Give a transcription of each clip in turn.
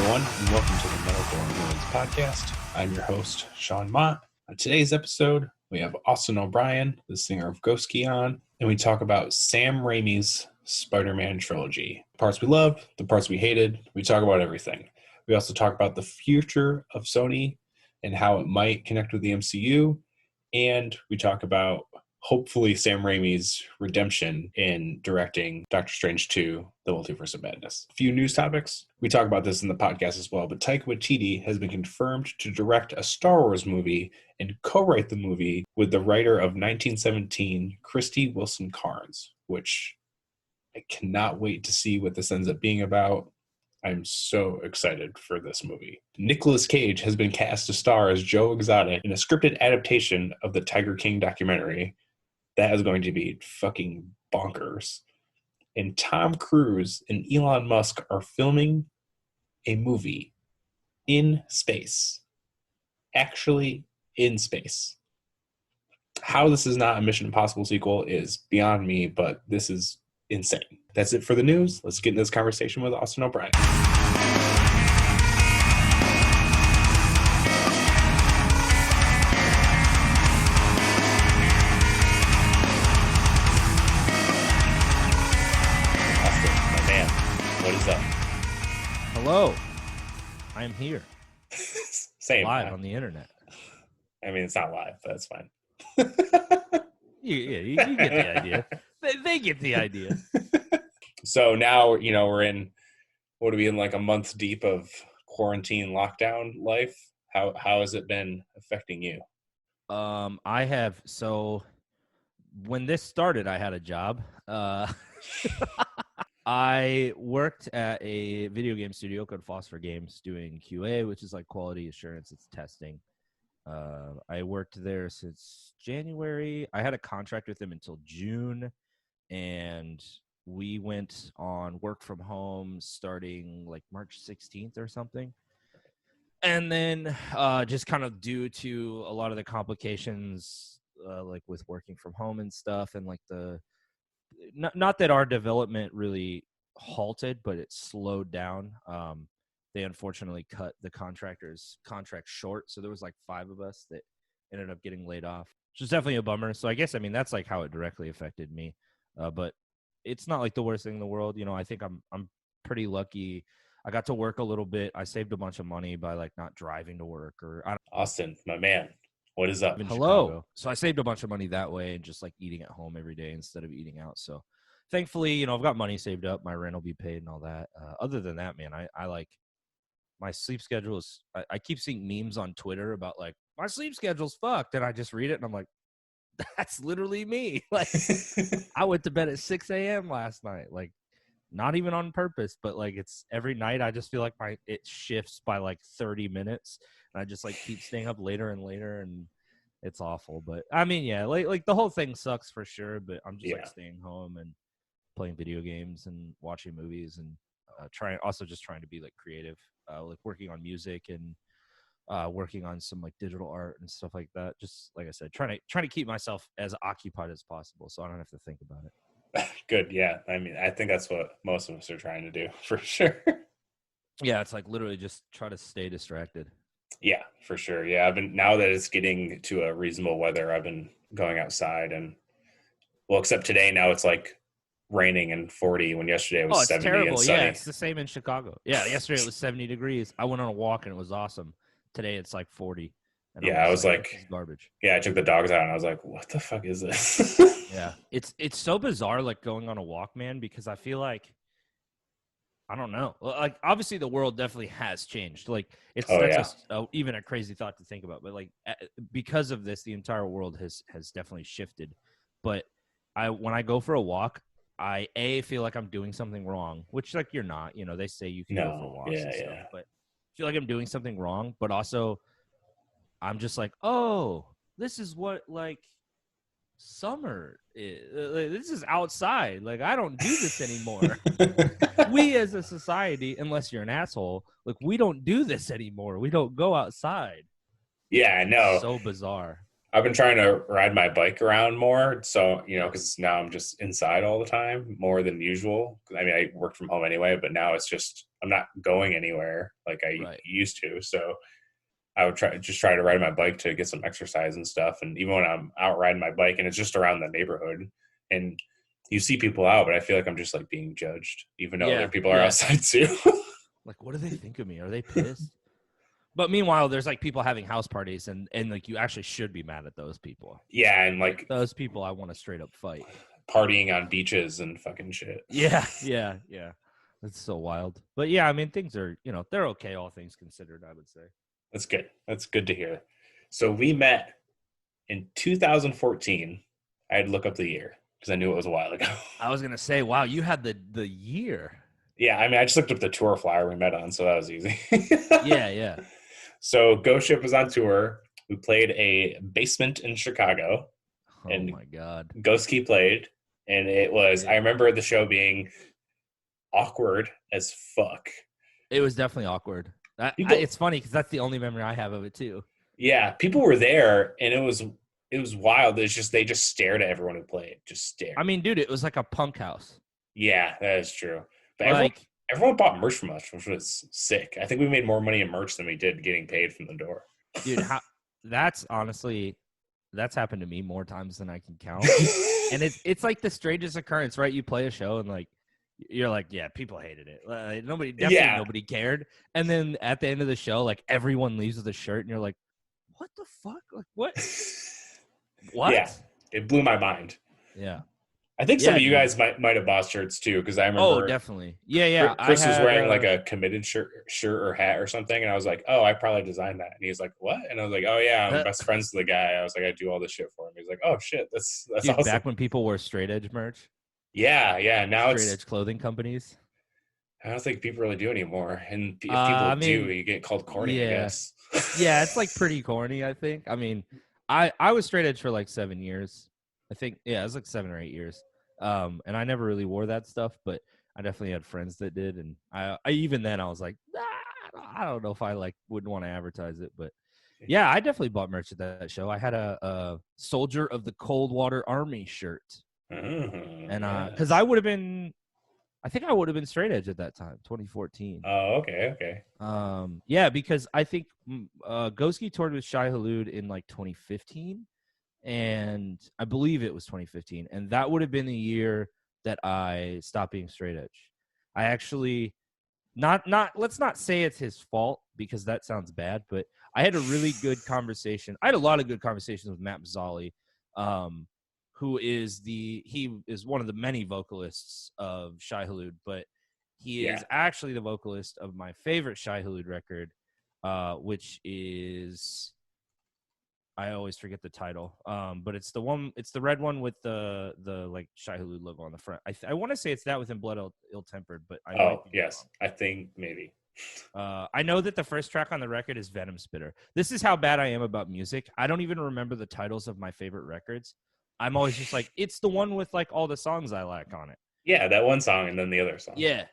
everyone, and welcome to the Metalcore Villains podcast. I'm your host, Sean Mott. On today's episode, we have Austin O'Brien, the singer of Ghost Key, on, and we talk about Sam Raimi's Spider-Man trilogy. The parts we loved, the parts we hated, we talk about everything. We also talk about the future of Sony and how it might connect with the MCU, and we talk about hopefully Sam Raimi's redemption in directing Doctor Strange 2, The Multiverse of Madness. A few news topics. We talk about this in the podcast as well, but Taika Waititi has been confirmed to direct a Star Wars movie and co-write the movie with the writer of 1917, Christy Wilson Cairns, which I cannot wait to see what this ends up being about. I'm so excited for this movie. Nicolas Cage has been cast to star as Joe Exotic in a scripted adaptation of the Tiger King documentary. That is going to be fucking bonkers. And Tom Cruise and Elon Musk are filming a movie in space. Actually, in space. How this is not a Mission Impossible sequel is beyond me, but this is insane. That's it for the news. Let's get into this conversation with Austin O'Brien. Hello, I'm here. Same. Live on the internet. I mean, it's not live, but it's fine. You get the idea. They get the idea. So now, we're in, what are we in, like a month deep of quarantine lockdown life? How has it been affecting you? When this started, I had a job. I worked at a video game studio called Phosphor Games doing QA, which is like quality assurance. It's testing. I worked there since January. I had a contract with them until June, and we went on work from home starting like March 16th or something. And then just kind of due to a lot of the complications like with working from home and stuff, and like not that our development really halted, but it slowed down. They unfortunately cut the contractor's contract short. So there was like 5 of us that ended up getting laid off, which is definitely a bummer. So I guess, that's like how it directly affected me. But it's not like the worst thing in the world. I think I'm pretty lucky. I got to work a little bit. I saved a bunch of money by like not driving to work Austin, my man. What is up? Hello. Chicago. So I saved a bunch of money that way and just like eating at home every day instead of eating out. So thankfully, I've got money saved up. My rent will be paid and all that. Other than that, man, I like my sleep schedule is, I keep seeing memes on Twitter about like my sleep schedule's fucked. And I just read it and I'm like, that's literally me. Like I went to bed at 6 a.m. last night. Like not even on purpose, but like it's every night. I just feel like it shifts by like 30 minutes. And I just like keep staying up later and later, and it's awful. But I mean, yeah, like the whole thing sucks for sure. But I'm just like staying home and playing video games and watching movies and trying to be like creative, like working on music and working on some like digital art and stuff like that. Just like I said, trying to keep myself as occupied as possible, so I don't have to think about it. Good, yeah. I mean, I think that's what most of us are trying to do for sure. Yeah, it's like literally just try to stay distracted. Yeah, for sure. Yeah, now that it's getting to a reasonable weather, I've been going outside except today. Now it's like raining and 40 when yesterday it was 70 terrible. and sunny. Yeah, it's the same in Chicago. Yeah, yesterday it was 70 degrees. I went on a walk and it was awesome. Today it's like 40. And yeah, I was like this is garbage. Yeah, I took the dogs out and I was like, what the fuck is this? Yeah, it's so bizarre like going on a walk, man, because I feel like, I don't know. Like, obviously, the world definitely has changed. Like, even a crazy thought to think about. But like, because of this, the entire world has definitely shifted. But when I go for a walk, I feel like I'm doing something wrong, which like you're not. They say you can go for walks and stuff, but I feel like I'm doing something wrong. But also, I'm just like, oh, this is what like summer is. This is outside. Like I don't do this anymore. We as a society, unless you're an asshole, like we don't do this anymore. We don't go outside. Yeah, I know. So bizarre. I've been trying to ride my bike around more. So, because now I'm just inside all the time more than usual. I mean, I work from home anyway, but now it's just, I'm not going anywhere like I Right. used to. So I would try to ride my bike to get some exercise and stuff. And even when I'm out riding my bike and it's just around the neighborhood and you see people out, but I feel like I'm just like being judged, even though other Yeah. people are Yeah. outside too. Like, what do they think of me? Are they pissed? But meanwhile, there's like people having house parties, and like you actually should be mad at those people. Yeah. And like Those people, I want to straight up fight. partying on beaches and fucking shit. Yeah. That's so wild. But yeah, I mean, things are, they're okay, all things considered, I would say. That's good. That's good to hear. So we met in 2014. I had to look up the year because I knew it was a while ago. I was gonna say, wow, you had the year. Yeah, I mean, I just looked up the tour flyer we met on, so that was easy. Yeah. So Ghost Ship was on tour. We played a basement in Chicago, Oh and my god. Ghost Key played, and it was. I remember the show being awkward as fuck. It was definitely awkward. It's funny because that's the only memory I have of it too. Yeah, people were there, and it was wild. It's just they just stared at everyone who played, just stared. I mean, dude, it was like a punk house. Yeah, that is true. But Like, everyone bought merch from us, which was sick. I think we made more money in merch than we did getting paid from the door. dude, that's happened to me more times than I can count. And it's like the strangest occurrence, right? You play a show and like you're like, yeah, people hated it. Nobody cared. And then at the end of the show, like everyone leaves with a shirt, and you're like, what the fuck? Like what? What? Yeah, it blew my mind. Yeah. I think some of you guys might have bought shirts too, because I remember. Oh, definitely. Yeah. Chris was wearing like a committed shirt or hat or something, and I was like, "Oh, I probably designed that." And he's like, "What?" And I was like, "Oh yeah, I'm best friends with the guy." I was like, "I do all this shit for him." He's like, "Oh shit, that's dude, awesome." Back when people wore straight edge merch. Yeah. Now straight edge clothing companies. I don't think people really do anymore, and if people do, you get called corny. I guess. Yeah, it's like pretty corny. I think. I mean, I was straight edge for like 7 years. I think. Yeah, it was like 7 or 8 years. And I never really wore that stuff, but I definitely had friends that did, and I even then I was like, I don't know if I wouldn't want to advertise it, but yeah, I definitely bought merch at that show. I had a Soldier of the Cold Water Army shirt, and because I think I would have been straight edge at that time, 2014. Oh, okay. Yeah, because I think Goski toured with Shai Hulud in like 2015. And I believe it was 2015, and that would have been the year that I stopped being straight edge. I actually not let's not say it's his fault because that sounds bad, but I had a really good conversation. I had a lot of good conversations with Matt Mazzali, who is he is one of the many vocalists of Shai Hulud, but he is actually the vocalist of my favorite Shai Hulud record, which is, I always forget the title, but it's the red one with the like Shai Hulud logo on the front. I want to say it's that within Blood Ill-Tempered, but I might be yes, wrong. I think maybe. I know that the first track on the record is Venom Spitter. This is how bad I am about music. I don't even remember the titles of my favorite records. I'm always just like, it's the one with like all the songs I like on it. Yeah, that one song and then the other song. Yeah,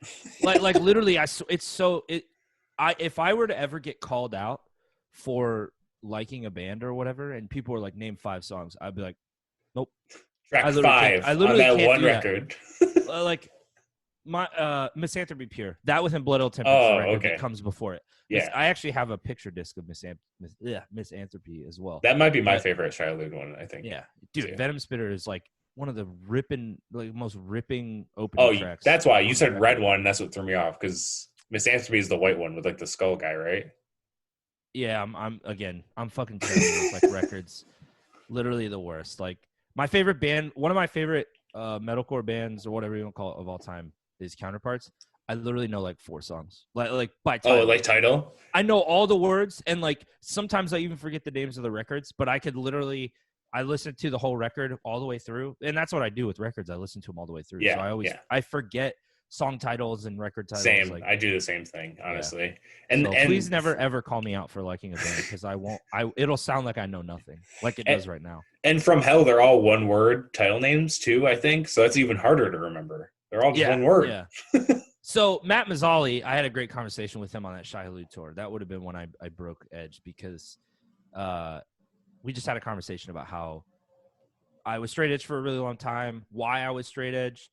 like literally, if I were to ever get called out for liking a band or whatever, and people were like, name 5 songs, I'd be like, nope. Track 5 on that one record. Like my Misanthropy Pure, that within Blood Ill-Tempered record that comes before it. Yeah, I actually have a picture disc of Misanthropy as well. That might be my favorite Shai Hulud one, I think. Yeah, dude, Venom Spitter is like one of the most ripping opening tracks. That's why you said red one. That's what threw me off, because Misanthropy is the white one with like the skull guy, right? Yeah, I'm fucking terrible with like records. Literally the worst. Like my favorite band, one of my favorite metalcore bands or whatever you want to call it of all time is Counterparts. I literally know like 4 songs, like by title. Oh, like title? I know all the words, and like sometimes I even forget the names of the records. But I listen to the whole record all the way through, and that's what I do with records. I listen to them all the way through. Yeah, so I forget song titles and record titles. Same. I do the same thing, honestly. Yeah. And please never ever call me out for liking a band, because I won't. It'll sound like I know nothing, like it does right now. And From Hell, they're all one word title names too, I think. So that's even harder to remember. They're all just one word. Yeah. So Matt Mazzali, I had a great conversation with him on that Shai Hulud tour. That would have been when I broke edge, because we just had a conversation about how I was straight edge for a really long time, why I was straight edge.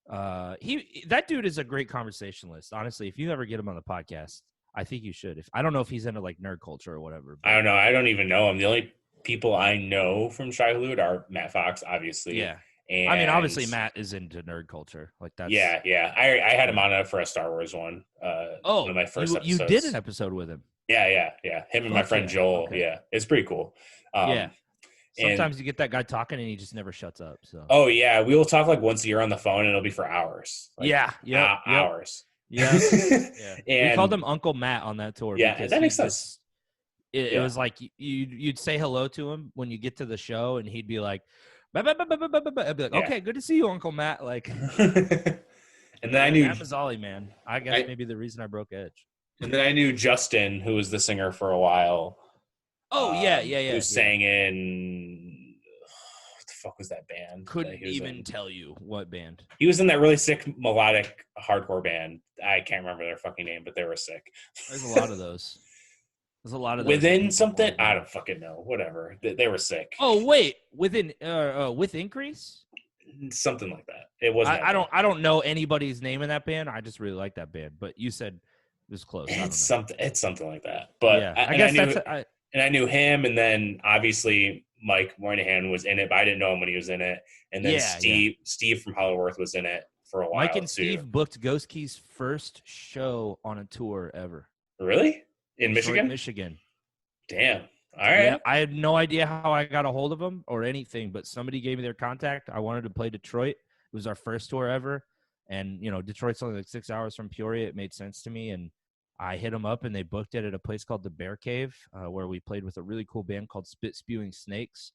That dude is a great conversationalist. Honestly, if you ever get him on the podcast, I think you should. I don't know if he's into like nerd culture or whatever. I don't know. I don't even know him. The only people I know from childhood are Matt Fox, obviously. Yeah. And I mean, obviously Matt is into nerd culture. Like that's yeah. I had him on for a Star Wars one. One of my first episodes. You did an episode with him. Yeah. Him and my friend Joel. Okay. Yeah, it's pretty cool. Sometimes you get that guy talking and he just never shuts up. So. Oh yeah, we will talk like once a year on the phone, and it'll be for hours. Like, hours. Yeah. And we called him Uncle Matt on that tour. Yeah, that makes sense. It was like you'd say hello to him when you get to the show, and he'd be like, I'd be like, okay, good to see you, Uncle Matt. Like, and then I knew Matt Mazzoli, man. I guess maybe the reason I broke Edge. And then I knew Justin, who was the singer for a while. Oh yeah. Who sang in what the fuck was that band? Couldn't even tell you what band. He was in that really sick melodic hardcore band. I can't remember their fucking name, but they were sick. There's a lot of those. Within something, I don't fucking know. Whatever, they were sick. Oh wait, with Increase, something like that. It wasn't. I don't know anybody's name in that band. I just really like that band. But you said it was close. It's something like that. But yeah, I knew him, and then obviously Mike Moynihan was in it, but I didn't know him when he was in it. And then Steve from Hollowworth was in it for a while. Mike and Steve booked Ghost Key's first show on a tour ever. Really? In Michigan? Michigan. Damn. All right. Yeah, I had no idea how I got a hold of them or anything, but somebody gave me their contact. I wanted to play Detroit. It was our first tour ever. And, Detroit's only like 6 hours from Peoria. It made sense to me. And I hit them up, and they booked it at a place called the Bear Cave, where we played with a really cool band called Spit Spewing Snakes.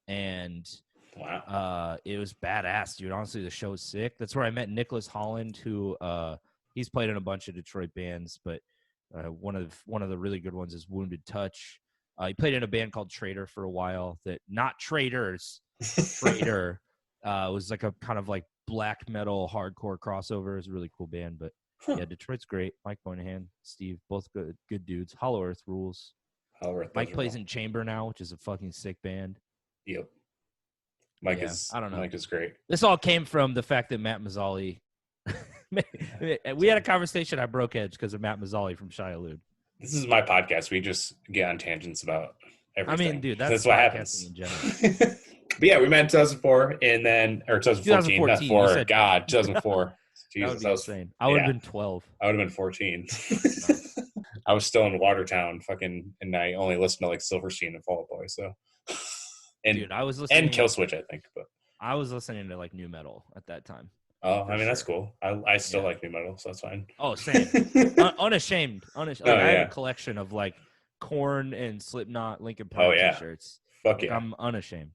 And wow, it was badass, dude. Honestly, the show was sick. That's where I met Nicholas Holland, who he's played in a bunch of Detroit bands, but one of the really good ones is Wounded Touch. He played in a band called Traitor for a while. That not Traitors, Traitor was like a kind of like black metal hardcore crossover. It's a really cool band, but yeah, Detroit's great. Mike Moynihan, Steve, both good dudes. Hollow Earth rules. Mike plays in Chamber now, which is a fucking sick band. Yep. Mike is great. This all came from the fact that Matt Mazzoli. We had a conversation. I broke Edge because of Matt Mazzoli from Shia LaBeouf. This is my podcast. We just get on tangents about everything. I mean, dude, that's what happens in general. But yeah, we met in 2004, and then 2014. Not 2004. Jesus, that would be insane. I would have been 12. I would have been 14. I was still in Watertown, and I only listened to like Silverstein and Fall Out Boy. So, dude, I was listening and Killswitch, I think, but I was listening to like new metal at that time. Oh, I mean, that's cool. I still like new metal, so that's fine. Oh, same. Unashamed. I have a collection of like Korn and Slipknot, Linkin Park t-shirts. Fuck yeah. I'm unashamed.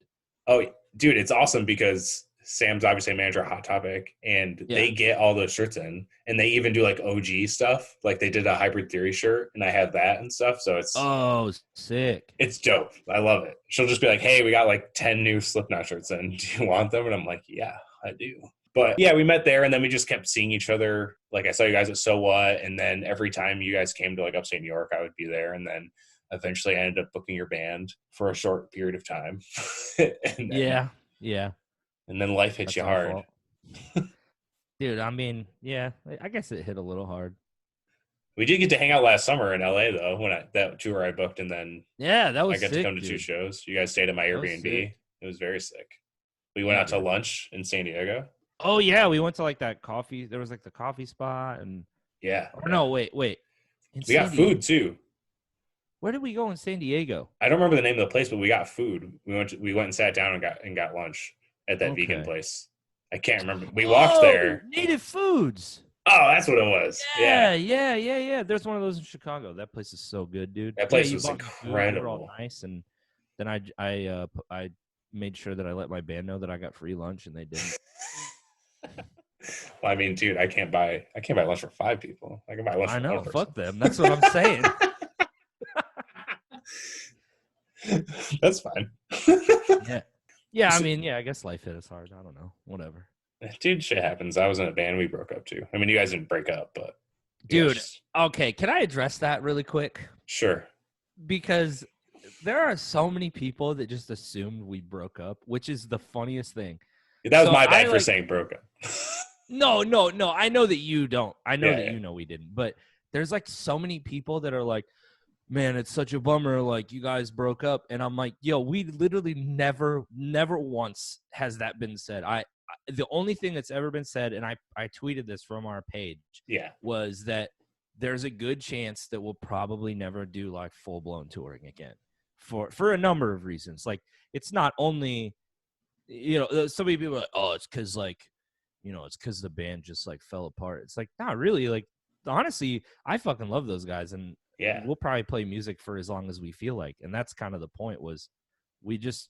Oh, dude, it's awesome because Sam's obviously a manager of Hot Topic, and they get all those shirts in, and they even do like OG stuff. Like they did a Hybrid Theory shirt, and I have that and stuff. So it's sick. It's dope. I love it. She'll just be like, "Hey, we got like 10 new Slipknot shirts in. Do you want them?" And I'm like, "Yeah, I do." But yeah, we met there, and then we just kept seeing each other. Like I saw you guys at So What, and then every time you guys came to like upstate New York, I would be there, and then eventually I ended up booking your band for a short period of time. Yeah. And then life hits you hard. Dude, I mean, yeah, I guess it hit a little hard. We did get to hang out last summer in LA though, when that tour I booked, and then that was I got to come to 2 shows. You guys stayed at my Airbnb. It was very sick. We went out to lunch in San Diego. Oh yeah, we went to like that coffee. There was like the coffee spot, and no, wait. We got food too. Where did we go in San Diego? I don't remember the name of the place, but we got food. We went and sat down and got lunch at that vegan place. I can't remember. We walked there. Native Foods. Oh, that's what it was. Yeah. There's one of those in Chicago. That place is so good, dude. That place was incredible. They were all nice, and then I made sure that I let my band know that I got free lunch, and they didn't. Well, I mean, dude, I can't buy lunch for 5 people. I can buy lunch for 1 person. I know. Fuck them. That's what I'm saying. That's fine. Yeah. I mean, I guess life hit us hard. I don't know. Whatever. Dude, shit happens. I was in a band we broke up too. I mean, you guys didn't break up, but dude. Okay, can I address that really quick? Sure. Because there are so many people that just assumed we broke up, which is the funniest thing. That was So my I bad for like saying broken. no, no, no. I know that you don't. I know Yeah, that yeah. you know we didn't. But there's like so many people that are like, man, it's such a bummer. Like you guys broke up, and I'm like, yo, we literally never once has that been said. The only thing that's ever been said, and I tweeted this from our page, Yeah. was that there's a good chance that we'll probably never do like full blown touring again for a number of reasons. Like it's not only so many people are like, oh, it's because like it's because the band just like fell apart. It's like not really. Like honestly, I fucking love those guys, and Yeah. we'll probably play music for as long as we feel like. And that's kind of the point. Was we just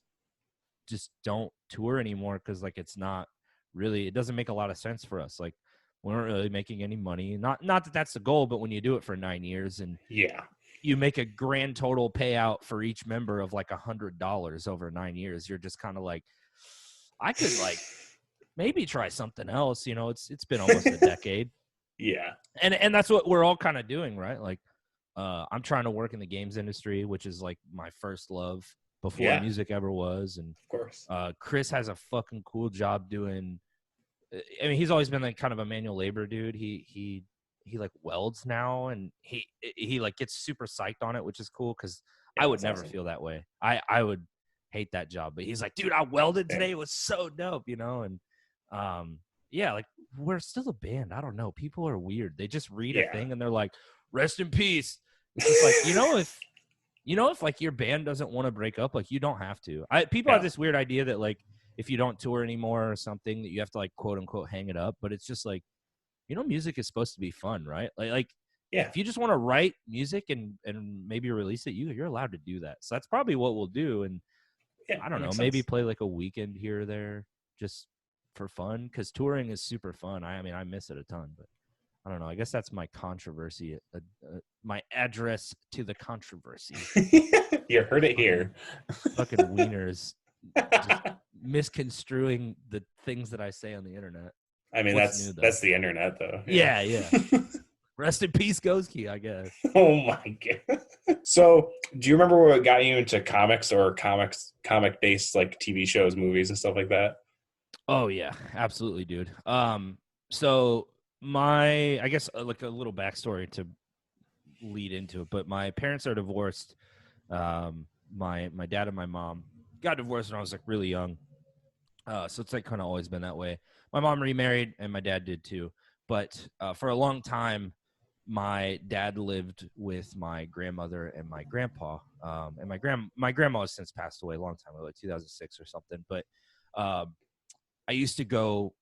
don't tour anymore because like it's not really. It doesn't make a lot of sense for us. Like we aren't really making any money. Not that that's the goal, but when you do it for 9 years and Yeah. you make a grand total payout for each member of like $100 over 9 years, you're just kind of like, I could like maybe try something else. It's been almost a decade, Yeah. and that's what we're all kind of doing, right? Like, I'm trying to work in the games industry, which is like my first love before Yeah. music ever was. And Of course. Chris has a fucking cool job doing. I mean, he's always been like kind of a manual labor dude. He like welds now, and he like gets super psyched on it, which is cool because Yeah, I would that's never awesome. feel that way. I would hate that job, but he's like, dude, I welded Yeah. today. It was so dope, and yeah, like we're still a band. I don't know. People are weird. They just read a Yeah. thing and they're like, rest in peace. It's just like, if like your band doesn't want to break up, like you don't have to. People have No. this weird idea that like if you don't tour anymore or something that you have to like quote unquote hang it up, but it's just like, music is supposed to be fun, right? Like Yeah. if you just want to write music and maybe release it, you're allowed to do that. So that's probably what we'll do. And Yeah. I don't That know, makes maybe sense. play like a weekend here or there just for fun, because touring is super fun. I mean, I miss it a ton, but I don't know. I guess that's my controversy, my address to the controversy. You heard it Fucking, here. fucking wieners just misconstruing the things that I say on the internet. I mean, What's new though? that's the internet, though. Yeah, yeah. Rest in peace, Ghost I guess. Oh my god. So, do you remember what got you into comics or comic based like TV shows, movies, and stuff like that? Oh yeah, absolutely, dude. So I guess like a little backstory to lead into it, but my parents are divorced. My dad and my mom got divorced when I was like really young. So it's like kind of always been that way. My mom remarried and my dad did too. But for a long time, my dad lived with my grandmother and my grandpa. And my grandma has since passed away a long time ago, like 2006 or something. But I used to go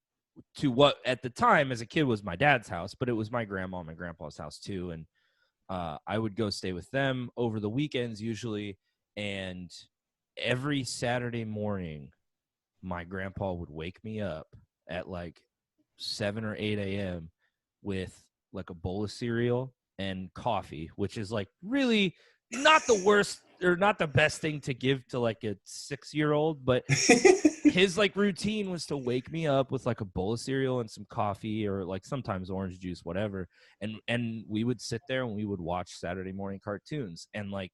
to what at the time as a kid was my dad's house, but it was my grandma and my grandpa's house too. And I would go stay with them over the weekends usually. And every Saturday morning, my grandpa would wake me up at like 7 or 8 a.m. with like a bowl of cereal and coffee, which is like really not the worst or not the best thing to give to like a 6-year-old, but his like routine was to wake me up with like a bowl of cereal and some coffee or like sometimes orange juice, whatever. And we would sit there and we would watch Saturday morning cartoons. And like,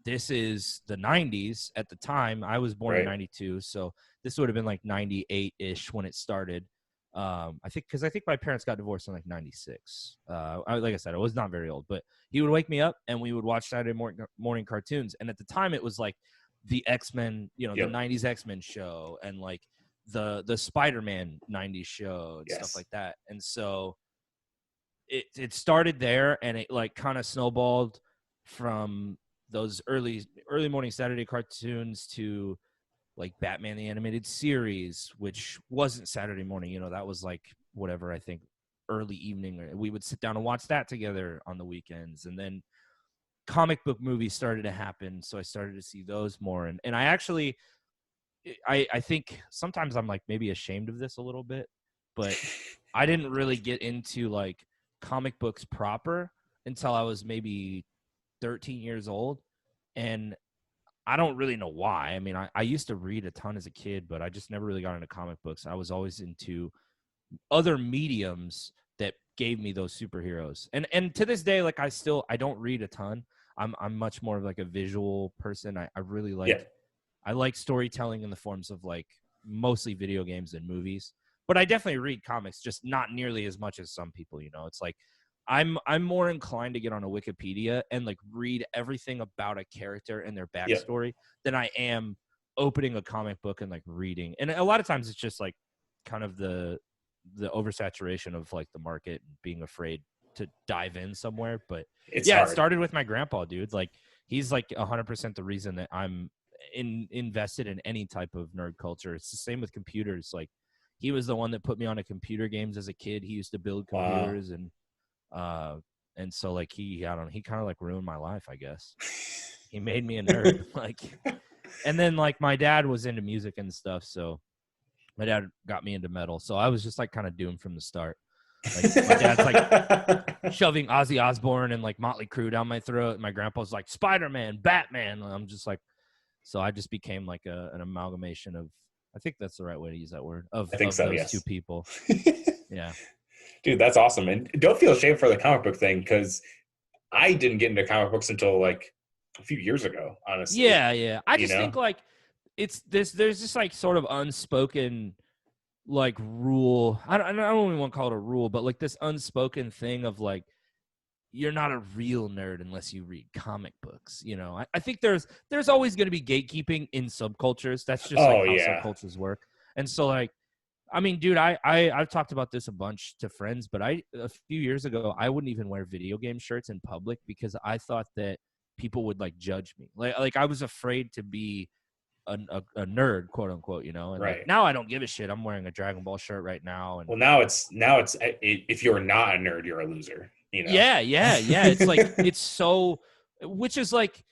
this is the 90s at the time. I was born in Right. 92. So this would have been like 98 ish when it started. I think my parents got divorced in like 96. Like I said, I was not very old, but he would wake me up and we would watch Saturday morning cartoons. And at the time it was like the X-Men, the Yep. 90s X-Men show and like the Spider-Man 90s show and stuff Yes. like that. And so it started there and it like kind of snowballed from those early morning Saturday cartoons to like Batman the Animated Series, which wasn't Saturday morning. That was like whatever, I think early evening. We would sit down and watch that together on the weekends. And then comic book movies started to happen. So I started to see those more. And I actually, I think sometimes I'm like maybe ashamed of this a little bit, but I didn't really get into like comic books proper until I was maybe 13 years old. And I don't really know why. I mean, I used to read a ton as a kid, but I just never really got into comic books. I was always into other mediums that gave me those superheroes. And to this day, like I don't read a ton. I'm much more of like a visual person. I really Yeah. like storytelling in the forms of like mostly video games and movies. But I definitely read comics, just not nearly as much as some people, you know. It's like I'm more inclined to get on a Wikipedia and like read everything about a character and their Yeah. backstory than I am opening a comic book and like reading. And a lot of times it's just like kind of the oversaturation of like the market and being afraid to dive in somewhere. But It's yeah, it hard. started with my grandpa, dude. Like he's like 100% the reason that I'm invested in any type of nerd culture. It's the same with computers. Like he was the one that put me on to computer games as a kid. He used to build Wow. computers and so like he kind of like ruined my life, I guess. He made me a nerd. Like, and then like my dad was into music and stuff, so my dad got me into metal. So I was just like kind of doomed from the start. Like my dad's like shoving Ozzy Osbourne and like Motley Crue down my throat, and my grandpa's like Spider-Man, Batman. And I'm just like, so I just became like an amalgamation of, I think that's the right way to use that word, I think of so, those two yes. people. Yeah. Dude, that's awesome. And don't feel ashamed for the comic book thing, because I didn't get into comic books until like a few years ago, honestly. Yeah. I You just know? think like there's this like sort of unspoken like rule. I don't even want to call it a rule, but like this unspoken thing of like, you're not a real nerd unless you read comic books. You know, I think there's always going to be gatekeeping in subcultures. That's just like Oh, how yeah. subcultures work. And so like, I mean, dude, I've talked about this a bunch to friends, but a few years ago, I wouldn't even wear video game shirts in public because I thought that people would like judge me. Like I was afraid to be a nerd, quote unquote, you know. And like Right. now I don't give a shit. I'm wearing a Dragon Ball shirt right now, and Well, now it's if you're not a nerd, you're a loser, you know? yeah. It's like it's so, which is like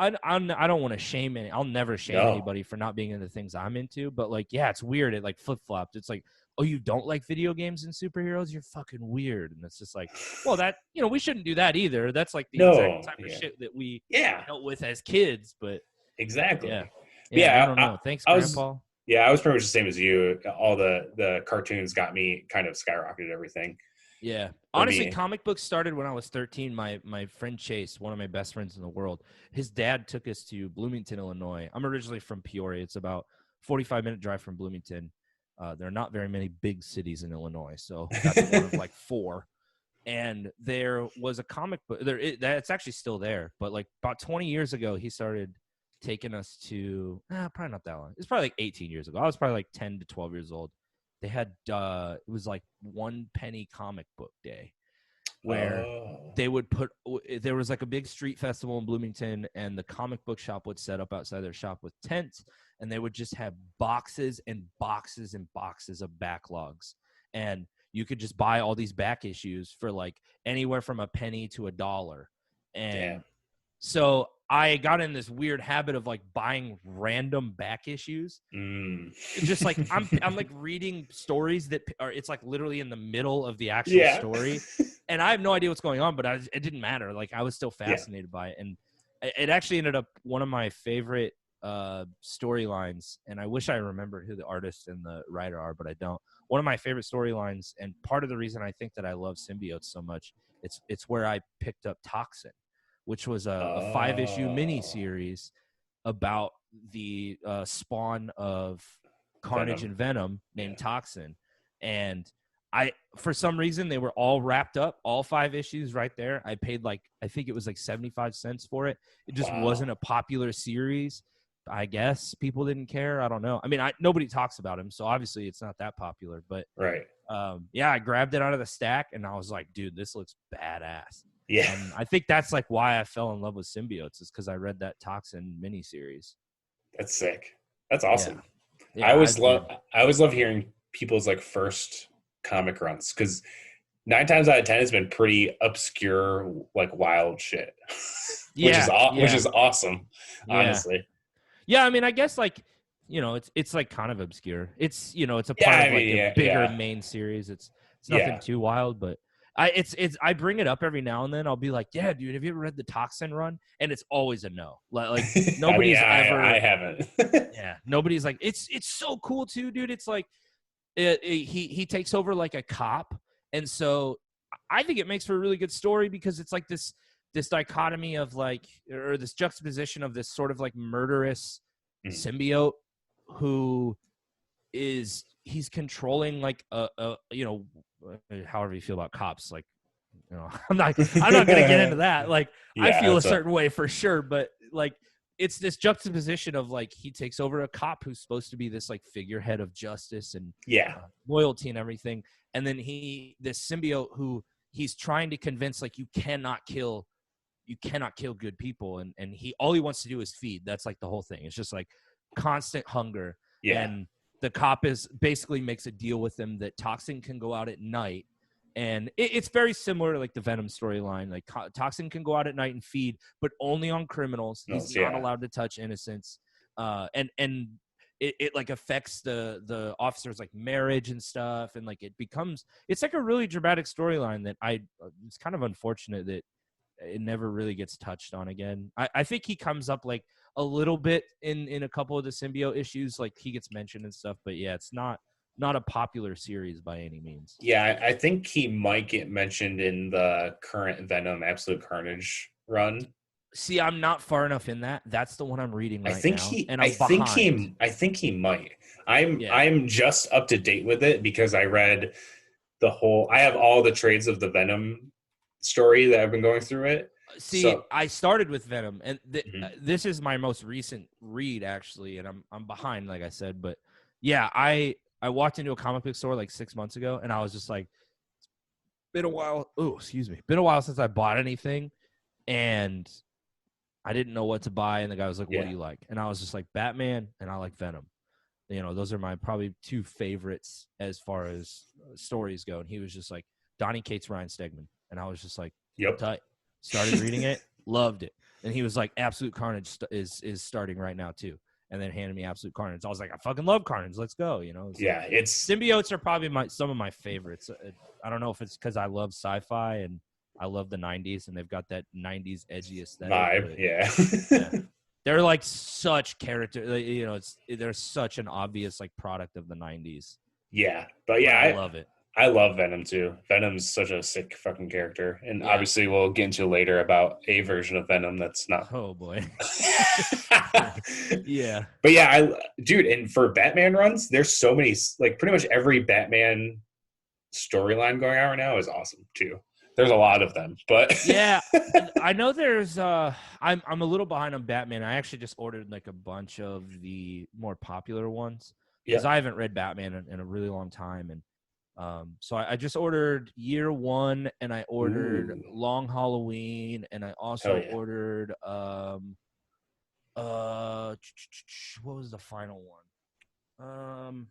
I don't want to shame any. I'll never shame No. anybody for not being into things I'm into. But like, yeah, it's weird. It like flip flopped. It's like, oh, you don't like video games and superheroes? You're fucking weird. And it's just like, well, that we shouldn't do that either. That's like the exact No. type of Yeah. shit that we Yeah. dealt with as kids. But Exactly. yeah, But I yeah, don't know. Thanks, I was Grandpa. yeah, I was pretty much the same as you. All the cartoons got me kind of skyrocketed everything Yeah. for Honestly, me. comic books started when I was 13. My friend Chase, one of my best friends in the world, his dad took us to Bloomington, Illinois. I'm originally from Peoria. It's about 45-minute drive from Bloomington. There are not very many big cities in Illinois, so that's one of like four. And there was a comic book that's actually still there, but like about 20 years ago, he started taking us to probably not that long. It's probably like 18 years ago. I was probably like 10 to 12 years old. They had it was like 1 penny comic book day where Oh, they would there was like a big street festival in Bloomington, and the comic book shop would set up outside their shop with tents, and they would just have boxes and boxes and boxes of backlogs, and you could just buy all these back issues for like anywhere from a penny to $1. damn. And so I got in this weird habit of like buying random back issues. Mm. Just like I'm like reading stories that are, it's like literally in the middle of the actual Yeah. story, and I have no idea what's going on, but it didn't matter. Like I was still Yeah. fascinated by it, and it actually ended up one of my favorite storylines. And I wish I remembered who the artist and the writer are, but I don't. One of my favorite storylines, and part of the reason I think that I love symbiotes so much, it's where I picked up Toxin, which was a 5-issue mini series about the spawn of Carnage Venom. and Venom named Yeah. Toxin. And for some reason, they were all wrapped up, all 5 issues right there. I paid like, I think it was like 75 cents for it. It just Wow. wasn't a popular series. I guess people didn't care. I don't know. I mean, nobody talks about him, so obviously it's not that popular. But Right. yeah, I grabbed it out of the stack, and I was like, dude, this looks badass. Yeah. And I think that's like why I fell in love with symbiotes, is because I read that Toxin miniseries. That's sick. That's awesome. Yeah, I always love hearing people's like first comic runs, because 9 times out of 10 it's been pretty obscure, like wild shit. which is awesome, honestly. Yeah, I mean, I guess like, you know, it's like kind of obscure. It's, you know, it's a part of like a bigger main series. It's nothing too wild, but I bring it up every now and then. I'll be like, yeah, dude, have you ever read the Toxin run? And it's always a no. Like nobody's ever. I haven't. Yeah, nobody's like, it's so cool too, dude. It's like he takes over like a cop, and so I think it makes for a really good story, because it's like this this dichotomy of like, or this juxtaposition of this sort of like murderous symbiote who he's controlling like however you feel about cops, like, I'm not gonna get into that. Like, I feel a certain way for sure, but like, it's this juxtaposition of like, he takes over a cop who's supposed to be this like figurehead of justice and loyalty and everything, and then this symbiote who he's trying to convince like, you cannot kill good people, and all he wants to do is feed. That's like the whole thing. It's just like constant hunger. And the cop basically makes a deal with him that Toxin can go out at night, and it's very similar to like the Venom storyline. Like, Toxin can go out at night and feed, but only on criminals. He's not allowed to touch innocents. And it like affects the officers' like marriage and stuff, and like it's like a really dramatic storyline that it's kind of unfortunate that it never really gets touched on again. I think he comes up like a little bit in a couple of the symbiote issues, like he gets mentioned and stuff, but yeah, it's not a popular series by any means. Yeah, I think he might get mentioned in the current Venom Absolute Carnage run. See, I'm not far enough in that. That's the one I'm reading right now, and I think he might. I'm just up to date with it because I read I have all the trades of the Venom story that I've been going through it. See, I started with Venom, and this is my most recent read actually, and I'm behind, like I said, but yeah, I walked into a comic book store like 6 months ago, and I was just like, it's been a while. Oh, excuse me, been a while since I bought anything, and I didn't know what to buy, and the guy was like, "What do you like?" And I was just like, "Batman," and I like Venom. Those are my probably two favorites as far as stories go. And he was just like, Donny Cates, Ryan Stegman. And I was just like, tight. Started reading it, loved it. And he was like, Absolute Carnage is starting right now too. And then handed me Absolute Carnage. I was like, I fucking love Carnage. Let's go. It's symbiotes are probably some of my favorites. I don't know if it's because I love sci-fi and I love the 90s, and they've got that 90s edgy aesthetic vibe. Yeah. They're like such character, they're such an obvious like product of the 90s. Yeah, but yeah, I love it. I love Venom too. Venom's such a sick fucking character, and obviously we'll get into later about a version of Venom that's not. Oh boy. Yeah. But yeah, dude, and for Batman runs, there's so many. Like pretty much every Batman storyline going on right now is awesome too. There's a lot of them, but yeah, I know there's. I'm a little behind on Batman. I actually just ordered like a bunch of the more popular ones because I haven't read Batman in a really long time, and so I just ordered Year One, and I ordered Long Halloween, and I also ordered what was the final one?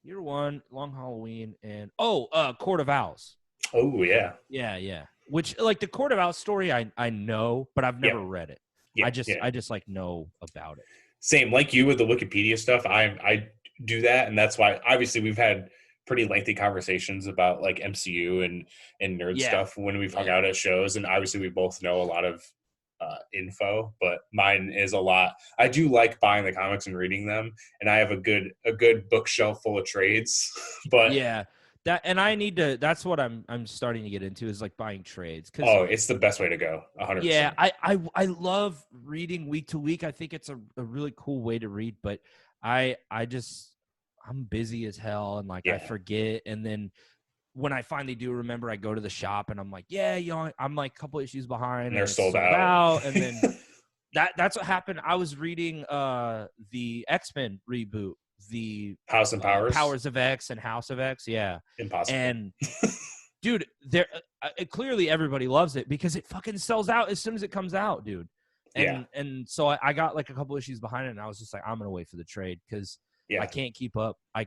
Year One, Long Halloween, and Court of Owls. Oh yeah. Yeah. Which like the Court of Owls story I know, but I've never read it. I just like know about it. Same, like you with the Wikipedia stuff. I do that, and that's why obviously we've had pretty lengthy conversations about like MCU and nerd stuff when we've hung out at shows, and obviously we both know a lot of info, but mine is a lot. I do like buying the comics and reading them, and I have a good bookshelf full of trades. But I need to. That's what I'm starting to get into is like buying trades. It's the best way to go. 100%. Yeah, I love reading week to week. I think it's a really cool way to read, but I'm busy as hell, and like I forget, and then when I finally do remember, I go to the shop and I'm like, I'm like a couple issues behind, and they're sold out. And then that's what happened. I was reading the X-Men reboot, the House and Powers of X and House of X. Yeah. Impossible. And dude, clearly everybody loves it because it fucking sells out as soon as it comes out, dude. And so I got like a couple issues behind it, and I was just like, I'm gonna wait for the trade because I can't keep up. I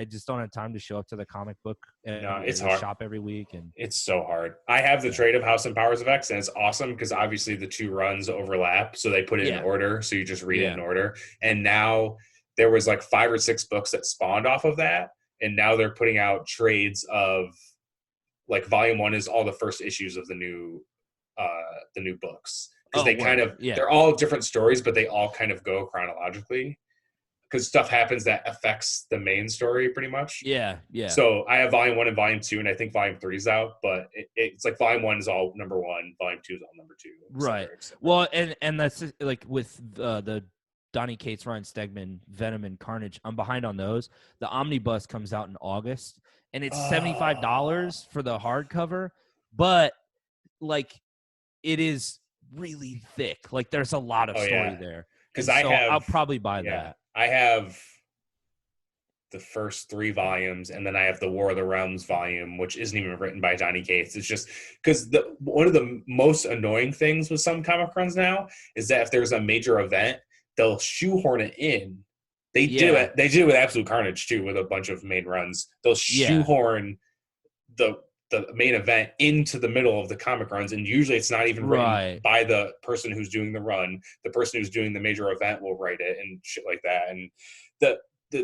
just don't have time to show up to the comic book it's hard. Shop every week, and it's so hard. I have the trade of House and Powers of X, and it's awesome because obviously the two runs overlap, so they put it in order, so you just read it in order. And now there was like 5 or 6 books that spawned off of that, and now they're putting out trades of like volume 1 is all the first issues of the new books because they're all different stories, but they all kind of go chronologically. because stuff happens that affects the main story pretty much. Yeah. So I have volume 1 and volume 2, and I think volume 3 is out, but it's like volume 1 is all number 1, volume 2 is all number 2. Right. Well, and that's like with the Donny Cates, Ryan Stegman, Venom, and Carnage. I'm behind on those. The Omnibus comes out in August, and it's $75 for the hardcover, but like it is really thick. Like there's a lot of story there. Because I'll probably buy that. I have the first 3 volumes, and then I have the War of the Realms volume, which isn't even written by Donny Cates. It's just because one of the most annoying things with some comic runs now is that if there's a major event, they'll shoehorn it in. They do it. They do it with Absolute Carnage too, with a bunch of main runs. They'll shoehorn the main event into the middle of the comic runs, and usually it's not even written by the person who's doing the run. The person who's doing the major event will write it and shit like that. And the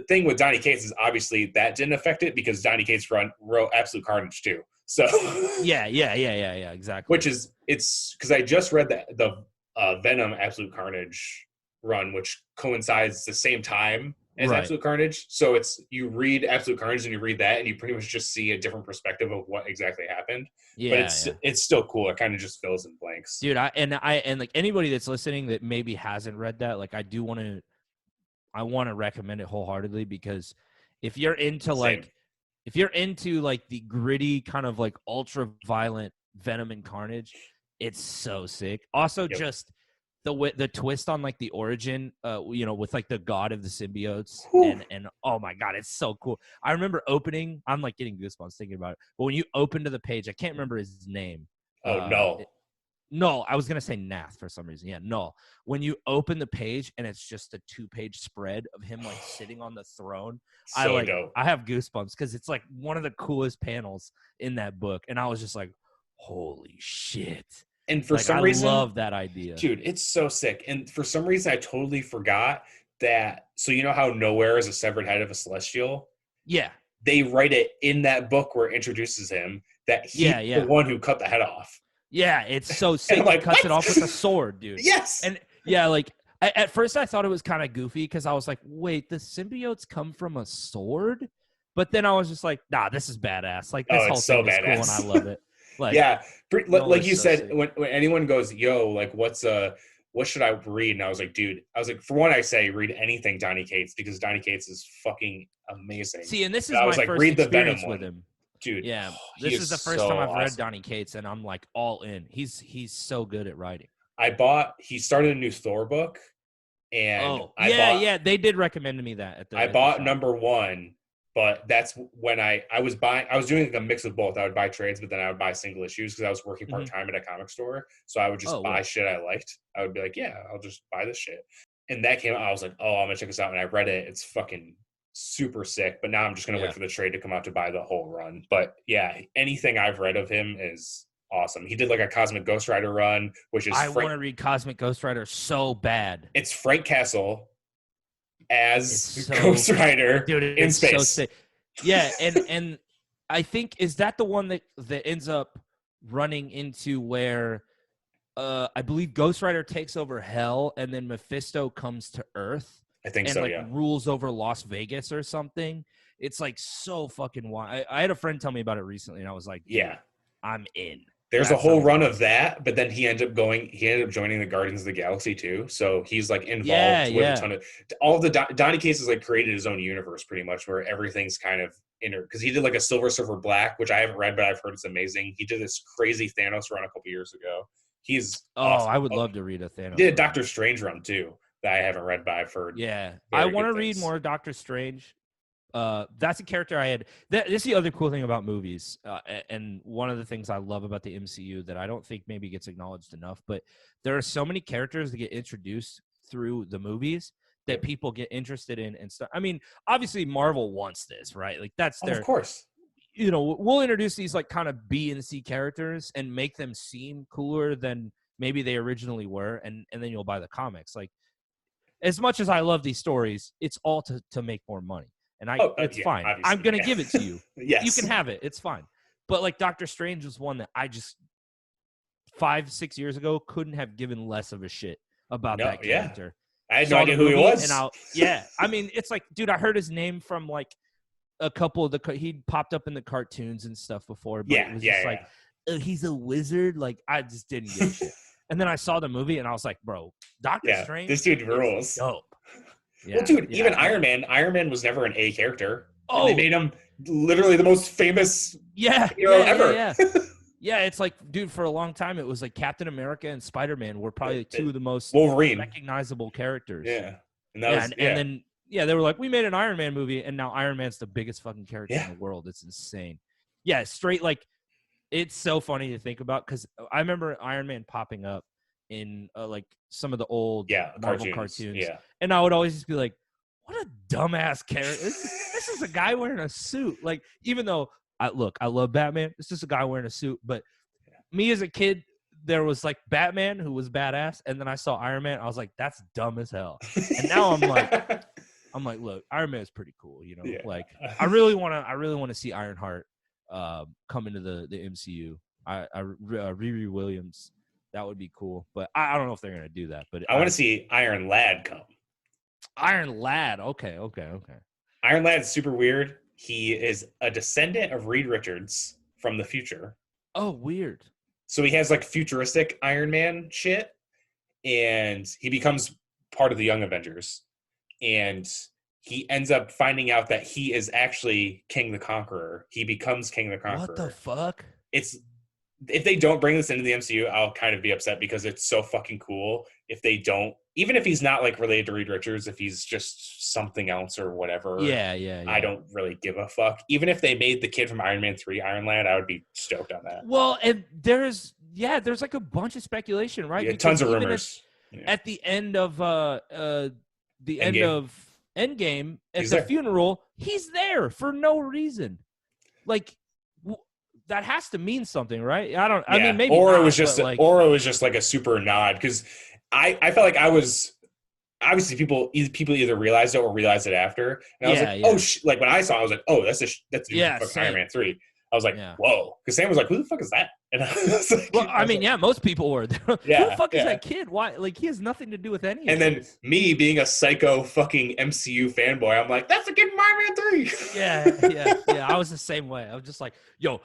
thing with Donny Cates is obviously that didn't affect it because Donny Cates wrote Absolute Carnage too. So yeah, exactly. Which is it's because I just read the Venom Absolute Carnage run, which coincides the same time as Absolute Carnage. So it's you read Absolute Carnage and you read that, and you pretty much just see a different perspective of what exactly happened. Yeah, but it's still cool. It kind of just fills in blanks, dude. And like anybody that's listening that maybe hasn't read that, like I want to recommend it wholeheartedly, because if you're into the gritty kind of like ultra violent Venom and Carnage, it's so sick. Also, just the twist on like the origin, with like the god of the symbiotes, and oh my god, it's so cool. I remember opening, I'm like getting goosebumps thinking about it. But when you open to the page, I can't remember his name. No, I was going to say Nath for some reason. Yeah, no. When you open the page and it's just a 2-page spread of him like sitting on the throne, dope. I have goosebumps because it's like one of the coolest panels in that book. And I was just like, holy shit. And for some reason, I love that idea. Dude, it's so sick. And for some reason, I totally forgot that. So you know how Nowhere is a severed head of a Celestial? Yeah. They write it in that book where it introduces him that he's the one who cut the head off. Yeah, it's so sick. He cuts it off with a sword, dude. Yes. And yeah, like at first I thought it was kind of goofy because I was like, wait, the symbiotes come from a sword? But then I was just like, nah, this is badass. Like this whole thing is cool and I love it. Like, yeah, like you said, when anyone goes, yo, like what should I read? And I was like, for one, I say read anything Donny Cates, because Donny Cates is fucking amazing. See, and this is my first read experience the Venom with him. Dude, yeah, this is the first time I've read Donny Cates, and I'm like all in. He's so good at writing. He started a new Thor book, and they did recommend to me that. I bought number 1, but that's when I was doing like a mix of both. I would buy trades, but then I would buy single issues because I was working part-time at a comic store. So I would just buy shit I liked. I would be like, yeah, I'll just buy this shit. And that came out. I was like, oh, I'm gonna check this out. And I read it. It's fucking super sick. But now I'm just gonna wait for the trade to come out to buy the whole run. But yeah, anything I've read of him is awesome. He did like a Cosmic Ghost Rider run, which is I want to read Cosmic Ghost Rider so bad. It's Frank Castle as Ghost Rider in space. So sick. Yeah, and I think, is that the one that ends up running into where I believe Ghost Rider takes over Hell and then Mephisto comes to Earth? I think and rules over Las Vegas or something. It's like so fucking wild. I had a friend tell me about it recently, and I was like, yeah, I'm in. There's a whole run of that, but then he ended up joining the Guardians of the Galaxy too. So he's like involved with a ton of all of the Donny Cates has like created his own universe pretty much, where everything's kind of because he did like a Silver Surfer Black, which I haven't read, but I've heard it's amazing. He did this crazy Thanos run a couple years ago. He's awesome. I would love to read a Thanos. He did a Doctor Strange run too that I haven't read, but I've heard. Yeah, I want to read more Doctor Strange. That's a character I had. This is the other cool thing about movies, and one of the things I love about the MCU that I don't think maybe gets acknowledged enough. But there are so many characters that get introduced through the movies that people get interested in and stuff. I mean, obviously Marvel wants this, right? Like that's their, of course. You know, we'll introduce these like kind of B and C characters and make them seem cooler than maybe they originally were, and then you'll buy the comics. Like, as much as I love these stories, it's all to make more money. And it's fine. Obviously. I'm going to give it to you. Yes. You can have it. It's fine. But like Doctor Strange was one that I just 5-6 years ago couldn't have given less of a shit about that character. I had no saw idea the who he movie, was. I mean, it's like, dude, I heard his name from like a couple of he popped up in the cartoons and stuff before, but it was just like, oh, he's a wizard. Like, I just didn't give a shit. And then I saw the movie and I was like, bro, Doctor Strange, this dude is rules. dope. Well, dude, even Iron Man was never an A character. Oh, and they made him literally the most famous hero ever. Yeah, it's like, dude, for a long time, it was like Captain America and Spider-Man were probably two of the most Wolverine recognizable characters. Yeah. And then they were like, we made an Iron Man movie, and now Iron Man's the biggest fucking character in the world. It's insane. Yeah, straight, like, it's so funny to think about, because I remember Iron Man popping up in like some of the old Marvel cartoons. Yeah. And I would always just be like, what a dumbass character. This is a guy wearing a suit. Like, even though I love Batman, it's just a guy wearing a suit. But me as a kid, there was like Batman, who was badass, and then I saw Iron Man. I was like, that's dumb as hell. And now I'm like, look, Iron Man is pretty cool, you know. Yeah. Like, I really want to see Ironheart come into the MCU. Riri Williams, that would be cool. But I don't know if they're gonna do that. But I want to see Iron Lad come. Iron Lad, okay. Iron Lad's super weird. He is a descendant of Reed Richards from the future. Oh, weird. So he has like futuristic Iron Man shit, and he becomes part of the Young Avengers. And he ends up finding out that he is actually King the Conqueror. He becomes King the Conqueror. What the fuck? If they don't bring this into the MCU, I'll kind of be upset, because it's so fucking cool. If they don't, even if he's not like related to Reed Richards, if he's just something else or whatever, yeah. I don't really give a fuck. Even if they made the kid from Iron Man 3 Iron Lad, I would be stoked on that. Well, and there's like a bunch of speculation, right? Yeah, tons of rumors. At the end of end of Endgame, at the funeral, he's there for no reason. Like, that has to mean something, right? I mean, maybe. Or not, it was just like a super nod, because I felt like I was obviously people either realized it or realized it after, and I was like, oh, like when I saw it, I was like, oh, that's Iron Man 3. I was like, whoa, because Sam was like, who the fuck is that? And I was like, well, I mean, most people were. Who the fuck is that kid? Why? Like, he has nothing to do with any. And then me being a psycho fucking MCU fanboy, I'm like, that's the kid from Iron Man 3. Yeah. I was the same way. I was just like, yo,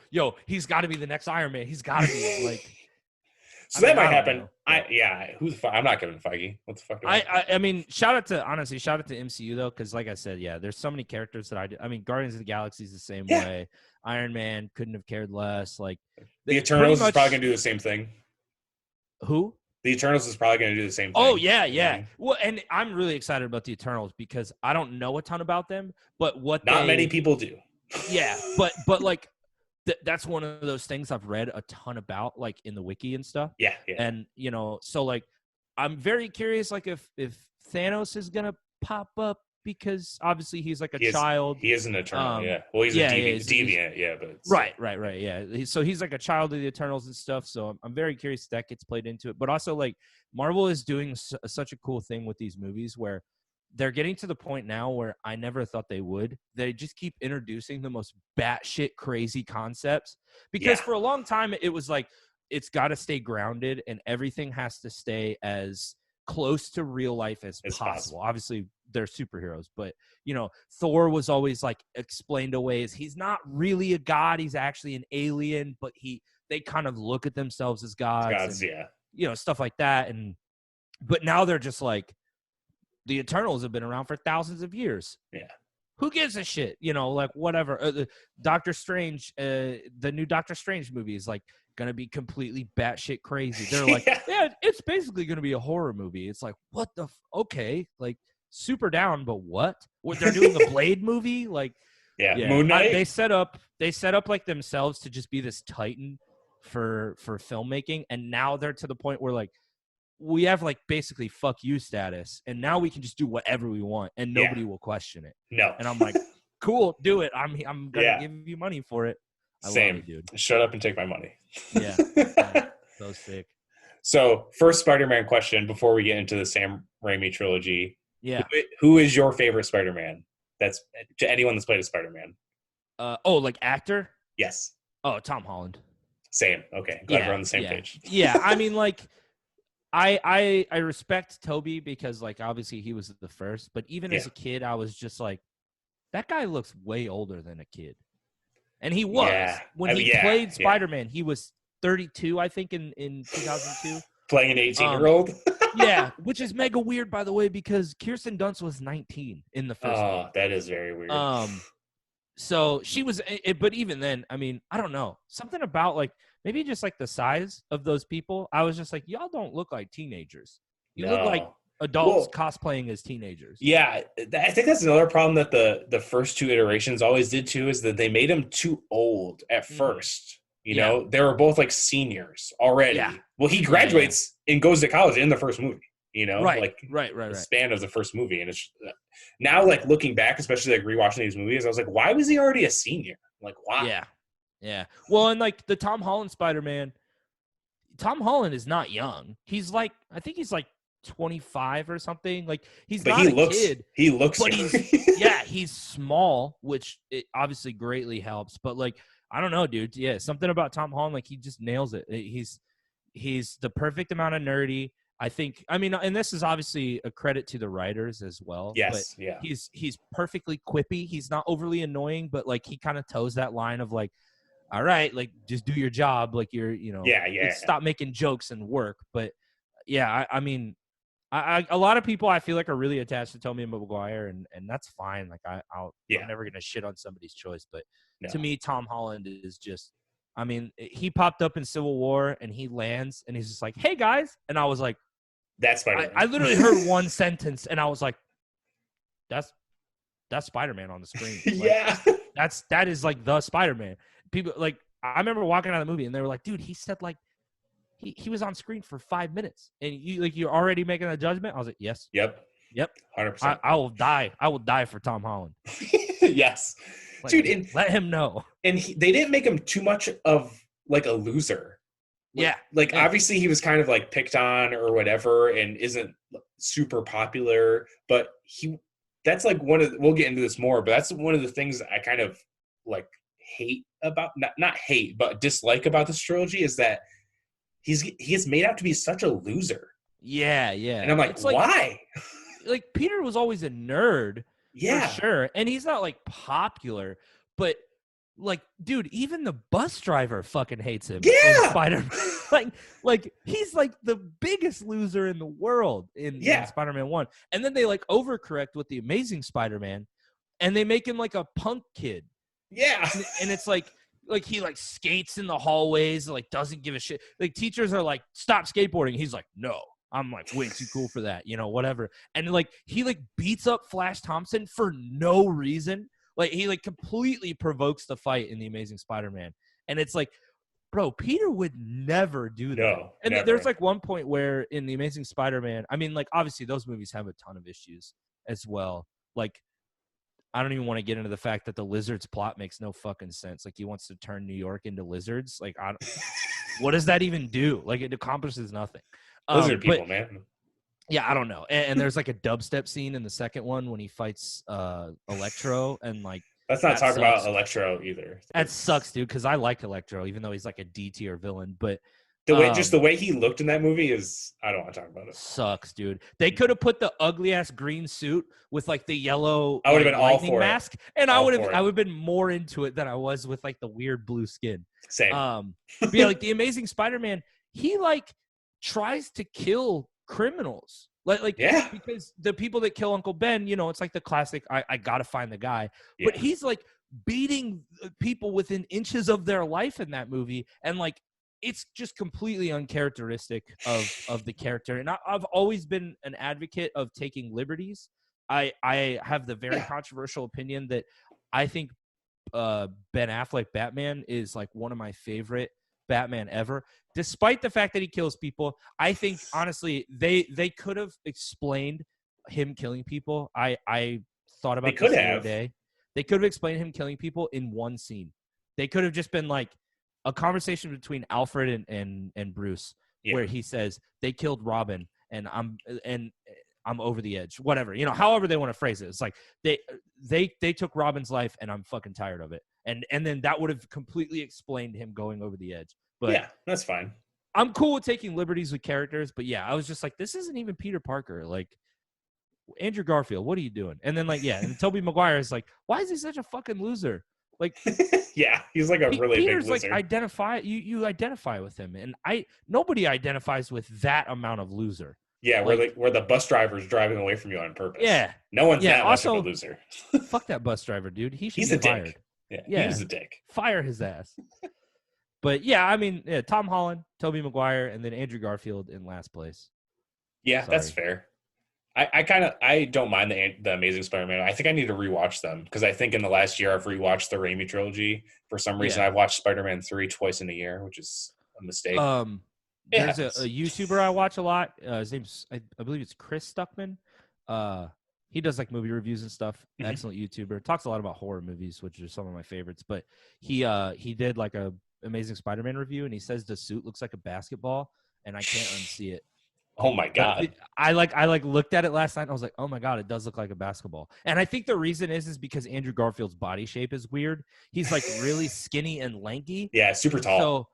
he's got to be the next Iron Man. He's got to be like. So that might happen. Who the fuck? I'm not Kevin Feige. What the fuck? I mean, shout out to MCU though, because like I said, there's so many characters that I mean, Guardians of the Galaxy is the same way. Iron Man couldn't have cared less. Like, the Eternals is probably gonna do the same thing. Who? The Eternals is probably gonna do the same thing. Oh yeah. Well, and I'm really excited about the Eternals, because I don't know a ton about them, but not many people do. Yeah, but like. That's one of those things I've read a ton about, like in the wiki and stuff. Yeah. And so like, I'm very curious, like if Thanos is gonna pop up, because obviously he's like a child. He is an Eternal. Well, he's a deviant. But right. Yeah. So he's like a child of the Eternals and stuff. So I'm very curious if that gets played into it. But also, like, Marvel is doing such a cool thing with these movies where they're getting to the point now where I never thought they would. They just keep introducing the most batshit crazy concepts, because for a long time it was like, it's got to stay grounded and everything has to stay as close to real life as possible. Obviously they're superheroes, but Thor was always like explained away as he's not really a god. He's actually an alien, but they kind of look at themselves as gods and, stuff like that. But now they're just like, the Eternals have been around for thousands of years. Yeah. Who gives a shit? Like, whatever. Doctor Strange, the new Doctor Strange movie is like going to be completely batshit crazy. They're like, it's basically going to be a horror movie. It's like, what the okay. Like, super down, but what? They're doing a Blade movie? Like, Moon Knight? They set up like themselves to just be this titan for filmmaking. And now they're to the point where like, we have like basically fuck you status, and now we can just do whatever we want and nobody will question it. No. And I'm like, cool, do it. I'm gonna give you money for it. Same. Love it, dude. Shut up and take my money. Yeah. So sick. So first Spider-Man question before we get into the Sam Raimi trilogy. Yeah. Who is your favorite Spider-Man? That's to anyone that's played a Spider-Man. Like actor? Yes. Oh, Tom Holland. Same. Okay. Glad we're on the same page. Yeah. I mean, like, I respect Toby because like obviously he was the first, but even as Yeah. a kid, I was just like, that guy looks way older than a kid. And he Yeah. was. When I mean, he yeah. played Yeah. Spider-Man, he was 32, I think, in 2002. Playing an 18-year-old. Yeah, which is mega weird, by the way, because Kirsten Dunst was 19 in the first Oh, movie. that is very weird. So she was, but even then, I mean, I don't know. Something about like maybe just like the size of those people. I was just like, y'all don't look like teenagers. You look like No. adults Well, cosplaying as teenagers. yeah, I think that's another problem that the first two iterations always did too, is that they made him too old at first. You Yeah. know, they were both like seniors already. Yeah. Well, he Yeah, yeah. graduates and goes to college in the first movie. You know, Right. like Right. the span of the first movie, and it's now like looking back, especially like rewatching these movies, I was like, why was he already a senior? Like, why? Yeah. Yeah. Well, and like the Tom Holland Spider-Man, Tom Holland is not young. He's like, I think he's like 25 or something. Like he's But not a kid. he looks, But young. he's small, which it obviously greatly helps. But like, I don't know, dude. Yeah, something about Tom Holland, like he just nails it. He's the perfect amount of nerdy. I think. I mean, and this is obviously a credit to the writers as well. But Yes, yeah. he's perfectly quippy. He's not overly annoying, but like he kind of toes that line of like, all right, like just do your job. Like you're, Yeah. like, stop making jokes and work. But yeah, I mean, a lot of people I feel like are really attached to Tobey Maguire, and that's fine. Like I'm never gonna shit on somebody's choice, but to me, Tom Holland is just. I mean, he popped up in Civil War and he lands and he's just like, "Hey guys," and I was like, That's Spider-Man. I literally heard one sentence and I was like, "That's Spider-Man on the screen." Like, Yeah. that is like the Spider-Man. People like I remember walking out of the movie and they were like, "Dude, he said like." He was on screen for 5 minutes, and you're already making a judgment. I was like, yes, Yep. 100%. I will die. I will die for Tom Holland. Yes, Like, dude, and let him know. And they didn't make him too much of like a loser. Obviously he was kind of like picked on or whatever, and isn't super popular. But that's like we'll get into this more. But that's one of the things that I kind of like hate about not hate, but dislike about this trilogy is that he is made out to be such a loser. Yeah, yeah. And I'm like, why? Like Peter was always a nerd, yeah, for sure, and he's not like popular, but like, dude, even the bus driver fucking hates him. Yeah, Spider-Man. like he's like the biggest loser in the world in Spider-Man 1, and then they like overcorrect with the Amazing Spider-Man, and they make him like a punk kid. Yeah, and it's like he like skates in the hallways, like doesn't give a shit. Like teachers are like, stop skateboarding. He's like, no, I'm like way too cool for that, whatever. And like he like beats up Flash Thompson for no reason. Like he like completely provokes the fight in the Amazing Spider-Man. And it's like, bro, Peter would never do that. No, and never. There's like one point where in the Amazing Spider-Man, I mean, like obviously those movies have a ton of issues as well. Like, I don't even want to get into the fact that the lizards plot makes no fucking sense. Like he wants to turn New York into lizards. Like, what does that even do? Like it accomplishes nothing. Lizard people, man. Yeah, I don't know. And there's like a dubstep scene in the second one when he fights Electro, and like let's not talk about Electro either. That sucks, dude. Because I like Electro, even though he's like a D tier villain. But the way he looked in that movie is, I don't want to talk about it. Sucks, dude. They could have put the ugly ass green suit with like the yellow I would have been all for mask, and I would have been more into it than I was with like the weird blue skin. Same. But yeah, like the Amazing Spider-Man, he like tries to kill criminals. Because the people that kill Uncle Ben, it's like the classic, I gotta find the guy. Yeah. But he's like beating people within inches of their life in that movie, and like it's just completely uncharacteristic of the character. And I've always been an advocate of taking liberties. I have the very controversial opinion that I think Ben Affleck Batman is like one of my favorite Batman ever, despite the fact that he kills people. I think honestly they could have explained him killing people. I thought about this the other day. They could have explained him killing people in one scene. They could have just been like a conversation between Alfred and Bruce, where he says they killed Robin and I'm over the edge, whatever, however they want to phrase it. It's like they took Robin's life and I'm fucking tired of it. And then that would have completely explained him going over the edge. But yeah, that's fine. I'm cool with taking liberties with characters, but yeah, I was just like, this isn't even Peter Parker. Like, Andrew Garfield, what are you doing? And then like, yeah, and Tobey Maguire is like, why is he such a fucking loser? Like, Yeah, he's like a really big Peter's like loser. you identify with him, and nobody identifies with that amount of loser. Yeah, Like, where the bus driver's driving away from you on purpose. Yeah, No one's that much also, of a loser. Fuck that bus driver, dude. He should He's be a fired. dick. Yeah, he was a dick. Fire his ass. But yeah, I mean, Tom Holland, Tobey Maguire, and then Andrew Garfield in last place. Yeah, Sorry. that's fair. I don't mind the Amazing Spider-Man. I think I need to rewatch them because I think in the last year I've rewatched the Raimi trilogy. For some reason, I've watched Spider-Man 3 twice in a year, which is a mistake. There's a YouTuber I watch a lot. His name's I believe it's Chris Stuckman. He does like movie reviews and stuff. Mm-hmm. Excellent YouTuber. Talks a lot about horror movies, which are some of my favorites. But he did like a Amazing Spider-Man review, and he says the suit looks like a basketball, and I can't unsee it. Oh my god! I looked at it last night and I was like, oh my god, it does look like a basketball. And I think the reason is because Andrew Garfield's body shape is weird. He's like really skinny and lanky. Yeah, super tall. So,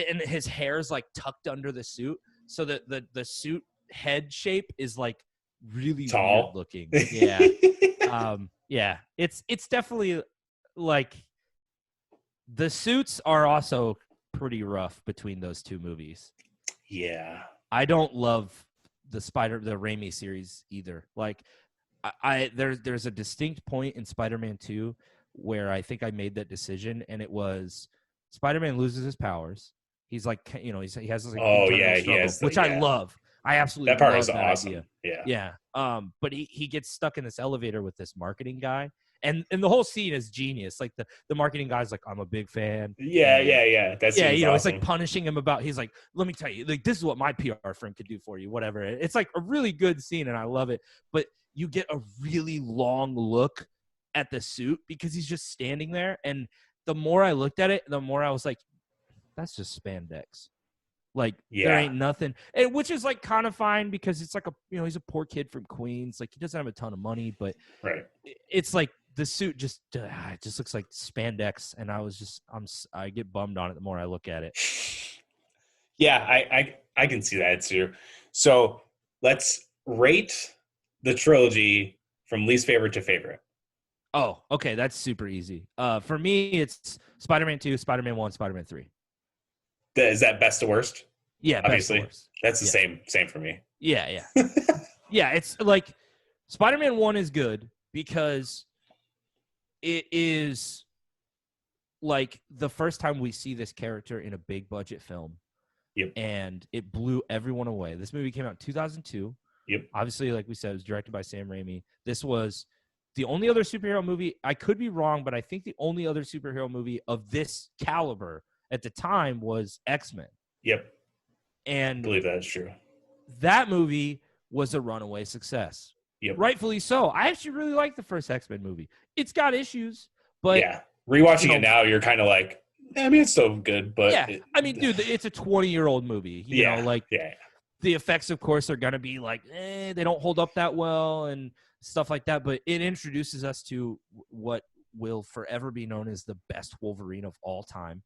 and his hair is like tucked under the suit, so that the suit head shape is like really tall weird looking. Yeah, yeah. It's definitely like the suits are also pretty rough between those two movies. Yeah. I don't love the Raimi series either. Like, there's a distinct point in Spider-Man 2 where I think I made that decision, and it was Spider-Man loses his powers. He's like, he has this like struggle, which I love. I absolutely that part love is that awesome. idea. Yeah. But he gets stuck in this elevator with this marketing guy. And the whole scene is genius. Like the marketing guy's like, I'm a big fan. Yeah. That's awesome. It's like punishing him about. He's like, let me tell you, like this is what my PR firm could do for you, whatever. It's like a really good scene, and I love it. But you get a really long look at the suit because he's just standing there. And the more I looked at it, the more I was like, that's just spandex. Like there ain't nothing, which is like kind of fine because it's like he's a poor kid from Queens. Like he doesn't have a ton of money, but it's like. The suit just looks like spandex, and I get bummed on it the more I look at it. Yeah, I can see that too. So let's rate the trilogy from least favorite to favorite. Oh, okay, that's super easy. For me, it's Spider-Man 2, Spider-Man 1, Spider-Man 3. Is that best to worst? Yeah, obviously. Best to worst. That's the same for me. Yeah. Yeah, it's like Spider-Man 1 is good because it is like the first time we see this character in a big budget film. Yep. And it blew everyone away. This movie came out in 2002. Yep. Obviously, like we said, it was directed by Sam Raimi. This was the only other superhero movie. I could be wrong, but I think the only other superhero movie of this caliber at the time was X-Men. Yep. And I believe that is true. That movie was a runaway success. Yep. Rightfully so. I actually really like the first X-Men movie. It's got issues, but rewatching it now, you're kind of like, I mean, it's still good, but I mean, dude, it's a 20-year-old movie. You know, like the effects, of course, are gonna be like, they don't hold up that well and stuff like that. But it introduces us to what will forever be known as the best Wolverine of all time.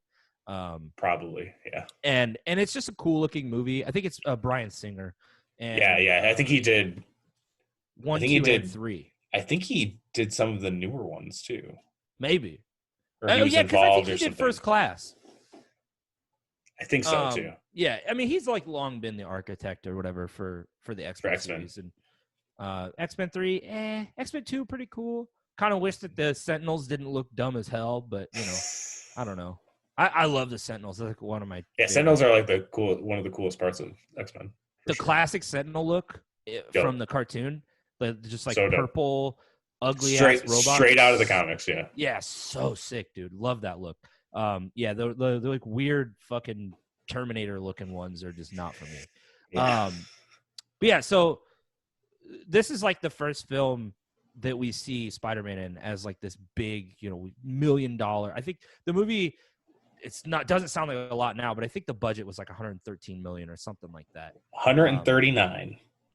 Probably, yeah. And it's just a cool looking movie. I think it's Bryan Singer. And, I think he did 1, 2, and 3. I think he did some of the newer ones too. Maybe. Or he was involved he or did something. First Class. I think so too. Yeah, I mean, he's like long been the architect or whatever for the X-Men series. And X-Men 3, X-Men 2, pretty cool. Kind of wish that the Sentinels didn't look dumb as hell, but I don't know. I love the Sentinels. They're like one of my favorites. Sentinels are like one of the coolest parts of X-Men. The classic Sentinel look from the cartoon, just like so purple, ugly ass robot, straight out of the comics. Yeah, so sick, dude. Love that look. The like weird fucking Terminator looking ones are just not for me. But yeah, so this is like the first film that we see Spider-Man in as like this big, $1 million. I think the movie, doesn't sound like a lot now, but I think the budget was like 113 million or something like that. 139.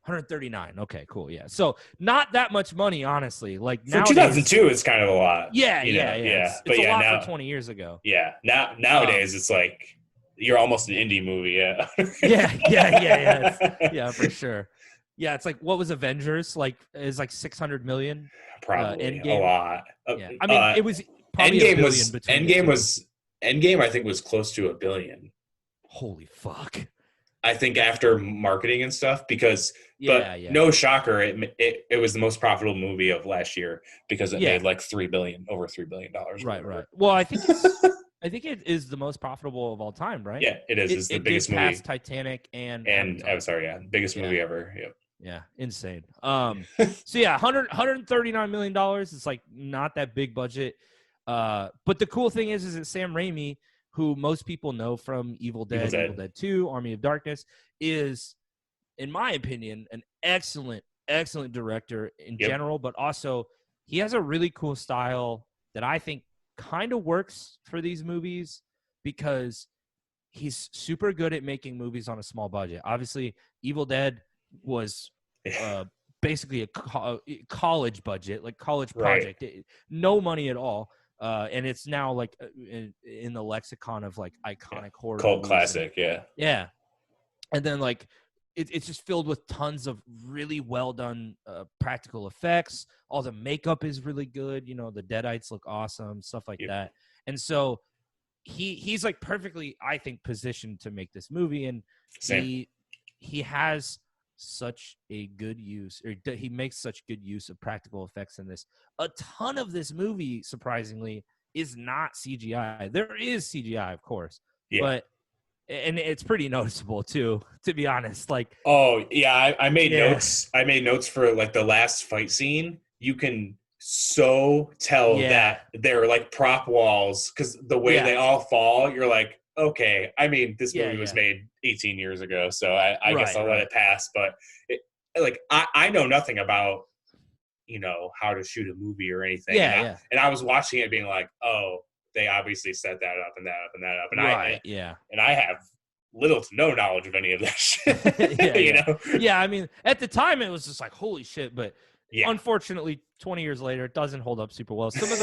139. Okay, cool. Yeah. So not that much money, honestly. Like for 2002, it's kind of a lot. Yeah. It's a lot for 20 years ago. Yeah. Nowadays, it's like You're almost an indie movie, yeah. Yeah, for sure. Yeah, it's like what was Avengers like? Is like 600 million. Probably a Endgame. lot. Yeah, I mean it was probably a billion between the two. Endgame. I think was close to a billion. Holy fuck. I think after marketing and stuff, because Yeah, but yeah, no shocker, it was the most profitable movie of last year because it made yeah. like over $3 billion. Right, Or right. whatever. Well, I think it is the most profitable of all time, right? Yeah, it is. It's the It did biggest pass movie, Titanic and and I'm Avatar. sorry, yeah, biggest Yeah, movie ever. Yep. yeah, insane. So yeah, 139 million dollars. It's like not that big budget. But the cool thing is that Sam Raimi, who most people know from Evil Evil Dead. Dead 2, Army of Darkness, is, in my opinion, an excellent director in Yep. general, but also he has a really cool style that I think kind of works for these movies because he's super good at making movies on a small budget. Obviously, Evil Dead was uh, basically a college budget, like college Right. project, no money at all. And it's now like in the lexicon of like iconic horror Cult movies. And classic. Yeah. yeah. And then like it's just filled with tons of really well done practical effects. All the makeup is really good. You know, the Deadites look awesome, stuff like Yep. that. And so he's like perfectly, I think, positioned to make this movie. And Same. he has such a good use, or he makes such good use of practical effects in this. A ton of this movie, surprisingly, is not CGI. There is CGI, of course, Yeah. but and it's pretty noticeable too, to be honest. Like, Oh yeah, I made yeah, notes. I made notes for like the last fight scene. You can so tell yeah, that they're like prop walls because the way yeah, they all fall, you're like, okay. I mean, this movie was yeah, made 18 years ago, so I guess right, I'll let right, it pass. But like, I know nothing about how to shoot a movie or anything, and yeah, I yeah, and I was watching it, being like, oh, they obviously set that up and that up and that up, and right, yeah. I have little to no knowledge of any of that shit. Yeah, you yeah. know? Yeah, I mean, at the time it was just like holy shit, but Yeah. unfortunately 20 years later it doesn't hold up super well. Some of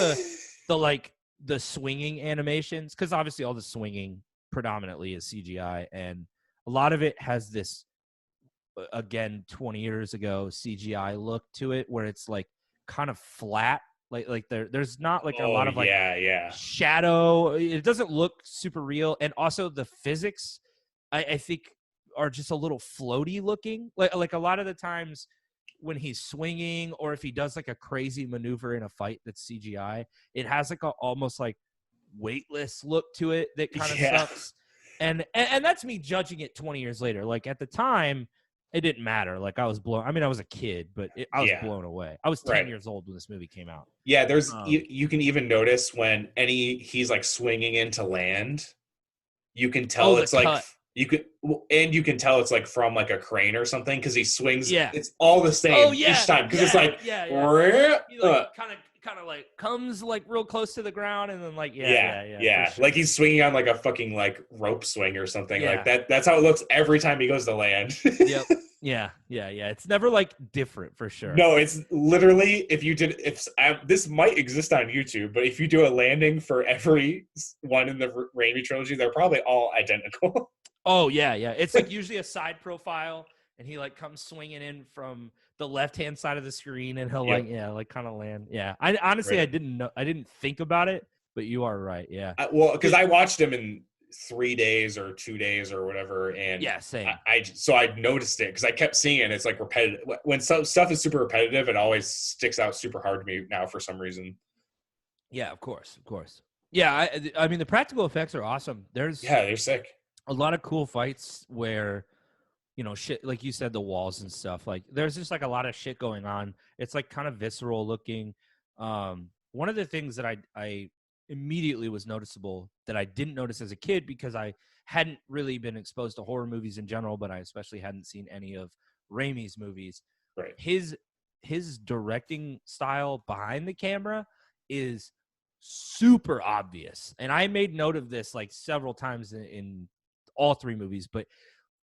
the swinging animations, cuz obviously all the swinging predominantly is CGI, and a lot of it has this again 20 years ago CGI look to it where it's like kind of flat, like there's not like a Oh lot of like yeah. shadow. It doesn't look super real, and also the physics I think are just a little floaty looking. Like a lot of the times when he's swinging, or if he does like a crazy maneuver in a fight that's CGI, it has like a almost like weightless look to it that kind of Yeah. sucks. And that's me judging it 20 years later. Like at the time, it didn't matter. Like I was blown. I mean, I was a kid, but I was Yeah. blown away. I was 10 Right. years old when this movie came out. Yeah, there's Um, you can even notice when he's like swinging into land, you can oh, tell the it's like cut. you can tell it's like from like a crane or something because he swings. Yeah. It's all the Oh same yeah. each time because it's Yeah. like Yeah. He like kind of like comes like real close to the ground, and then like yeah for sure. like he's swinging on like a fucking like rope swing or something like Yeah. that. That's how it looks every time he goes to land. Yep. Yeah. It's never like different for sure. No, it's literally this might exist on YouTube, but if you do a landing for every one in the Raimi trilogy, they're probably all identical. Oh yeah. It's like usually a side profile, and he like comes swinging in from the left hand side of the screen, and he'll Yep. like kind of land. Yeah. I honestly Right. I didn't know. I didn't think about it, but you are right. Yeah. Well, because I watched him in 3 days or 2 days or whatever, and Yeah. Same. so I noticed it because I kept seeing it. It's like repetitive. When some stuff is super repetitive, it always sticks out super hard to me now for some reason. Yeah. Of course. Yeah. I mean the practical effects are awesome. There's They're sick. a lot of cool fights where shit, like you said, the walls and stuff, like there's just like a lot of shit going on. It's like kind of visceral looking. One of the things that I immediately was noticeable that I didn't notice as a kid because I hadn't really been exposed to horror movies in general, but I especially hadn't seen any of Raimi's movies. Right. His directing style behind the camera is super obvious, and I made note of this like several times in all three movies, but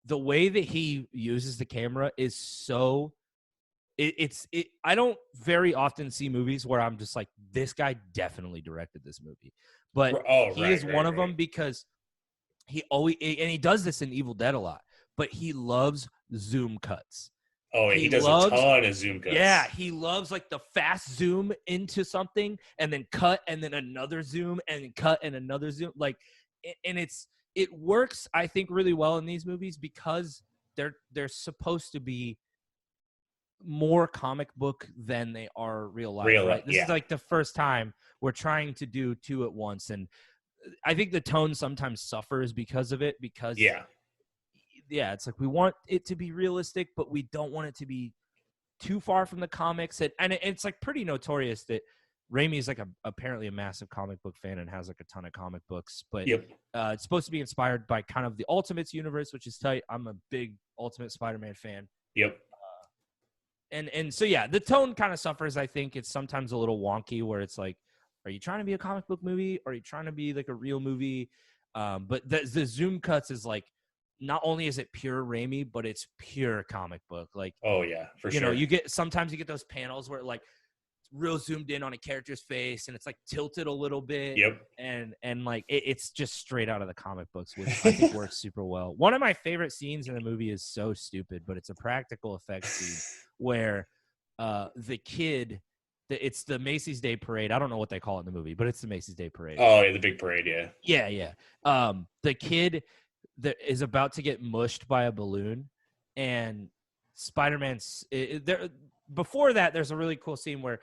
the way that he uses the camera is so I don't very often see movies where I'm just like, this guy definitely directed this movie, but Oh, he right, is one of right. them because he does this in Evil Dead a lot, but he loves zoom cuts. Oh, yeah, he does a ton of zoom cuts. Yeah, he loves like the fast zoom into something and then cut and then another zoom and then cut and another zoom. Like, and it works, I think, really well in these movies because they're supposed to be more comic book than they are real life. Right? This is like the first time we're trying to do two at once, and I think the tone sometimes suffers because of it. Because it's like we want it to be realistic, but we don't want it to be too far from the comics. And it's like pretty notorious that Raimi is like apparently a massive comic book fan and has like a ton of comic books. But it's supposed to be inspired by kind of the Ultimates universe, which is tight. I'm a big Ultimate Spider-Man fan. Yep. And so, yeah, the tone kind of suffers. I think it's sometimes a little wonky where it's like, are you trying to be a comic book movie? Or are you trying to be like a real movie? But the zoom cuts is like, not only is it pure Raimi, but it's pure comic book. Like, oh yeah, for sure. You know, sometimes you get those panels where like it's real zoomed in on a character's face and it's like tilted a little bit. Yep. And like it's just straight out of the comic books, which I think works super well. One of my favorite scenes in the movie is so stupid, but it's a practical effects scene where the kid. It's the Macy's Day Parade. I don't know what they call it in the movie, but it's the Macy's Day Parade. Oh, yeah, the big parade, yeah. Yeah. The kid that is about to get mushed by a balloon, and Spider-Man's there. Before that, there's a really cool scene where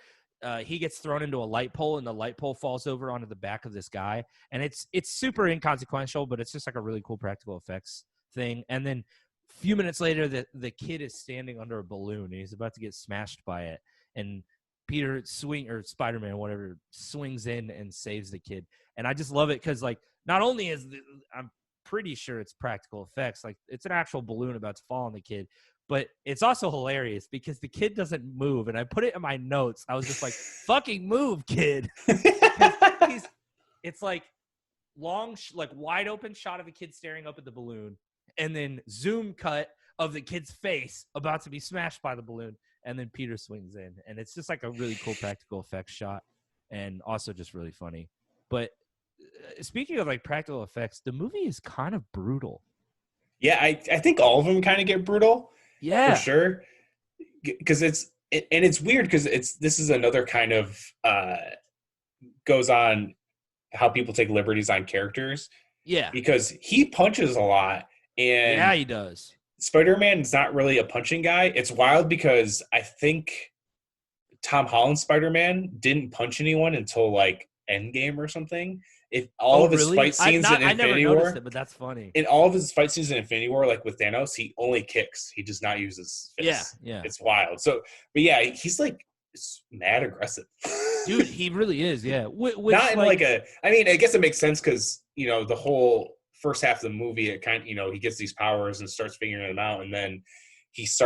he gets thrown into a light pole, and the light pole falls over onto the back of this guy, and it's super inconsequential, but it's just like a really cool practical effects thing. And then a few minutes later, the kid is standing under a balloon, and he's about to get smashed by it, and Spider-Man, whatever, swings in and saves the kid. And I just love it because, like, not only I'm pretty sure it's practical effects, like it's an actual balloon about to fall on the kid, but it's also hilarious because the kid doesn't move. And I put it in my notes. I was just like, fucking move, kid. It's like long, like wide open shot of a kid staring up at the balloon, and then zoom cut of the kid's face about to be smashed by the balloon. And then Peter swings in, and it's just like a really cool practical effects shot, and also just really funny. But speaking of like practical effects, the movie is kind of brutal. Yeah, I think all of them kind of get brutal. Yeah, for sure. Because it's weird because this is another kind of goes on how people take liberties on characters. Yeah, because he punches a lot, and yeah, he does. Spider-Man is not really a punching guy. It's wild because I think Tom Holland's Spider-Man didn't punch anyone until like Endgame or something. If all of his fight scenes in Infinity War, but that's funny. In all of his fight scenes in Infinity War, like with Thanos, he only kicks. He does not use his fists. Yeah. It's wild. So, but yeah, he's like mad aggressive. Dude, he really is. Yeah. Not in like a. I mean, I guess it makes sense because the whole first half of the movie, it kind of, he gets these powers and starts figuring them out, and then he's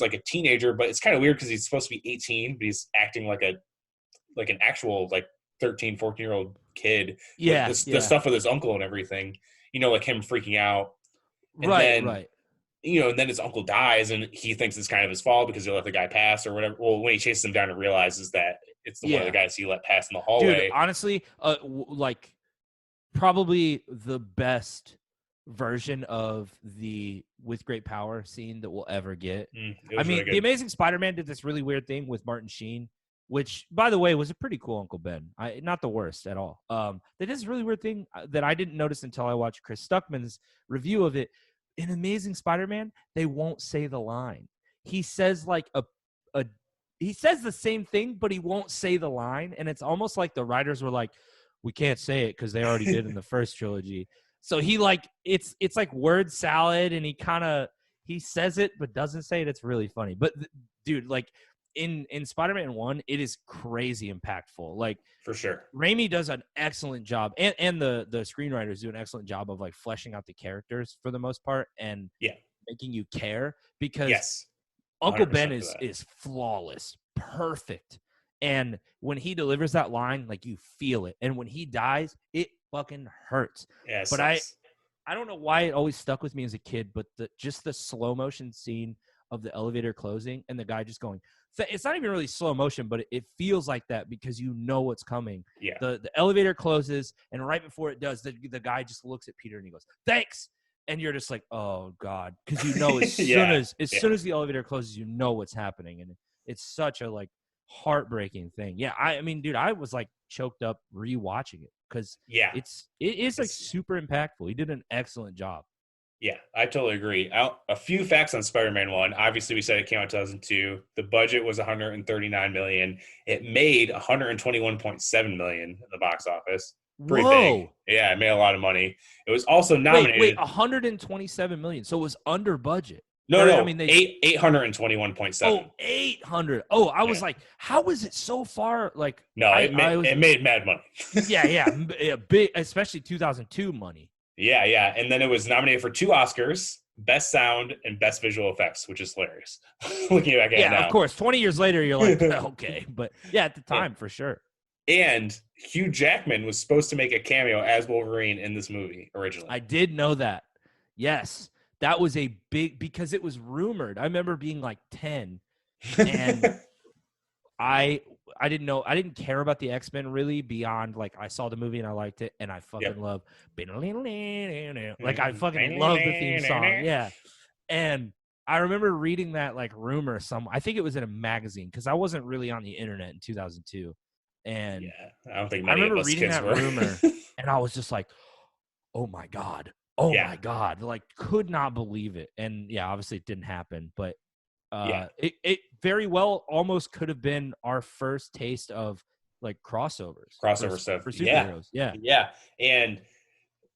like a teenager, but it's kind of weird because he's supposed to be 18, but he's acting like an actual like 13, 14-year-old kid. Yeah, the stuff with his uncle and everything, like him freaking out. And right. And then his uncle dies, and he thinks it's kind of his fault because he let the guy pass or whatever. Well, when he chases him down and realizes that it's one of the guys he let pass in the hallway. Dude, honestly, like probably the best version of the with great power scene that we'll ever get. I mean, The Amazing Spider-Man did this really weird thing with Martin Sheen, which, by the way, was a pretty cool Uncle Ben. Not the worst at all. That is a really weird thing that I didn't notice until I watched Chris Stuckman's review of it. In Amazing Spider-Man, they won't say the line. He says like he says the same thing, but he won't say the line, and it's almost like the writers were like, we can't say it because they already did in the first trilogy. So he like it's like word salad, and he says it but doesn't say it. It's really funny. But dude, like in Spider-Man 1, it is crazy impactful. Like for sure, Raimi does an excellent job, and the screenwriters do an excellent job of like fleshing out the characters for the most part, and making you care because Uncle Ben is flawless, perfect. And when he delivers that line, like you feel it. And when he dies, it fucking hurts. Yeah, but I don't know why it always stuck with me as a kid, but just the slow motion scene of the elevator closing and the guy just going. It's not even really slow motion, but it feels like that because you know what's coming. Yeah. The elevator closes, and right before it does, the guy just looks at Peter and he goes, "Thanks." And you're just like, "Oh God," because you know as soon as the elevator closes, you know what's happening, and it's such a like heartbreaking thing. Yeah, I mean, dude, I was like choked up rewatching it because it is like super impactful. He did an excellent job. Yeah, I totally agree. A few facts on Spider-Man 1. Obviously, we said it came out in 2002. The budget was $139 million. It made $121.7 million in the box office. Pretty big. Yeah, it made a lot of money. It was also nominated. Wait, 127 million. So it was under budget. No, I mean, 821.7. Oh, 800. Oh, I was like, how is it so far? Like, no, it made mad money. yeah, big, especially 2002 money. Yeah. And then it was nominated for 2 Oscars, Best Sound and Best Visual Effects, which is hilarious. Looking back at it now. Yeah, of course. 20 years later, you're like, okay. But yeah, at the time, for sure. And Hugh Jackman was supposed to make a cameo as Wolverine in this movie originally. I did know that. Yes. That was a big, because it was rumored. I remember being like 10 and I didn't know, I didn't care about the X-Men really beyond like I saw the movie and I liked it and I fucking love like I fucking love the theme song. Yeah. And I remember reading that like rumor I think it was in a magazine because I wasn't really on the internet in 2002. And I don't think I many remember of us reading kids that were. rumor and I was just like, oh my God, like could not believe it. And yeah, obviously it didn't happen, but it very well almost could have been our first taste of like crossover stuff for superheroes. Yeah. And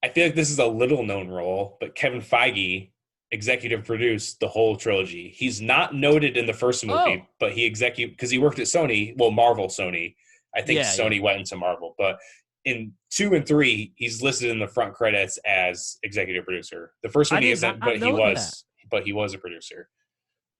I feel like this is a little known role, but Kevin Feige executive produced the whole trilogy. He's not noted in the first movie, but he because he worked at Sony, Marvel Sony. I think Sony went into Marvel, but in 2 and 3, he's listed in the front credits as executive producer. The first one he isn't, but he was a producer.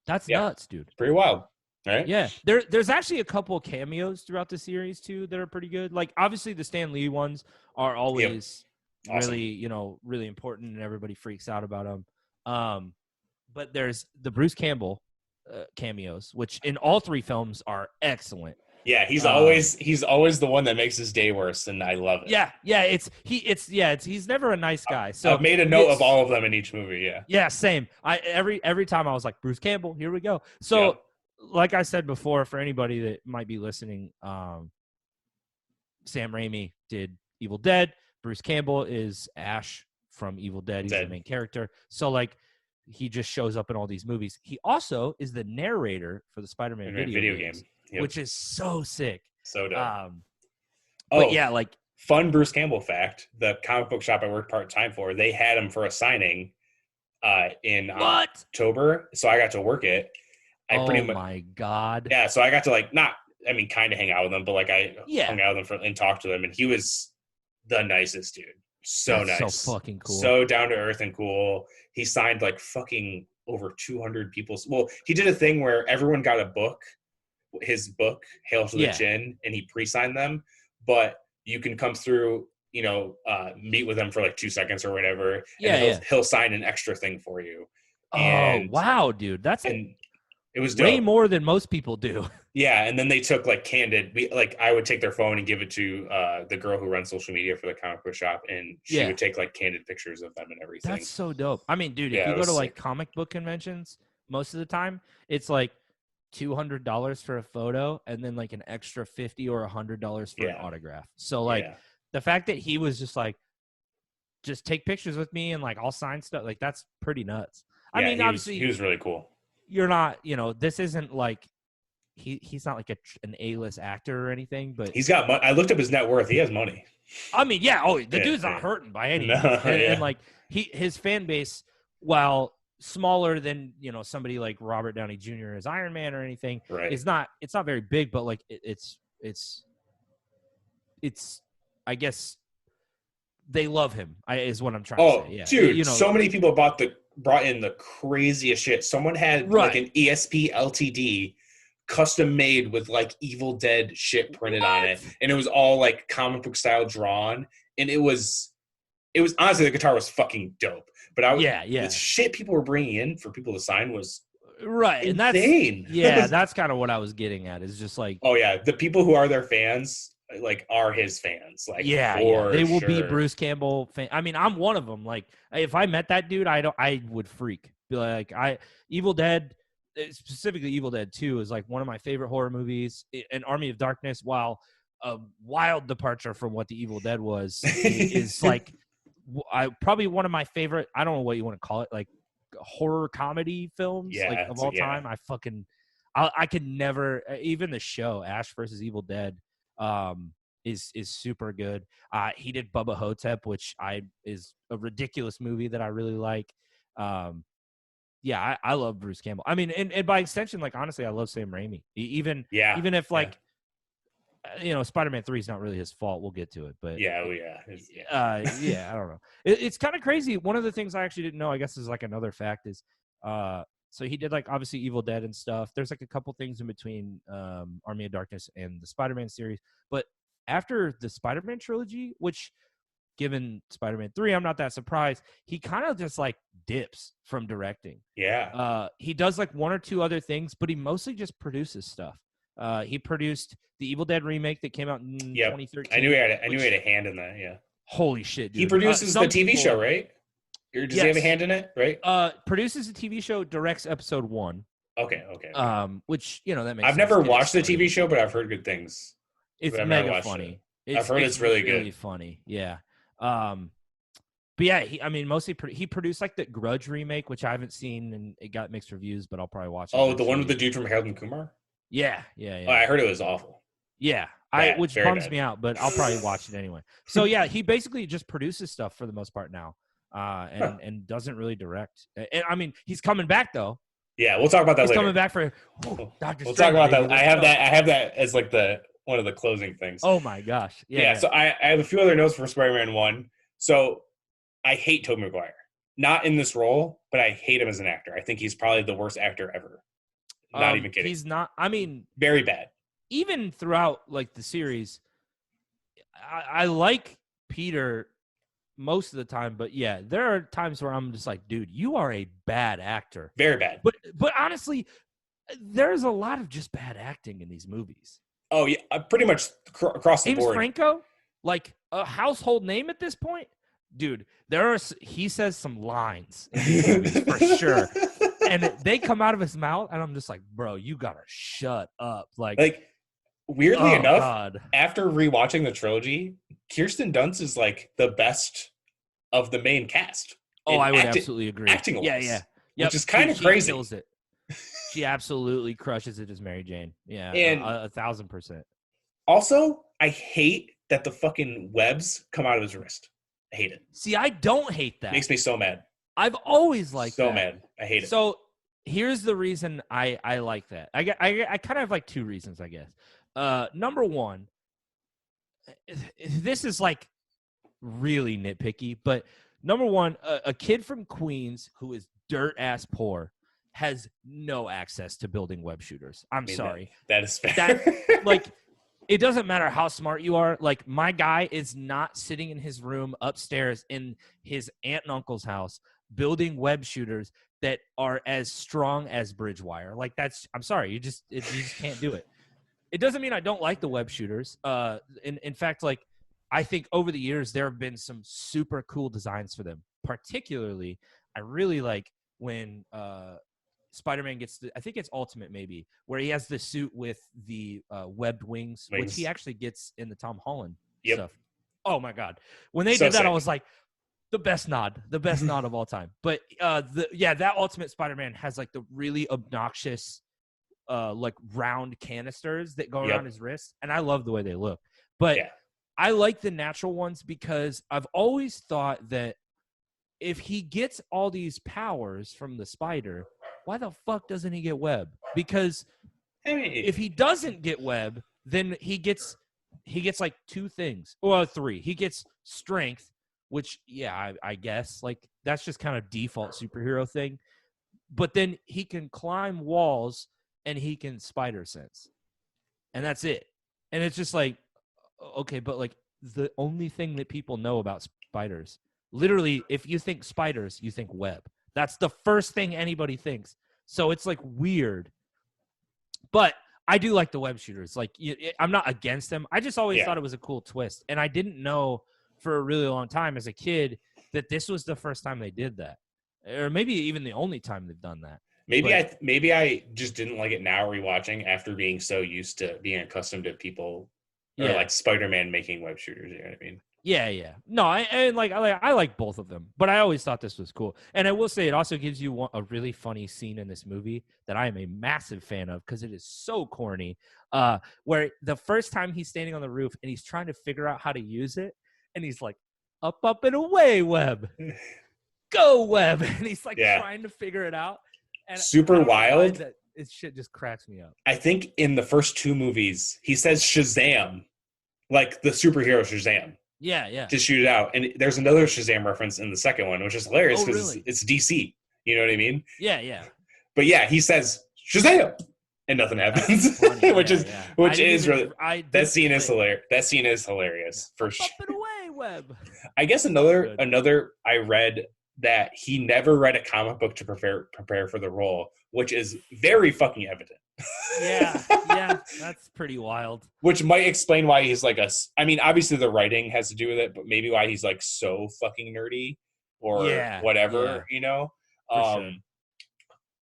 That's nuts, dude. Pretty wild, right? Yeah, there's actually a couple of cameos throughout the series too that are pretty good. Like obviously the Stan Lee ones are always really, really important, and everybody freaks out about them. But there's the Bruce Campbell cameos, which in all 3 films are excellent. Yeah, he's always the one that makes his day worse, and I love it. Yeah, he's never a nice guy. So I've made a note of all of them in each movie. Yeah, same. Every time I was like, Bruce Campbell, here we go. So, like I said before, for anybody that might be listening, Sam Raimi did Evil Dead. Bruce Campbell is Ash from Evil Dead. He's the main character. So like, he just shows up in all these movies. He also is the narrator for the Spider-Man video game. Yep. Which is so sick. So dope. But yeah, like fun Bruce Campbell fact: the comic book shop I worked part-time for, they had him for a signing in October, so I got to work it. My God! Yeah, so I got to kind of hang out with him, but like I hung out with him and talked to him, and he was the nicest dude. That's nice, so fucking cool, so down to earth and cool. He signed like fucking over 200 people. Well, he did a thing where everyone got a book. His book, Hail to the Chin, and he pre-signed them, but you can come through, meet with him for like 2 seconds or whatever, and he'll sign an extra thing for you. Wow, dude, it was way dope. More than most people do. Yeah, and then they took like I would take their phone and give it to the girl who runs social media for the comic book shop, and she would take like candid pictures of them and everything. That's so dope. I mean, dude, if you go to like comic book conventions, most of the time it's like $200 for a photo and then like an extra $50 or $100 for an autograph. So like the fact that he was just like, just take pictures with me and like I'll sign stuff, like that's pretty nuts. I mean, obviously he was really cool. You're not, this isn't like he's not like an A-list actor or anything, but he's got money. I looked up his net worth. He has money. I mean, the dude's not hurting by any means. And like his fan base, while smaller than somebody like Robert Downey Jr. as Iron Man or anything, it's not very big, but like it's I guess they love him. Is what I'm trying to say. Yeah, dude, so many people brought in the craziest shit. Someone had like an ESP LTD custom made with like Evil Dead shit printed on it, and it was all like comic book style drawn, and it was honestly, the guitar was fucking dope. But the shit people were bringing in for people to sign was Right. And insane. that's kind of what I was getting at, is just like, Oh yeah, the people who are their fans like are his fans, like yeah. for They will be sure. Bruce Campbell fan. I mean, I'm one of them. Like, if I met that dude, I would freak. Be like, Evil Dead, specifically Evil Dead 2 is like one of my favorite horror movies. An Army of Darkness, while a wild departure from what the Evil Dead was, is like, I probably one of my favorite, I don't know what you want to call it, like horror comedy films, like Yeah, of so, all yeah. time. I could never, even the show Ash versus Evil Dead, is super good. He did Bubba Hotep, which is a ridiculous movie that I really like. Yeah, I love Bruce Campbell. I mean, and by extension, like, honestly, I love Sam Raimi. Even Yeah, if yeah. like, Spider-Man 3 is not really his fault. We'll get to it, but Yeah, oh yeah. yeah, I don't know. It's kind of crazy. One of the things I actually didn't know, I guess, is like another fact is, so he did like obviously Evil Dead and stuff. There's like a couple things in between Army of Darkness and the Spider-Man series, but after the Spider-Man trilogy, which, given Spider-Man 3, I'm not that surprised. He kind of just like dips from directing. Yeah. He does like one or two other things, but he mostly just produces stuff. He produced the Evil Dead remake that came out in Yep. 2013. I knew he had a hand in that, yeah. Holy shit, dude. He produces the TV show, right? Or does he have a hand in it, right? Produces the TV show, directs episode 1. Okay. Which, that makes I've sense. never Get it watched the started. TV show, but I've heard good things. It's But I've never mega watched funny. it. I've heard it's really good. Funny. Yeah. But yeah, mostly he produced like the Grudge remake, which I haven't seen, and it got mixed reviews, but I'll probably watch it. Oh, the one with the dude from Harold and Kumar? Yeah. Oh, I heard it was awful. Yeah, Bad, which very bums bad. me out, but I'll probably watch it anyway. So yeah, he basically just produces stuff for the most part now, and doesn't really direct. And I mean, he's coming back though. Yeah, we'll talk about that He's later. coming back for Doctor We'll Strange. talk about baby. that. I have that as like one of the closing things. Oh my gosh. Yeah. So I have a few other notes for Spider-Man 1. So I hate Tobey Maguire. Not in this role, but I hate him as an actor. I think he's probably the worst actor ever. Not even kidding. He's not. I mean, very bad. Even throughout like the series, I like Peter most of the time, but yeah, there are times where I'm just like, dude, you are a bad actor. Very bad. But honestly, there's a lot of just bad acting in these movies. Oh yeah, pretty much across the board. James Franco, like a household name at this point, dude. He says some lines in these movies for sure, and they come out of his mouth, and I'm just like, bro, you gotta shut up. Like weirdly enough, after rewatching the trilogy, Kirsten Dunst is like the best of the main cast. Oh, I would absolutely agree. Acting-wise, yeah, which is kind of crazy. She kills it. She absolutely crushes it as Mary Jane. Yeah, and 1,000%. Also, I hate that the fucking webs come out of his wrist. I hate it. See, I don't hate that. Makes me so mad. I've always liked that. So mad. I hate it. So here's the reason I like that. I kind of have like two reasons, I guess. Number one, this is like really nitpicky, but number one, a kid from Queens who is dirt ass poor has no access to building web shooters. I'm sorry. That is fair. Like, it doesn't matter how smart you are. Like, my guy is not sitting in his room upstairs in his aunt and uncle's house building web shooters that are as strong as bridge wire. Like, I'm sorry. You just can't do it. It doesn't mean I don't like the web shooters. In fact, like, I think over the years there have been some super cool designs for them. Particularly, I really like when Spider-Man gets I think it's Ultimate maybe, where he has the suit with the webbed wings, which he actually gets in the Tom Holland stuff. Oh my God. When they did that, I was like, the best nod of all time. But that Ultimate Spider-Man has like the really obnoxious like round canisters that go around his wrist, and I love the way they look. But I like the natural ones because I've always thought that if he gets all these powers from the spider, why the fuck doesn't he get web? Because if he doesn't get web, then he gets like two things or three. He gets strength, which I guess like that's just kind of default superhero thing. But then he can climb walls and he can spider sense, and that's it. And it's just like, okay, but like the only thing that people know about spiders, literally, if you think spiders, you think web. That's the first thing anybody thinks. So it's like weird. But I do like the web shooters. Like, I'm not against them. I just always thought it was a cool twist. And I didn't know for a really long time as a kid that this was the first time they did that. Or maybe even the only time they've done that. Maybe I just didn't like it now rewatching after being so used to being accustomed to people or like Spider-Man making web shooters. You know what I mean? Yeah. No, I like both of them, but I always thought this was cool. And I will say it also gives you a really funny scene in this movie that I am a massive fan of because it is so corny. Where the first time he's standing on the roof and he's trying to figure out how to use it, and he's like, up, and away, web. Go, web. And he's like trying to figure it out. And super wild. It shit just cracks me up. I think in the first two movies, he says Shazam, like the superhero Shazam. Yeah. To shoot it out. And there's another Shazam reference in the second one, which is hilarious because it's DC. You know what I mean? Yeah. But yeah, he says Shazam and nothing happens. which is really that scene is hilarious. That scene is hilarious for sure. Up and away, web. I guess another I read that he never read a comic book to prepare for the role, which is very fucking evident. Yeah, that's pretty wild. Which might explain why he's like I mean, obviously the writing has to do with it, but maybe why he's like so fucking nerdy or whatever, you know? Sure.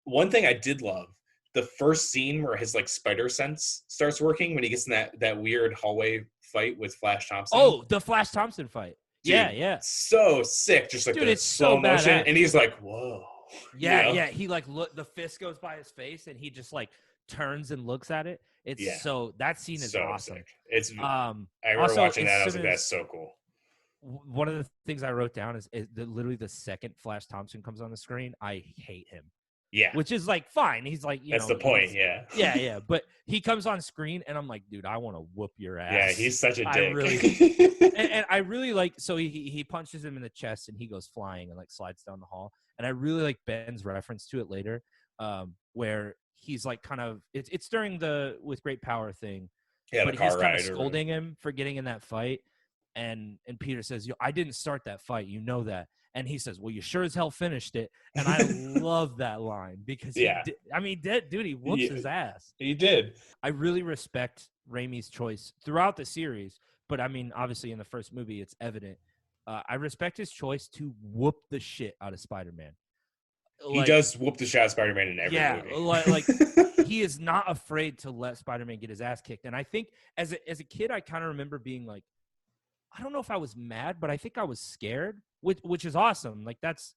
One thing I did love, the first scene where his like spider sense starts working when he gets in that weird hallway fight with Flash Thompson. Oh, the Flash Thompson fight. Dude, yeah. So sick. Just like the slow motion. Badass. And he's like, whoa. Yeah. He like the fist goes by his face and he just like turns and looks at it. It's so that scene is so awesome. Sick. It's I remember watching that. I was like, that's so cool. One of the things I wrote down is literally the second Flash Thompson comes on the screen, I hate him. Yeah. Which is like fine. He's like, that's the point. Yeah. But he comes on screen and I'm like, dude, I want to whoop your ass. Yeah, he's such a dick. And I really like, so he punches him in the chest and he goes flying and like slides down the hall. And I really like Ben's reference to it later, where he's like kind of, it's during the with great power thing. Yeah, but he's kind of scolding him for getting in that fight. And Peter says, I didn't start that fight. You know that. And he says, well, you sure as hell finished it. And I love that line because, he whoops his ass. He did. I really respect Raimi's choice throughout the series. But, I mean, obviously in the first movie, it's evident. I respect his choice to whoop the shit out of Spider-Man. He does whoop the shit out of Spider-Man in every movie. like he is not afraid to let Spider-Man get his ass kicked. And I think as a kid, I kind of remember being like, I don't know if I was mad, but I think I was scared, which is awesome. Like that's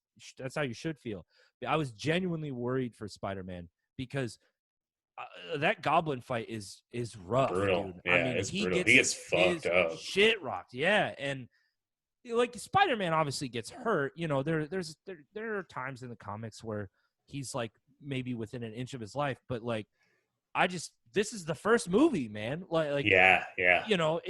how you should feel. I was genuinely worried for Spider-Man because that Goblin fight is rough. Brutal. Dude. Yeah, I mean, it's brutal. He gets fucked up. Shit rocked. Yeah, and like Spider-Man obviously gets hurt. You know, there are times in the comics where he's like maybe within an inch of his life, but like this is the first movie, man. Like yeah. You know,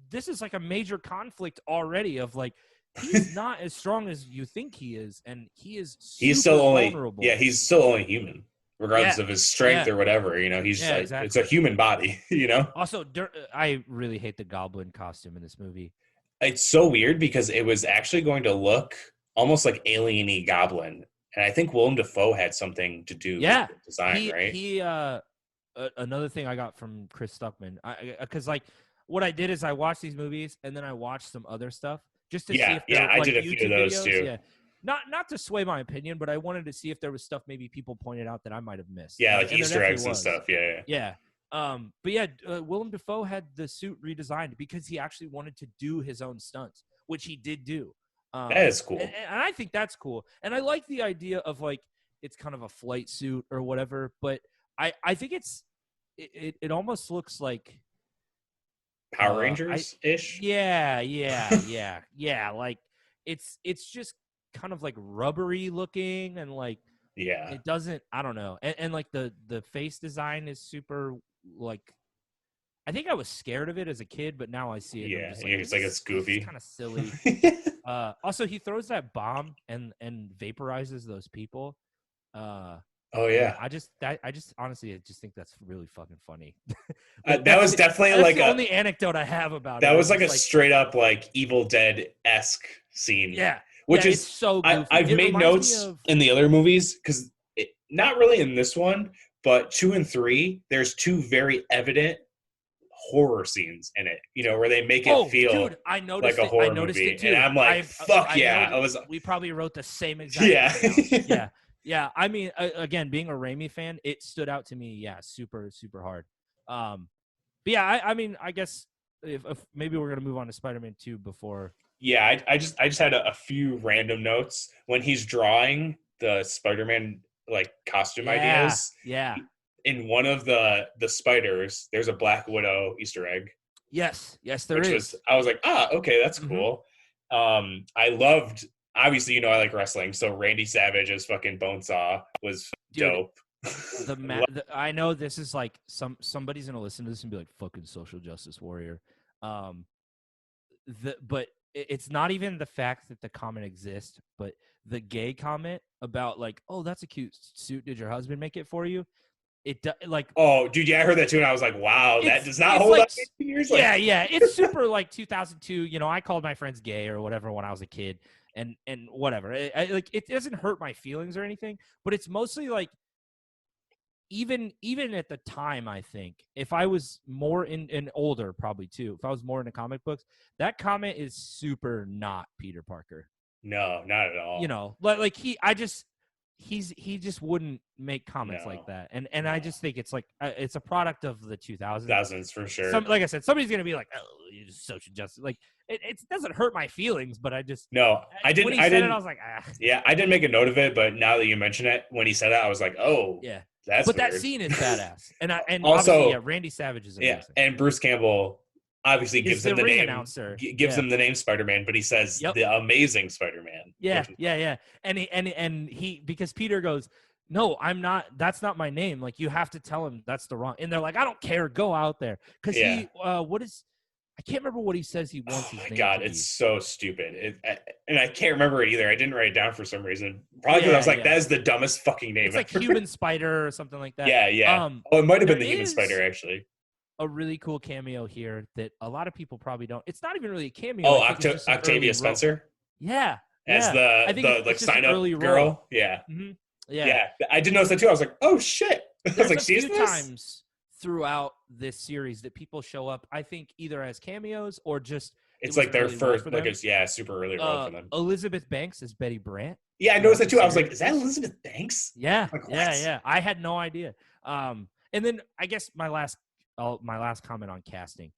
this is like a major conflict already of like he's not as strong as you think he is, and he's still vulnerable. Yeah, he's still only human, regardless of his strength or whatever. You know, he's like, exactly. It's a human body. You know. Also, I really hate the Goblin costume in this movie. It's so weird because it was actually going to look almost like alien-y Goblin, and I think Willem Dafoe had something to do with the design, right? He another thing I got from Chris Stuckman, because like. What I did is I watched these movies and then I watched some other stuff just to see if there were I did a few of those videos. too. Yeah. Not to sway my opinion, but I wanted to see if there was stuff maybe people pointed out that I might have missed. Yeah, like Easter eggs and stuff. Yeah. But yeah, Willem Dafoe had the suit redesigned because he actually wanted to do his own stunts, which he did do. That is cool. And I think that's cool. And I like the idea of like it's kind of a flight suit or whatever, but I think it almost looks like Power Rangers ish. Yeah. Like it's just kind of like rubbery looking and like it doesn't. I don't know. And like the face design is super like. I think I was scared of it as a kid, but now I see it. Yeah, it's like it's goofy. It's kind of silly. Also, he throws that bomb and vaporizes those people. Oh yeah, I just honestly, I just think that's really fucking funny. That was definitely like the only anecdote I have about it. That was like a straight up like Evil Dead-esque scene. Yeah, which is it's so goofy. I've made notes in the other movies because not really in this one, but 2 and 3, there's two very evident horror scenes in it, where they make it feel dude, I like noticed a it. I horror noticed movie. it too. And I'm like, fuck yeah. We probably wrote the same exact Yeah. thing down. Yeah. Yeah. I mean, again, being a Raimi fan, it stood out to me. Yeah. Super, super hard. But yeah, I mean, I guess if maybe we're going to move on to Spider-Man 2 before. Yeah. I just had a few random notes when he's drawing the Spider-Man like costume ideas. Yeah. In one of the spiders, there's a Black Widow Easter egg. Yes, there is. I was like, okay, that's cool. I loved, obviously, I like wrestling, so Randy Savage as fucking Bonesaw was dope. I know this is like somebody's gonna listen to this and be like, fucking social justice warrior. But it's not even the fact that the comment exists, but the gay comment about like, oh, that's a cute suit. Did your husband make it for you? Oh, dude, yeah, I heard that too, and I was like, wow, that does not hold up 18 years later. Yeah, it's super like 2002. I called my friends gay or whatever when I was a kid, and whatever. It doesn't hurt my feelings or anything, but it's mostly like, even at the time, I think if I was more in older, probably too, if I was more into comic books, that comment is super not Peter Parker. No, not at all. Like he just wouldn't make comments like that, and I just think it's like it's a product of the 2000s for sure. Like I said, somebody's gonna be like, oh, you're just social justice. Like it doesn't hurt my feelings, but I just I didn't. When he said it, I was like, ah. Yeah, I didn't make a note of it, but now that you mention it, when he said it, I was like, oh, yeah, that's. But weird. that scene is badass, and also, obviously, Randy Savage is amazing. Yeah, and Bruce Campbell obviously gives him the name announcer. Gives him the name Spider-Man, but he says the Amazing Spider-Man. Yeah. And he because Peter goes, no, I'm not. That's not my name. Like, you have to tell him that's the wrong. And they're like, I don't care. Go out there. Because he, I can't remember what he says he wants his name to be. God, it's so stupid. And I can't remember it either. I didn't write it down for some reason. Probably because I was like, that is the dumbest fucking name. It's like Human Spider or something like that. Yeah. It might have been the Human Spider, actually. A really cool cameo here that a lot of people probably don't. It's not even really a cameo. Oh, Octavia Spencer? Yeah. As the like sign-up girl? Yeah. Mm-hmm. Yeah. I did notice that too. I was like, oh shit. I was like, she's this? Times throughout this series that people show up, I think either as cameos or just it's like their first, like it's super early role for them. Elizabeth Banks is Betty Brant. Yeah, I noticed that too. I was like, is that Elizabeth Banks? Yeah, like, yeah. I had no idea. And then I guess my last comment on casting.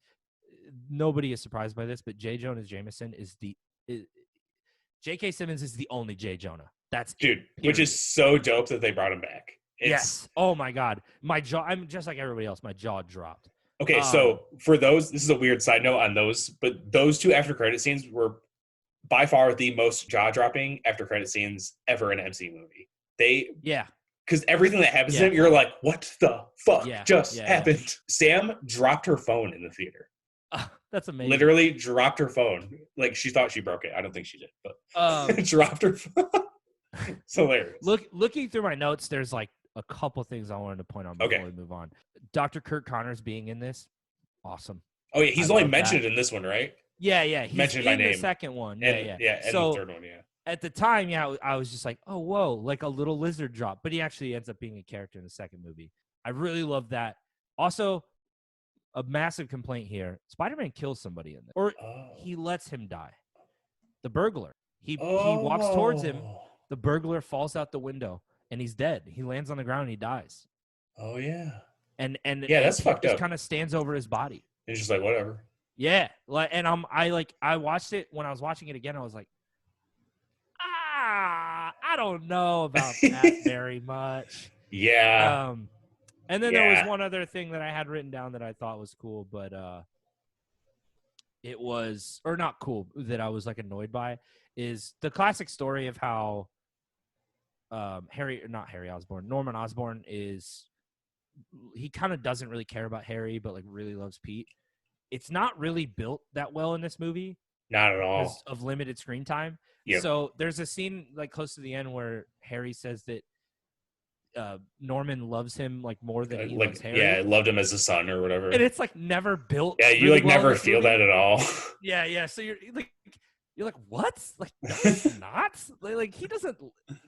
Nobody is surprised by this, but J. Jonah Jameson J.K. Simmons is the only J. Jonah. That's dude, which is so dope that they brought him back. Yes. Oh my God. My jaw. I'm just like everybody else. My jaw dropped. Okay, so for those, this is a weird side note on those, but those two after credit scenes were by far the most jaw dropping after credit scenes ever in an MCU movie. Because everything that happens to him, you're like, what the fuck just happened? Yeah. Sam dropped her phone in the theater. That's amazing. Literally dropped her phone. Like, she thought she broke it. I don't think she did, but dropped her phone. It's hilarious. Looking through my notes, there's like a couple things I wanted to point on before we move on. Dr. Kurt Connors being in this, awesome. Oh yeah, he's only mentioned in this one, right? Yeah. He's mentioned by name. The second one. Yeah. And so, the third one, at the time, I was just like, oh, whoa, like a little lizard drop. But he actually ends up being a character in the second movie. I really love that. Also, a massive complaint here. Spider-Man kills somebody in there. Or he lets him die. The burglar. He walks towards him. The burglar falls out the window, and he's dead. He lands on the ground, and he dies. Oh, yeah. And that's fucked up. Just kind of stands over his body. He's just like, whatever. Yeah. And I watched it. When I was watching it again, I was like, I don't know about that very much. Yeah. And then there was one other thing that I had written down that I thought was cool, but it was, or not cool, that I was like annoyed by, is the classic story of how Norman Osborn he kind of doesn't really care about Harry, but like really loves Pete. It's not really built that well in this movie. Not at all. Because of limited screen time. Yep. So there's a scene like close to the end where Harry says that Norman loves him like more than he loves Harry. Yeah, loved him as a son or whatever. And it's like never built. Yeah, you really like never feel that at all. Yeah. So you're like, what? Like, no, it's not. Like he doesn't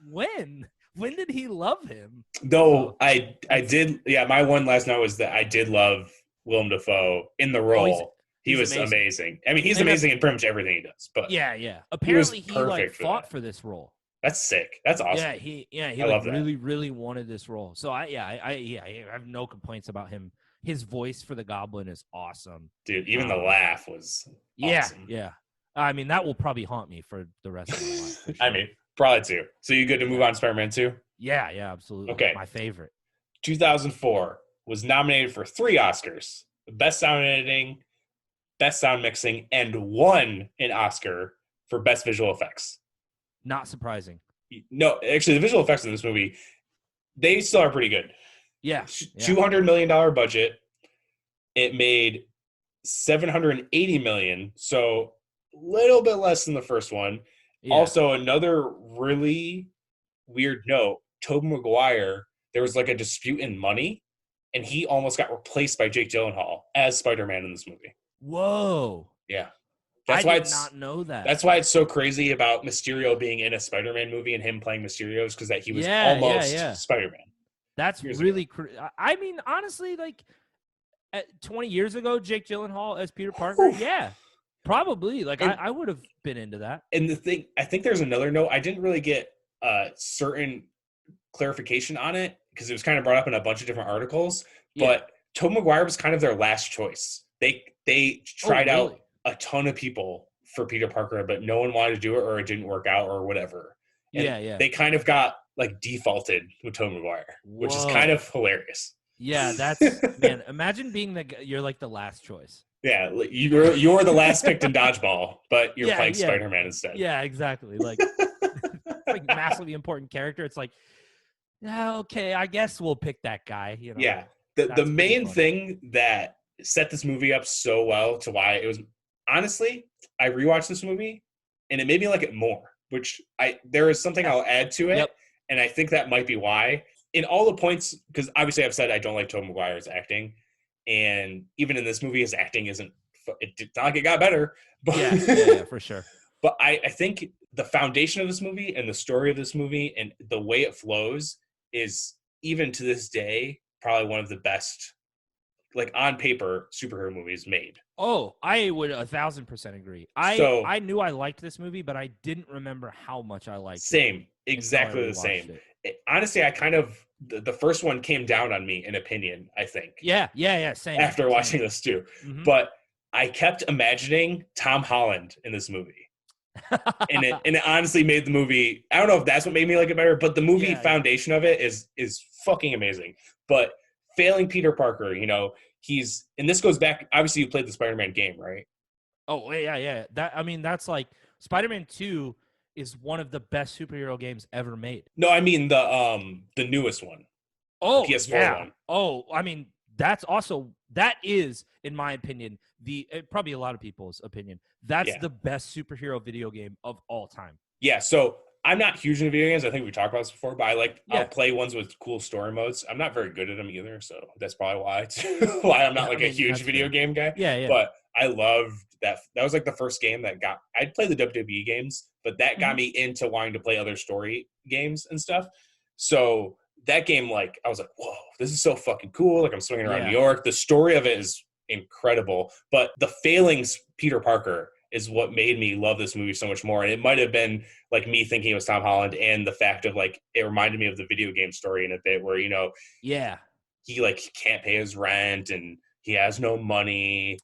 win. when did he love him? Though So, I did, yeah. My one last note was that I did love Willem Dafoe in the role. He he's was amazing. I mean, he's And amazing in pretty much everything he does. But yeah. he was Apparently, he like perfect for fought that. for this role. That's sick. That's awesome. He I like love that. really wanted this role. So I have no complaints about him. His voice for the Goblin is awesome, dude. Even the laugh was awesome. Yeah. I mean, that will probably haunt me for the rest of my life. For sure. I mean, probably too. So you good to move on to Spider-Man 2? Yeah, absolutely. Okay. My favorite. 2004 was nominated for 3 Oscars: Best Sound Editing, Best Sound Mixing, and won an Oscar for Best Visual Effects. Not surprising. No, actually, the visual effects in this movie, they still are pretty good. Yeah. $200 million budget. It made $780 million, so a little bit less than the first one. Yeah. Also, another really weird note, Tobey Maguire, there was like a dispute in money, and he almost got replaced by Jake Gyllenhaal as Spider-Man in this movie. Whoa. Yeah. I did not know that. That's why it's so crazy about Mysterio being in a Spider-Man movie and him playing Mysterio, is because that he was almost Spider-Man. That's really I mean, honestly, like 20 years ago, Jake Gyllenhaal as Peter Parker, yeah, probably. Like, I would have been into that. And the thing, I think there's another note. I didn't really get certain clarification on it because it was kind of brought up in a bunch of different articles. But Tobey Maguire was kind of their last choice. They tried out a ton of people for Peter Parker, but no one wanted to do it, or it didn't work out, or whatever. And they kind of got like defaulted with Tobey Maguire, which is kind of hilarious. Yeah, that's man. Imagine being you're like the last choice. Yeah, you're the last picked in dodgeball, but you're playing Spider-Man instead. Yeah, exactly. Like, like massively important character. It's like, okay, I guess we'll pick that guy. You know. Yeah, the main thing that set this movie up so well to why it was, honestly, I rewatched this movie and it made me like it more, which there is something I'll add to it. And I think that might be why. In all the points, because obviously I've said I don't like Tobey Maguire's acting, and even in this movie, his acting it's not like it got better. But yeah, for sure. But I think the foundation of this movie and the story of this movie and the way it flows is, even to this day, probably one of the best, like on paper, superhero movies made. Oh, I would 1,000% agree. I knew I liked this movie, but I didn't remember how much I liked it. Same, exactly the same. Honestly, I kind of, the first one came down on me in opinion, I think. Yeah, same. After watching this too. Mm-hmm. But I kept imagining Tom Holland in this movie. and it honestly made the movie, I don't know if that's what made me like it better, but the movie foundation of it is fucking amazing. But failing Peter Parker, you know, and this goes back, obviously you played the Spider-Man game, right? Oh, yeah. That's like, Spider-Man 2 is one of the best superhero games ever made. No, I mean the newest one. Oh, the PS4 one. Oh, I mean, that is, in my opinion, probably a lot of people's opinion, that's the best superhero video game of all time. Yeah, so I'm not huge into video games. I think we talked about this before, but I'll play ones with cool story modes. I'm not very good at them either, so that's probably why I'm not a huge video game guy. Yeah. But I loved that. That was like the first game that I'd play the WWE games, but that got me into wanting to play other story games and stuff. So that game, like, I was like, whoa, this is so fucking cool. Like, I'm swinging around New York. The story of it is incredible, but the failings Peter Parker is what made me love this movie so much more. And it might have been like me thinking it was Tom Holland, and the fact of like, it reminded me of the video game story in a bit where, you know, he like can't pay his rent and he has no money.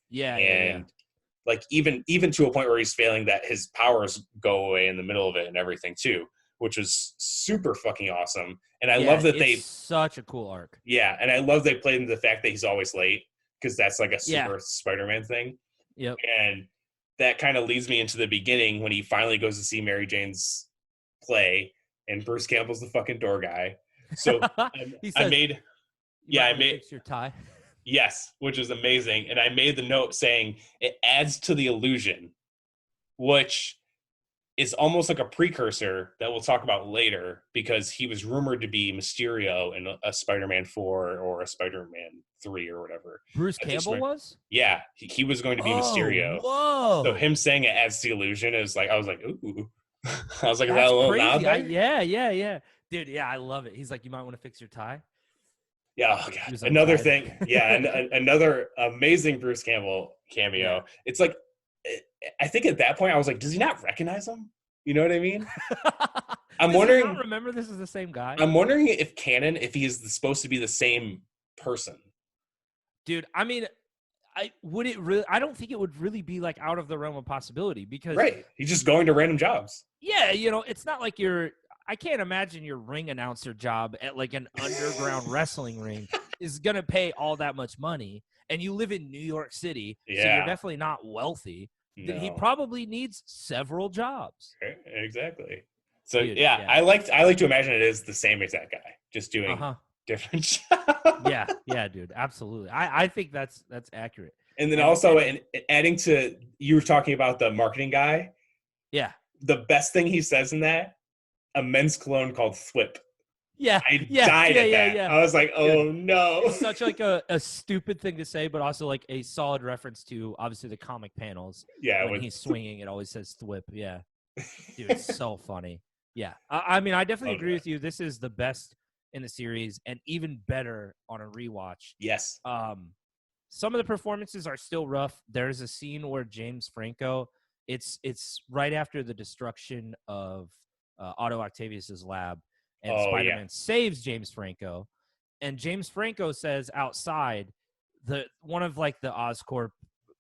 Like even to a point where he's failing that his powers go away in the middle of it and everything too, which was super fucking awesome. And I love that it's such a cool arc. Yeah. And I love they played into the fact that he's always late, because that's like a super Spider-Man thing. Yep. And that kind of leads me into the beginning when he finally goes to see Mary Jane's play, and Bruce Campbell's the fucking door guy. So I made fix your tie. Yes, which is amazing. And I made the note saying it adds to the illusion, which is almost like a precursor that we'll talk about later, because he was rumored to be Mysterio in a Spider-Man 4 or a Spider-Man 3 or whatever. Bruce Campbell was? Yeah, he was going to be Mysterio. Whoa. So him saying it adds to the illusion is like, I was like, ooh. I was like, is that's that a little crazy. nod there? Yeah. Dude, yeah, I love it. He's like, you might want to fix your tie. Yeah, oh He god, was another untied. thing. Yeah, and another amazing Bruce Campbell cameo. Yeah. It's like, I think at that point I was like, does he not recognize him? You know what I mean? I'm Does he not wondering. remember this is the same guy? I'm wondering if canon, if he is supposed to be the same person. Dude, I mean, I don't think it would really be like out of the realm of possibility because Right. He's just going to random jobs. yeah, it's not like I can't imagine your ring announcer job at like an underground wrestling ring is going to pay all that much money. And you live in New York City, so you're Yeah. definitely not wealthy. No. He probably needs several jobs. Exactly. So Dude, yeah, I like to imagine it is the same exact guy, just doing different jobs. Yeah, dude, absolutely. I think that's accurate. And then also, adding to, you were talking about the marketing guy. Yeah. The best thing he says in that, a men's cologne called Thwip. Yeah. I died at that. Yeah. I was like, oh Dude, no. It's such like a stupid thing to say, but also like a solid reference to obviously the comic panels. Yeah. When he's swinging, it always says Thwip. Yeah. Dude, it's so funny. Yeah. I mean, I definitely agree with you. This is the best in the series and even better on a rewatch. Yes. Some of the performances are still rough. There's a scene where James Franco, it's right after the destruction of Otto Octavius's lab, and Spider-Man saves James Franco, and James Franco says outside, one of like the Oscorp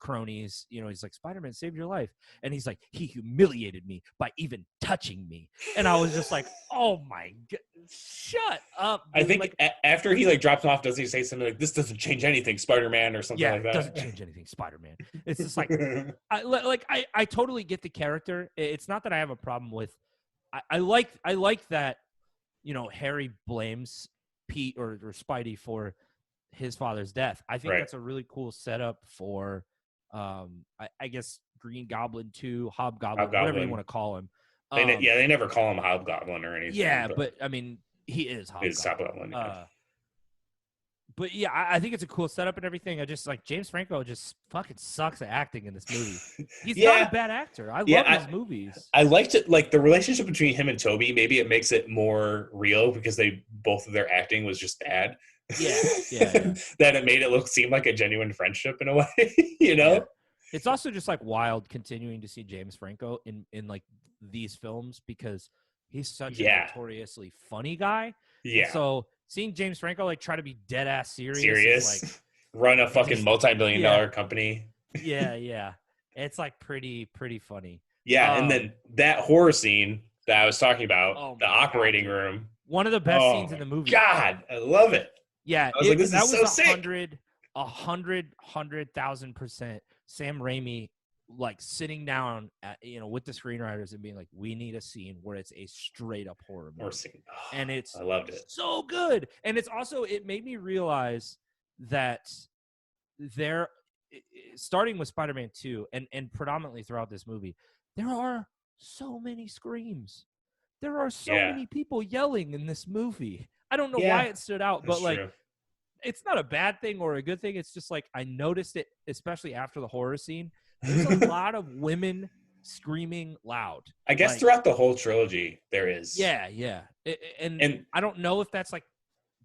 cronies, he's like, Spider-Man saved your life, and he's like, he humiliated me by even touching me, and I was just like, oh my god, shut up, dude. I think after he like drops him off, does he say something like, this doesn't change anything, Spider-Man, or something like that? Yeah, it doesn't change anything, Spider-Man. It's just like I totally get the character. It's not that I have a problem with I like that Harry blames Pete or Spidey for his father's death. I think that's a really cool setup for I guess Green Goblin 2, Hobgoblin, whatever you want to call him. They never call him Hobgoblin or anything. Yeah, but I mean, he is Hobgoblin. He's Hobgoblin. Yeah. But yeah, I think it's a cool setup and everything. I just like James Franco just fucking sucks at acting in this movie. He's not a bad actor. I love his movies. I liked it, like the relationship between him and Toby. Maybe it makes it more real because both of their acting was just bad. Yeah. That it made it seem like a genuine friendship in a way. Yeah. It's also just like wild continuing to see James Franco in like these films because he's such a notoriously funny guy. Yeah. And so seeing James Franco like try to be dead ass serious. Like, run a fucking multi-billion-dollar company. Yeah. It's like pretty funny. Yeah, and then that horror scene that I was talking about, the operating room. One of the best scenes in the movie. God, I love it. Yeah, I was like, this is so sick. 100,000% Sam Raimi like sitting down at, with the screenwriters and being like, we need a scene where it's a straight up horror movie. And it's I loved it. So good. And it's also, it made me realize that starting with Spider-Man 2 and predominantly throughout this movie, there are so many screams. There are so many people yelling in this movie. I don't know why it stood out, but like, it's not a bad thing or a good thing. It's just like, I noticed it, especially after the horror scene. There's a lot of women screaming loud. I guess throughout the whole trilogy, there is. Yeah. And I don't know if that's like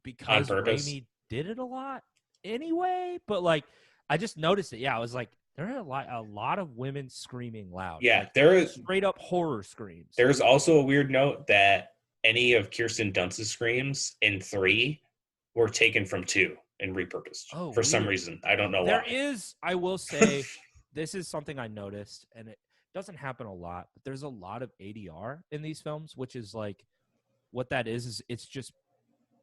because Raimi did it a lot anyway, but like I just noticed it. Yeah, I was like, there are a lot of women screaming loud. Yeah, like, there is straight up horror screams. There's also a weird note that any of Kirsten Dunst's screams in 3 were taken from 2 and repurposed for some reason. I don't know why. There is, I will say, this is something I noticed, and it doesn't happen a lot, but there's a lot of ADR in these films, which is like, what that is it's just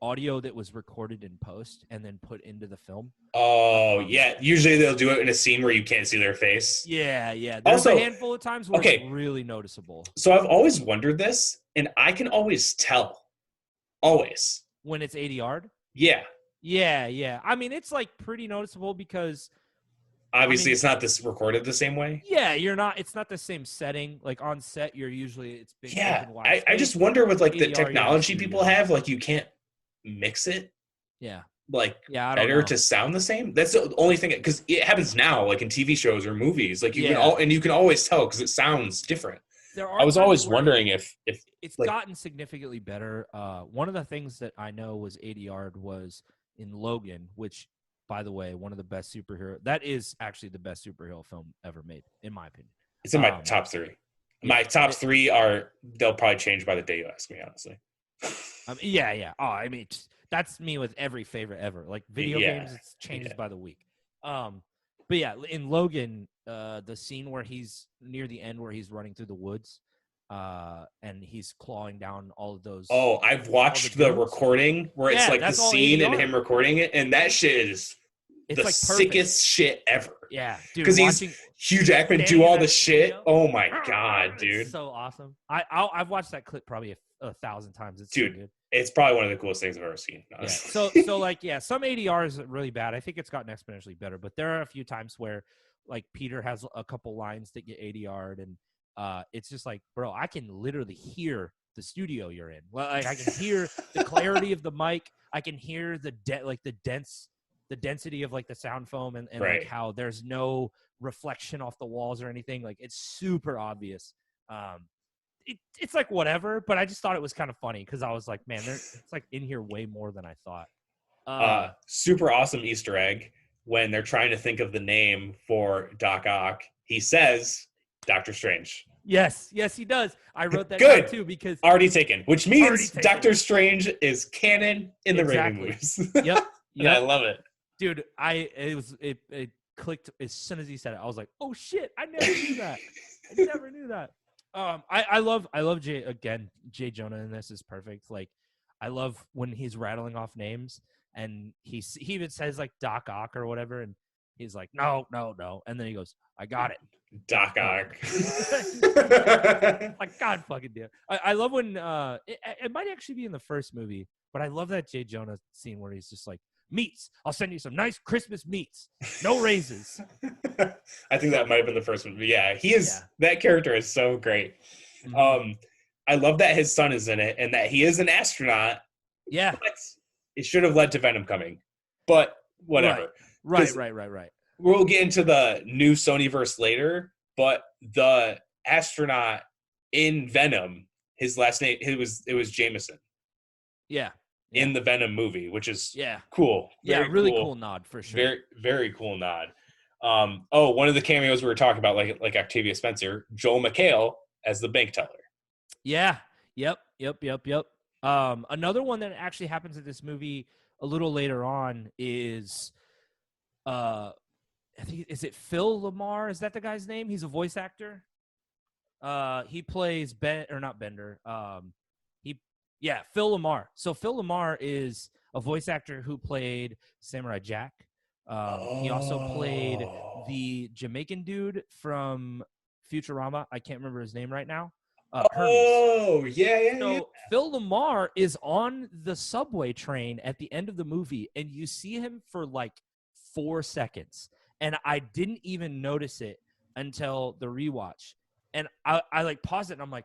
audio that was recorded in post and then put into the film. Oh, yeah. Usually they'll do it in a scene where you can't see their face. Yeah. There's a handful of times where it's really noticeable. So I've always wondered this, and I can always tell. Always. When it's ADR'd? Yeah. Yeah. I mean, it's like pretty noticeable because obviously it's not recorded the same way. Yeah, it's not the same setting. Like on set, it's big. Yeah, I just wonder with like the technology people have, like you can't mix it. Yeah. Better to sound the same. That's the only thing, because it happens now, like in TV shows or movies. Like you can always tell because it sounds different. there are I was times always where wondering if it's like gotten significantly better. One of the things that I know was ADR'd was in Logan, which, by the way, one of the best superhero. That is actually the best superhero film ever made, in my opinion. it's in my top 3. Yeah, My top 3 they'll probably change by the day you ask me, honestly. yeah. Oh, I mean, that's me with every favorite ever. Like video games, it changes by the week. But yeah, in Logan, the scene where he's near the end where he's running through the woods, and he's clawing down all of those. Oh, I've watched the recording where it's like the scene and him recording it, and that shit is the like sickest shit ever. Yeah, dude. Because he's Hugh Jackman do all the shit. Studio. Oh my god, dude! It's so awesome. I've watched that clip probably 1,000 times. It's dude, so good. It's probably one of the coolest things I've ever seen. Honestly. Yeah. So like some ADR is really bad. I think it's gotten exponentially better, but there are a few times where like Peter has a couple lines that get ADR'd, and it's just like, bro, I can literally hear the studio you're in. Well, like I can hear the clarity of the mic. I can hear the density of like the sound foam and right. Like how there's no reflection off the walls or anything. Like it's super obvious. It's like whatever, but I just thought it was kind of funny because I was like, man, it's like in here way more than I thought. Super awesome Easter egg when they're trying to think of the name for Doc Ock. He says Doctor Strange. Yes, he does. I wrote that down too because already taken, which means Doctor Strange is canon in the Raimi movies. Yep. And I love it. Dude, it clicked as soon as he said it. I was like, "Oh shit! I never knew that. I never knew that." I love Jay Jonah in this is perfect. Like, I love when he's rattling off names and he even says like Doc Ock or whatever, and he's like, "No," and then he goes, "I got it." Doc Ock. Like God fucking damn. I love when it might actually be in the first movie, but I love that Jay Jonah scene where he's just like, meats. I'll send you some nice Christmas meats. No raises. I think that might have been the first one. But yeah, that character is so great. Mm-hmm. I love that his son is in it and that he is an astronaut. Yeah. But it should have led to Venom coming. But whatever. Right. We'll get into the new Sonyverse later, but the astronaut in Venom, his last name, it was Jameson. Yeah. In the Venom movie, which is cool. Very really cool nod for sure. Very, very cool nod. One of the cameos we were talking about, like Octavia Spencer, Joel McHale as the bank teller. Yeah. Yep. Another one that actually happens in this movie a little later on is, I think, is it Phil Lamar? Is that the guy's name? He's a voice actor. He plays not Bender. Phil Lamar. So Phil Lamar is a voice actor who played Samurai Jack. He also played the Jamaican dude from Futurama. I can't remember his name right now. Hermes. So Phil Lamar is on the subway train at the end of the movie, and you see him for like 4 seconds. And I didn't even notice it until the rewatch. And I like paused it, and I'm like,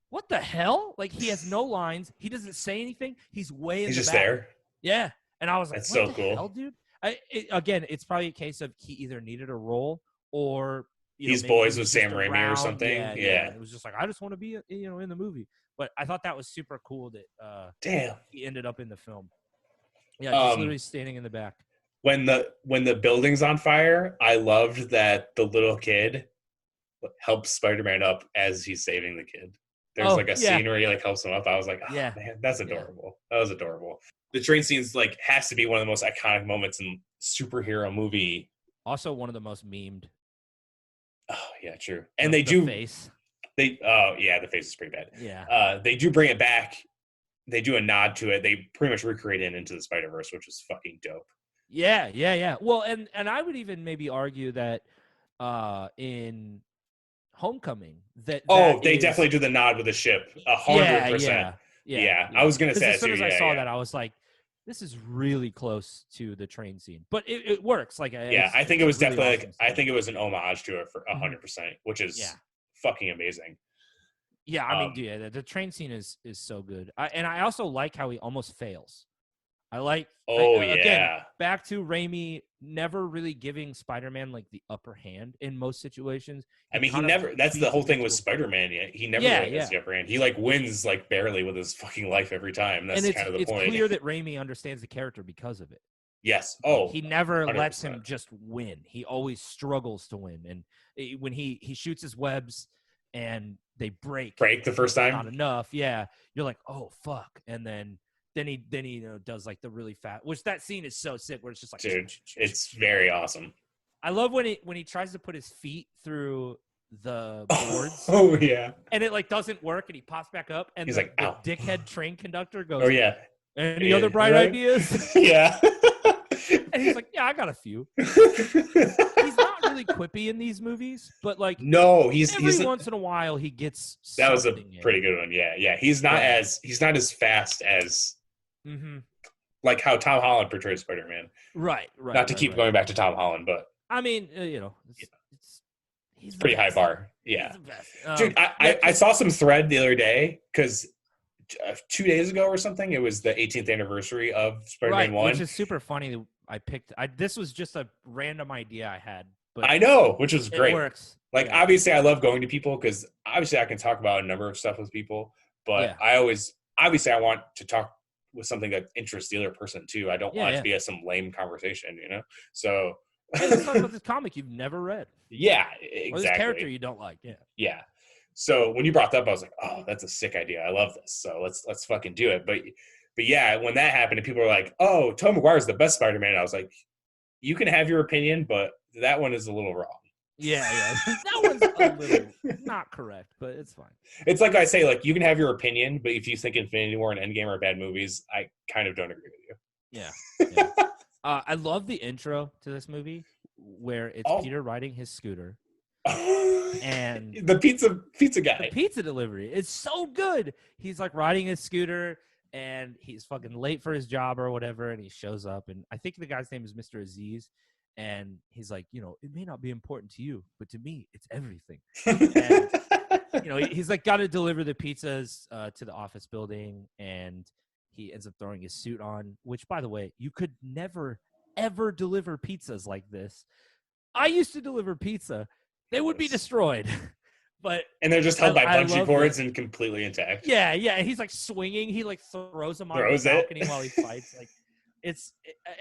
what the hell? Like, he has no lines. He doesn't say anything. He's way in the back. He's just there? Yeah. And I was like, that's what so the cool. hell, dude? Again, it's probably a case of he either needed a role or he's boys with Sam Raimi or something. Yeah. It was just like, I just want to be, in the movie. But I thought that was super cool that damn, he ended up in the film. Yeah, just literally standing in the back. When the building's on fire, I loved that the little kid helps Spider-Man up as he's saving the kid. There's like a scene where he like helps him up. I was like, oh, man, that's adorable. That was adorable. The train scene's like has to be one of the most iconic moments in superhero movie. Also one of the most memed. Oh yeah, true. And the face. The face is pretty bad. Yeah. They do bring it back. They do a nod to it. They pretty much recreate it into the Spider-Verse, which is fucking dope. Yeah. Well, and I would even maybe argue that in Homecoming they definitely do the nod with the ship 100%. Yeah. I was gonna say as soon as I saw that, I was like, this is really close to the train scene, but it works. Like, I think it was really definitely awesome. I think it was an homage to it for 100%, which is fucking amazing. Yeah, I mean, the train scene is so good. I also like how he almost fails. I like. Oh Again, yeah. back to Raimi never really giving Spider-Man like the upper hand in most situations. I mean, he kind of never. That's the beats whole him thing with into a corner. Spider-Man. Yeah, he never Yeah, really has yeah. the upper hand. He like wins like barely with his fucking life every time. And That's kind of the it's point. clear that Raimi understands the character because of it. Yes. Like Oh, he never lets 100%. him just win. He always struggles to win. And when he shoots his webs and they break Break the first because there's not time. enough, yeah, you're like, oh fuck. And then he does like the really fast, which that scene is so sick where it's just like, Dude, it's very awesome. I love when he tries to put his feet through the boards Oh yeah. and it like doesn't work and he pops back up and He's the like, ow. dickhead train conductor Oh goes, yeah. any other bright Right? ideas? Yeah. And he's like, yeah, I got a few. He's not really quippy in these movies, but like No, every once in a while he gets that was a something in. pretty good one. Yeah, yeah. He's not as fast as like how Tom Holland portrays Spider-Man. Right. Not to keep going back to Tom Holland, but I mean, it's pretty high bar. Yeah, he's the best. Dude, I saw some thread the other day because 2 days ago or something, it was the 18th anniversary of Spider-Man 1. Which is super funny. This was just a random idea I had, but I know, which was great. It works. Like, obviously, I love going to people because obviously I can talk about a number of stuff with people, but I want to talk with something that interests the other person too. I don't want it to be some lame conversation, So let's talk about this comic you've never read. Yeah, exactly. Or this character you don't like. Yeah. Yeah. So when you brought that up, I was like, oh, that's a sick idea. I love this. So let's fucking do it. But yeah, when that happened and people were like, oh, Tobey Maguire's the best Spider-Man, I was like, you can have your opinion, but that one is a little wrong. Yeah. That one's a little not correct, but it's fine. It's like I say, like, you can have your opinion, but if you think Infinity War and Endgame are bad movies, I kind of don't agree with you. Yeah. I love the intro to this movie where it's Peter riding his scooter. And the pizza guy. The pizza delivery. It's so good. He's like riding his scooter and he's fucking late for his job or whatever. And he shows up. And I think the guy's name is Mr. Aziz. And he's like, it may not be important to you, but to me, it's everything. And, he's like got to deliver the pizzas to the office building. And he ends up throwing his suit on, which, by the way, you could never, ever deliver pizzas like this. I used to deliver pizza. They would be destroyed. And they're just held by bungee cords and completely intact. Yeah. And he's like swinging. He like throws them on the balcony while he fights. Like,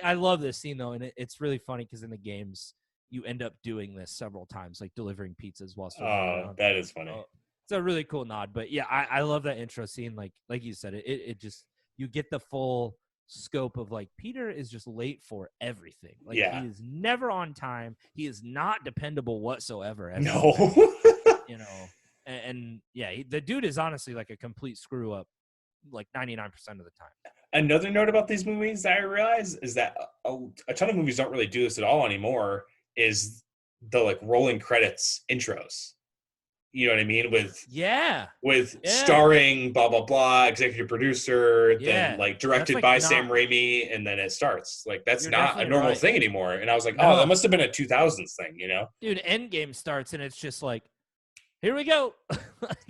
I love this scene though, and it's really funny because in the games you end up doing this several times, like delivering pizzas while still around. That is funny. It's a really cool nod. But yeah, I love that intro scene. Like you said, it just you get the full scope of like Peter is just late for everything. Like he is never on time. He is not dependable whatsoever. No. And the dude is honestly like a complete screw up like 99% of the time. Another note about these movies that I realize is that a ton of movies don't really do this at all anymore is the like rolling credits intros. You know what I mean? With starring blah blah blah, executive producer, then like directed by Sam Raimi, and then it starts. Like that's not a normal thing anymore. And I was like, oh, that must have been a 2000s thing, Dude, Endgame starts and it's just like, here we go.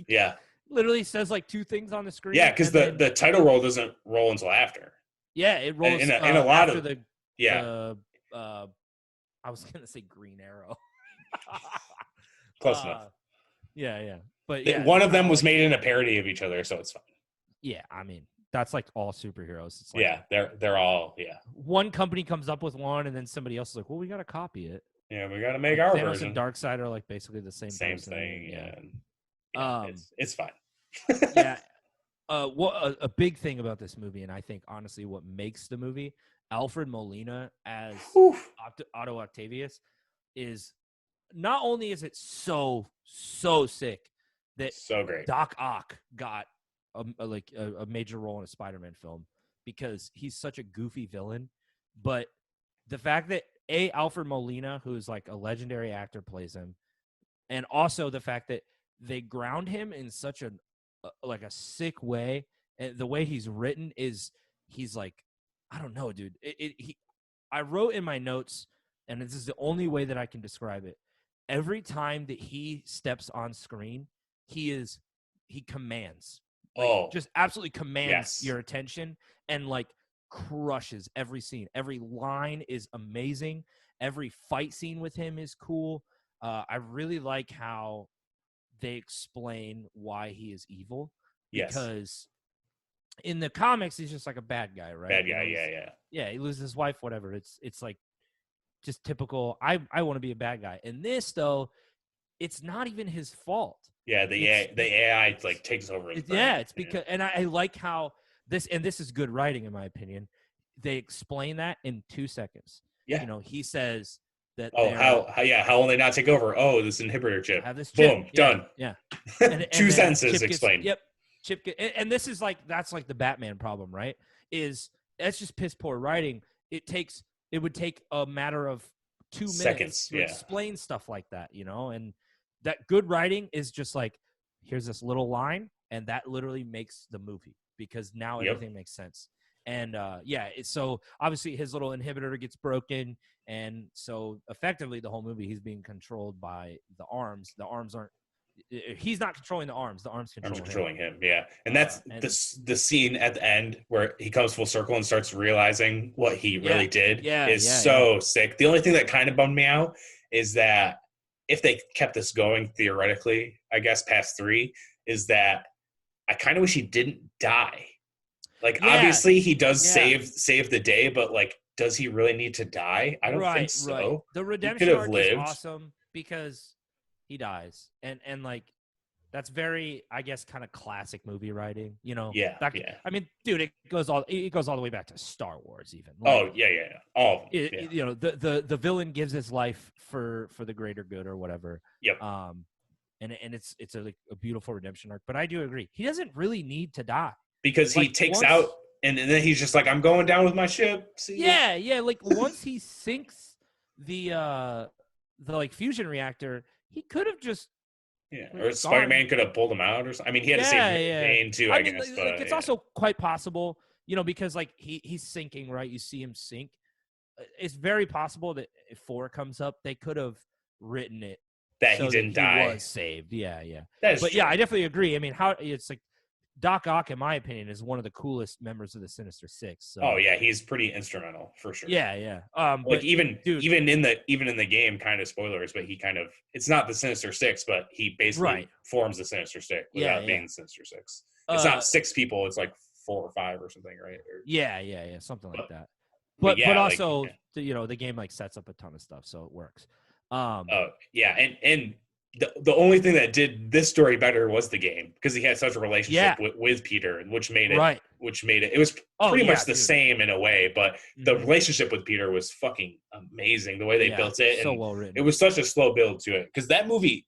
Yeah. Literally says like two things on the screen. Yeah, because the title roll doesn't roll until after. Yeah, it rolls in a lot after of I was gonna say Green Arrow. Close enough. Yeah. But one of them was made in a parody of each other, so it's fine. Yeah, I mean that's like all superheroes. It's like, they're all one company comes up with one, and then somebody else is like, well, we gotta copy it. Yeah, we gotta make our Thanos version. and Darkseid are like basically the same thing. It's fine. A big thing about this movie, and I think honestly what makes the movie, Alfred Molina as Otto Octavius, is not only is it so sick that so great. Doc Ock got a major role in a Spider-Man film because he's such a goofy villain, but the fact that Alfred Molina, who is like a legendary actor, plays him, and also the fact that they ground him in such a sick way, and the way he's written is he's like, I don't know, dude. I wrote in my notes, and this is the only way that I can describe it. Every time that he steps on screen, he commands. Just absolutely commands your attention, and like crushes every scene. Every line is amazing. Every fight scene with him is cool. I really like how they explain why he is evil, Yes. because in the comics he's just like a bad guy, right? Bad guy, yeah. He loses his wife, whatever. It's like just typical. I want to be a bad guy. In this though, it's not even his fault. Yeah, the AI like takes over his brain. Yeah, it's because, and I like how this is good writing in my opinion. They explain that in 2 seconds. Yeah. You know, he says that. Oh, how will they not take over? Oh, this inhibitor chip. Have this Boom, chip. done. Yeah. Two sentences explained. Chip, and this is like, that's like the Batman problem, right? That's just piss poor writing. It would take a matter of 2 minutes Seconds, to explain stuff like that, you know? And that good writing is just like, here's this little line, and that literally makes the movie, because now everything makes sense. And so obviously his little inhibitor gets broken, and so effectively the whole movie he's being controlled by the arms. The arms aren't. He's not controlling the arms. The arms controlling him. Yeah, and that's the scene at the end where he comes full circle and starts realizing what he really did is so sick. The only thing that kind of bummed me out is that if they kept this going theoretically, I guess past 3, is that I kind of wish he didn't die. Like obviously he does save the day, but like, does he really need to die? I don't think so. Right. The redemption arc is awesome because he dies, and like, that's very, I guess, kind of classic movie writing, you know? I mean, dude, it goes all the way back to Star Wars, even. Like, you know, the villain gives his life for the greater good or whatever. Yep. And it's a beautiful redemption arc. But I do agree, he doesn't really need to die, because he takes out, and then he's just like, I'm going down with my ship. Like once he sinks the like fusion reactor, he could have just. Yeah, or Spider-Man could have pulled him out or something. I mean, he had to save Bane too, I guess. But it's also quite possible, you know, because like he's sinking, right? You see him sink. It's very possible that if 4 comes up, they could have written it that he didn't die. He was saved. Yeah. But true. Yeah, I definitely agree. I mean, it's like Doc Ock, in my opinion, is one of the coolest members of the Sinister Six. So. Oh yeah, he's pretty instrumental for sure. Yeah. Like but, even in the game, kind of spoilers, but he kind of, it's not the Sinister Six, but he basically forms the Sinister Six without being the Sinister Six. It's not 6 people; it's like 4 or 5 or something, right? Something like that. But also, you know, the game like sets up a ton of stuff, so it works. And the only thing that did this story better was the game, because he had such a relationship with Peter, which made it was pretty much the same in a way, but the relationship with Peter was fucking amazing, the way they built it. So and well written. It was such a slow build to it, because that movie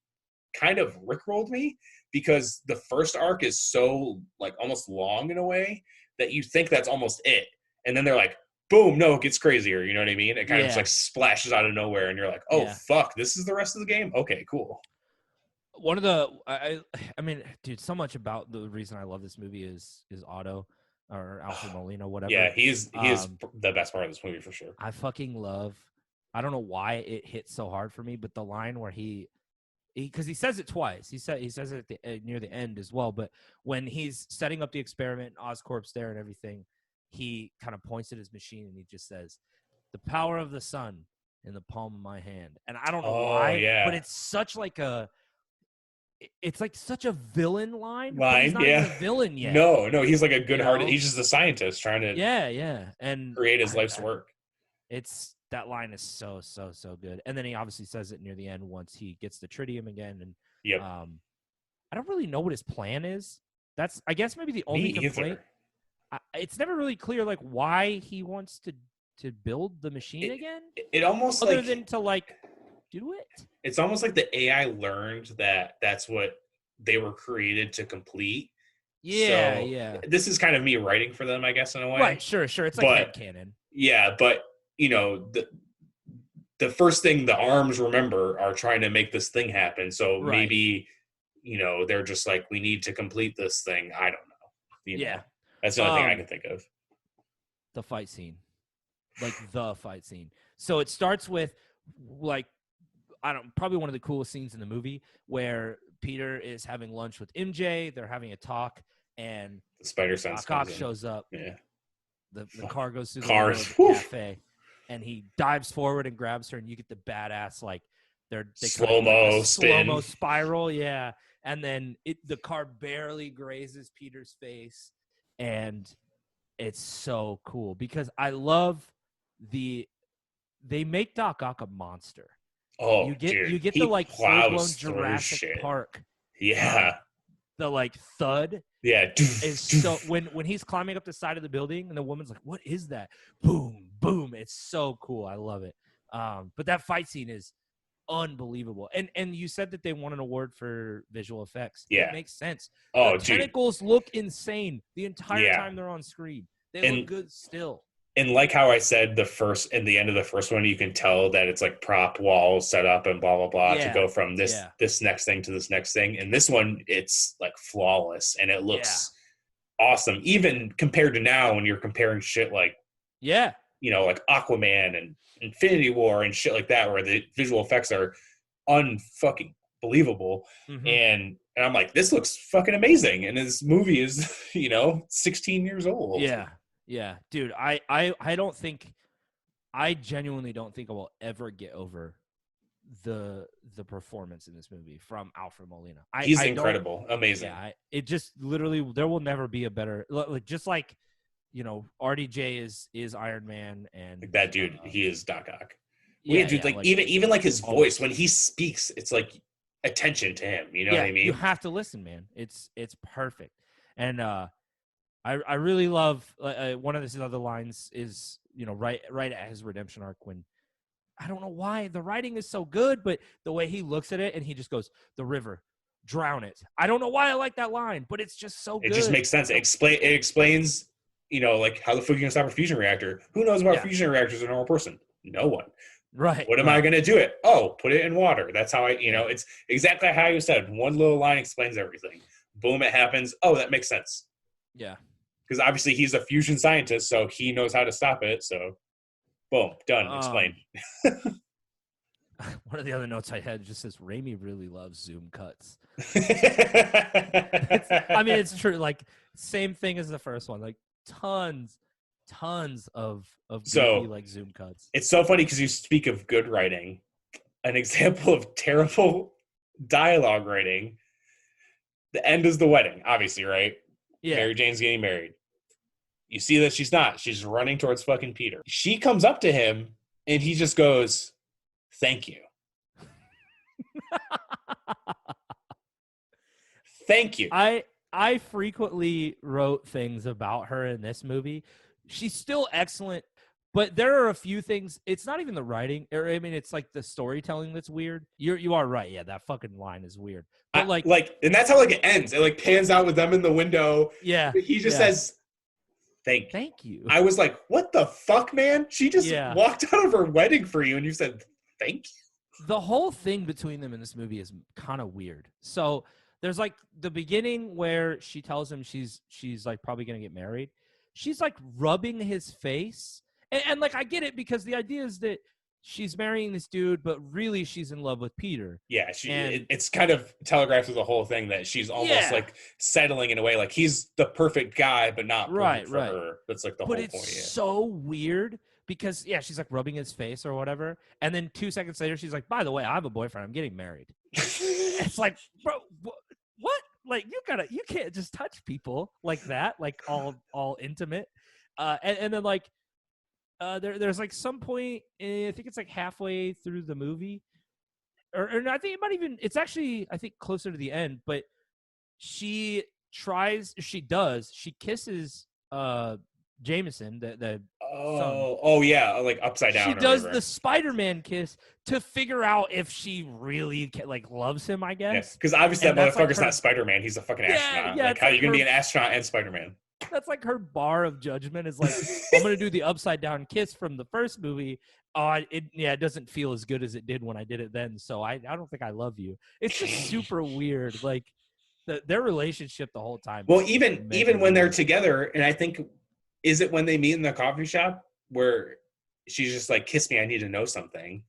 kind of rickrolled me, because the first arc is so like almost long in a way that you think that's almost it, and then they're like, boom, no, it gets crazier, you know what I mean? It kind of just like splashes out of nowhere, and you're like, oh fuck, this is the rest of the game? Okay, cool. One of the, I mean, dude, so much about the reason I love this movie is Otto, or Alfred Molina, whatever. Yeah, he is the best part of this movie for sure. I fucking love, I don't know why it hit so hard for me, but the line where because he says it twice. He says it at near the end as well. But when he's setting up the experiment, Oscorp's there and everything, he kind of points at his machine and he just says, "The power of the sun in the palm of my hand." And I don't know why, but it's such like it's like such a villain line. But he's not even a villain yet. No, he's like a good-hearted. He's just a scientist trying to and create his life's work. That line is so good. And then he obviously says it near the end once he gets the tritium again. And I don't really know what his plan is. That's, I guess, maybe the only complaint. It's never really clear like why he wants to build the machine again. It almost other than to like do it. It's almost like the AI learned that that's what they were created to complete. Yeah. This is kind of me writing for them, I guess, in a way. Right, sure. It's like headcanon. Yeah, but you know, the first thing the arms remember are trying to make this thing happen. So maybe, you know, they're just like, we need to complete this thing. I don't know. You know? That's the only thing I can think of. The fight scene. Like the fight scene. So it starts with like, probably one of the coolest scenes in the movie where Peter is having lunch with MJ. They're having a talk, and the spider sense Doc Ock shows up. Yeah. the car goes through the window Cars. of the cafe, and he dives forward and grabs her, and you get the badass like they Slow-mo slow-mo spin. spiral, yeah. And then the car barely grazes Peter's face, and it's so cool because I love they make Doc Ock a monster. Oh, You dude, get the he like full-blown plows through Jurassic shit. Park, Yeah. the like thud Yeah. is so when he's climbing up the side of the building and the woman's like, "What is that?" Boom, boom. It's so cool. I love it. But that fight scene is unbelievable. And you said that they won an award for visual effects. Yeah. It makes sense. Oh, The dude. tentacles look insane the entire Yeah. time they're on screen. They And- look good still. And like how I said in the end of the first one, you can tell that it's like prop walls set up and blah blah blah to go from this next thing to this next thing. And this one, it's like flawless and it looks awesome, even compared to now when you're comparing shit like like Aquaman and Infinity War and shit like that, where the visual effects are unfucking believable. Mm-hmm. And I'm like, this looks fucking amazing. And this movie is 16 years old. Yeah, dude, I genuinely don't think I will ever get over the performance in this movie from Alfred Molina. He's incredible, amazing. Yeah, it just literally there will never be a better, just like RDJ is Iron Man, and like that dude, he is Doc Ock. Yeah, dude, like even like his voice when he speaks, it's like attention to him. You know what I mean? You have to listen, man. It's perfect, and I really love one of his other lines is right at his redemption arc when I don't know why the writing is so good, but the way he looks at it and he just goes, "The river, drown it." I don't know why I like that line, but it's just so good. It just makes sense. It explains like how the fuck you gonna stop a fusion reactor? Who knows about fusion reactors as a normal person? No one. Right. What am I gonna do it? Oh, put it in water. That's how it's exactly how you said. One little line explains everything. Boom, it happens. Oh, that makes sense. Yeah. Because obviously he's a fusion scientist, so he knows how to stop it. So, boom, done. Explained. One of the other notes I had just says Raimi really loves zoom cuts. It's true. Like same thing as the first one. Like tons of goofy, like zoom cuts. It's so funny because you speak of good writing. An example of terrible dialogue writing. The end is the wedding, obviously, right? Yeah. Mary Jane's getting married. You see that she's not. She's running towards fucking Peter. She comes up to him, and he just goes, "Thank you." Thank you. I frequently wrote things about her in this movie. She's still excellent, but there are a few things. It's not even the writing. It's like the storytelling that's weird. You are right. Yeah, that fucking line is weird. But and that's how it ends. It like pans out with them in the window. Yeah. He just says, "Thank you." I was like, what the fuck, man? She just walked out of her wedding for you, and you said, "Thank you." The whole thing between them in this movie is kind of weird. So there's like the beginning where she tells him she's like probably gonna get married. She's like rubbing his face, and like I get it because the idea is that she's marrying this dude, but really she's in love with Peter. Yeah, it's kind of telegraphed through the whole thing that she's almost like settling in a way, like he's the perfect guy, but not perfect for her. That's like the whole point. But it's so weird because she's like rubbing his face or whatever, and then 2 seconds later she's like, "By the way, I have a boyfriend. I'm getting married." It's like, bro, what? Like you can't just touch people like that, like all intimate. And then like there's like some point, I think it's like halfway through the movie, or I think it might even, it's actually I think closer to the end, but she kisses Jameson, the like upside down. She does the Spider-Man kiss to figure out if she really like loves him, I guess. Because obviously that motherfucker's not Spider-Man. He's a fucking astronaut. Yeah, like how you gonna be an astronaut and Spider-Man? That's like her bar of judgment is like, I'm gonna do the upside down kiss from the first movie. It doesn't feel as good as it did when I did it then. So I don't think I love you. It's just super weird. Like their relationship the whole time. Well, even when they're together, and I think, is it when they meet in the coffee shop where she's just like, "Kiss me, I need to know something."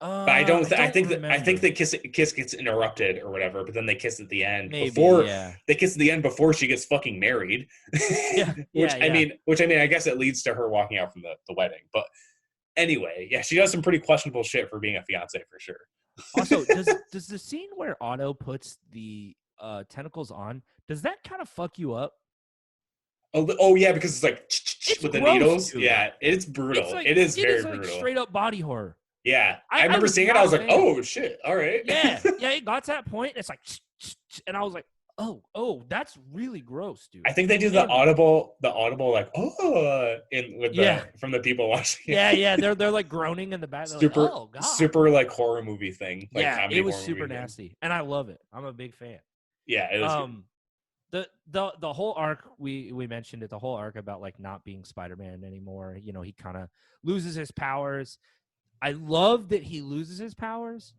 But I don't I think remember. the kiss gets interrupted or whatever, but then they kiss at the end Maybe, before yeah. they kiss at the end before she gets fucking married. Yeah, yeah, yeah. Which I mean, I guess it leads to her walking out from the wedding. But anyway, yeah, she does some pretty questionable shit for being a fiance for sure. Also, does the scene where Otto puts the tentacles on, does that kind of fuck you up? Oh yeah, because it's like It's with the gross, needles. dude. Yeah, it's It's brutal. like It is it is very like brutal. straight up body horror. Yeah, I I remember was seeing it. I not was a like, fan. oh shit, all right. Yeah, yeah, it got to that point. It's like, and I was like, oh, that's really gross, dude. I think they do And the audible like in with yeah, the from the people watching yeah, it. yeah. They're like groaning in the back. They're like, super oh god. super like horror movie thing, like Yeah, comedy it was horror super movie thing. nasty, and I love it. I'm a big fan. Yeah, it was good. Um, the whole arc we mentioned it. The whole arc about like not being Spider-Man anymore. You know, he kind of loses his powers. I love that he loses his powers.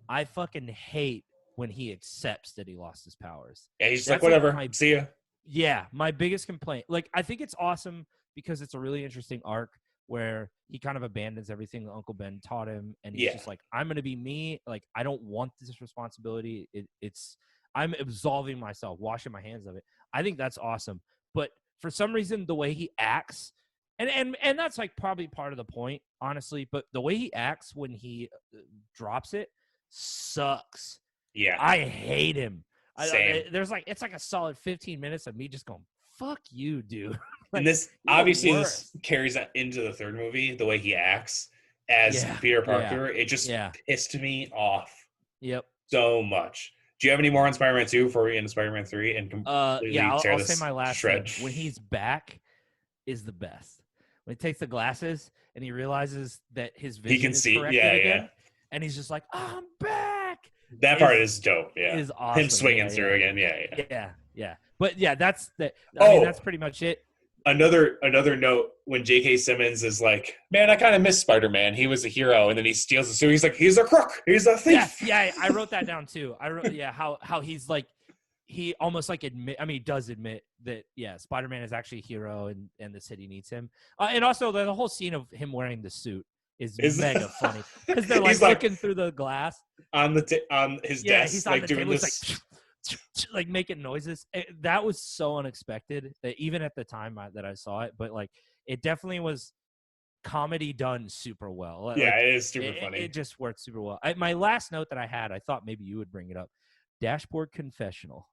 I fucking hate when he accepts that he lost his powers. Yeah, he's just like That's like whatever. my See ya. yeah, my biggest complaint. Like I think it's awesome because it's a really interesting arc where he kind of abandons everything that Uncle Ben taught him and he's Yeah, just like I'm going to be me. Like I don't want this responsibility. It's I'm absolving myself, washing my hands of it. I think that's awesome. But for some reason the way he acts and that's like probably part of the point, honestly, but the way he acts when he drops it sucks. yeah. I hate him. Same. There's like it's like a solid 15 minutes of me just going, "Fuck you, dude." Like, And this you're the obviously this worst. carries that into the third movie. The way he acts as Yeah, Peter yeah, Parker, it just yeah. pissed me off Yep. so much. Do you have any more on Spider-Man 2 before we get into Spider-Man 3 and completely Yeah. tear I'll say this my to last shred? thing. When he's back, is the best. When he takes the glasses and he realizes that his He vision can is see. corrected Yeah, again, yeah. and he's just like, "I'm back." That part is dope. Yeah. Is Him awesome. swinging Yeah, through yeah, again. Yeah, yeah. yeah, yeah. But yeah, that's the. I mean, that's Oh, pretty much it. another note when J.K. Simmons is like, man, I kind of miss Spider-Man. He was a hero, and then he steals the suit. He's like, he's a crook. He's a Yeah, thief. yeah, I wrote that down too. I wrote how he's like he almost like he does admit that Spider-Man is actually a hero and the city needs him. And also the whole scene of him wearing the suit is mega funny because they're like He's like looking through the glass. on on his Yeah, desk, he's on like the doing table. this. It's like making noises. That was so unexpected that even at the time that I saw it, but like it definitely was comedy done super well. Yeah, Like it is super funny. it just worked super well. My last note that I had, I thought maybe you would bring it up. Dashboard Confessional.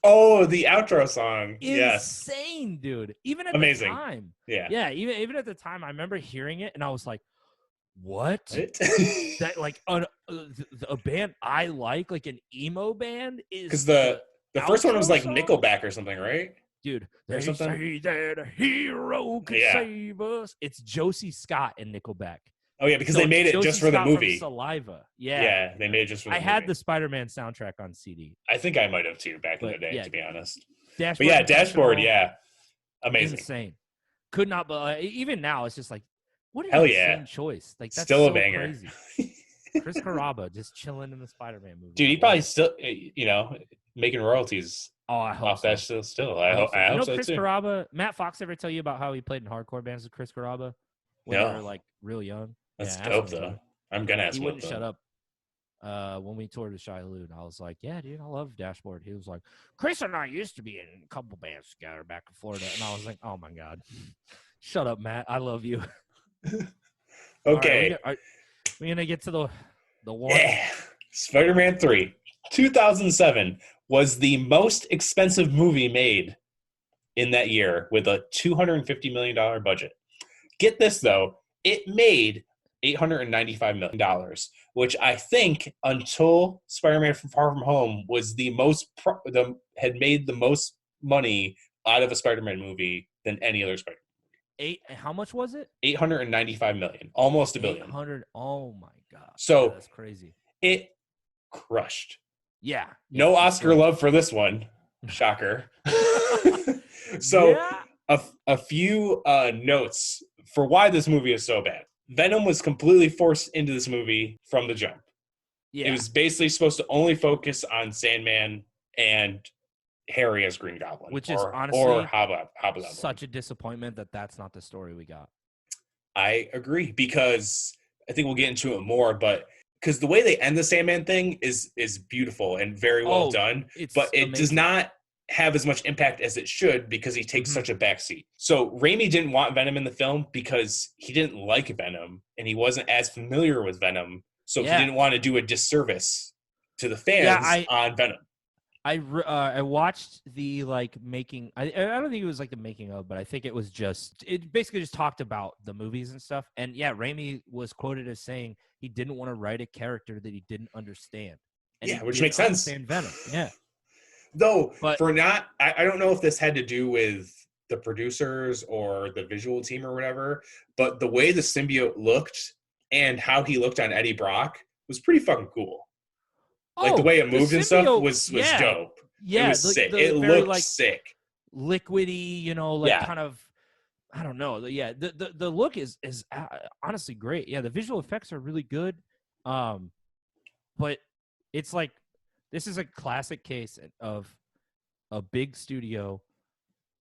Oh, the outro song. Yes. Insane, dude. Even at the Amazing. time. Yeah. Yeah, even at the time, I remember hearing it and I was like, what? That like a band I like an emo band is because the first one was outro like song? Nickelback or something, right? Dude, Or they something? say that a hero can Yeah. save us. It's Josie Scott and Nickelback. Oh yeah, because No, they made it's it just Josie for the Scott from movie. Saliva. Yeah. Yeah, they made it just for the I movie. had the Spider-Man soundtrack on CD. I think I might have too back in But the day, yeah, to be honest. Dashboard But yeah, Confessional, Dashboard, yeah, amazing. insane. Could not, but even now, it's just like, what an Hell insane yeah. choice. Like that's Still a so banger. crazy. Chris Carrabba just chilling in the Spider-Man movie. Dude, he probably still, making royalties Oh, I hope off so. that still. I hope so Chris too. Carrabba, Matt Fox ever tell you about how he played in hardcore bands with Chris Carrabba when they No. were like real young? That's Yeah, ask dope him, though. dude. I'm gonna ask He him. wouldn't shut up. When we toured with Shia LaBeouf, I was like, "Yeah, dude, I love Dashboard." He was like, "Chris and I used to be in a couple bands together back in Florida," and I was like, "Oh my god, shut up, Matt. I love you." Okay. All right, we're gonna get to the one. Yeah. Spider-Man 3, 2007 was the most expensive movie made in that year with a $250 million budget. Get this though, it made $895 million, which I think until Spider-Man Far From Home was had made the most money out of a Spider-Man movie than any other Spider-Man. How much was it? 895 million, almost a billion. 800. Oh my god. So yeah, that's crazy. It crushed. Yeah. No Oscar love for this one. Shocker. So yeah. a few notes for why this movie is so bad. Venom was completely forced into this movie from the jump. Yeah. It was basically supposed to only focus on Sandman and Harry as Green Goblin, which is honestly or Hobgoblin. Such a disappointment that that's not the story we got. I agree, because I think we'll get into it more, but because the way they end the Sandman thing is beautiful and very well done, but it does not have as much impact as it should because he takes such a backseat. So Raimi didn't want Venom in the film because he didn't like Venom and he wasn't as familiar with Venom. So he didn't want to do a disservice to the fans on Venom. I watched the making. I don't think it was the making of, but I think it was it basically just talked about the movies and stuff. And Raimi was quoted as saying he didn't want to write a character that he didn't understand. And which makes sense. Venom, Though I don't know if this had to do with the producers or the visual team or whatever, but the way the symbiote looked and how he looked on Eddie Brock was pretty fucking cool. The way it moved and stuff was dope. Yeah, it was sick. It looked sick, liquidy. Kind of. I don't know. The look is honestly great. Yeah, the visual effects are really good. But it's this is a classic case of a big studio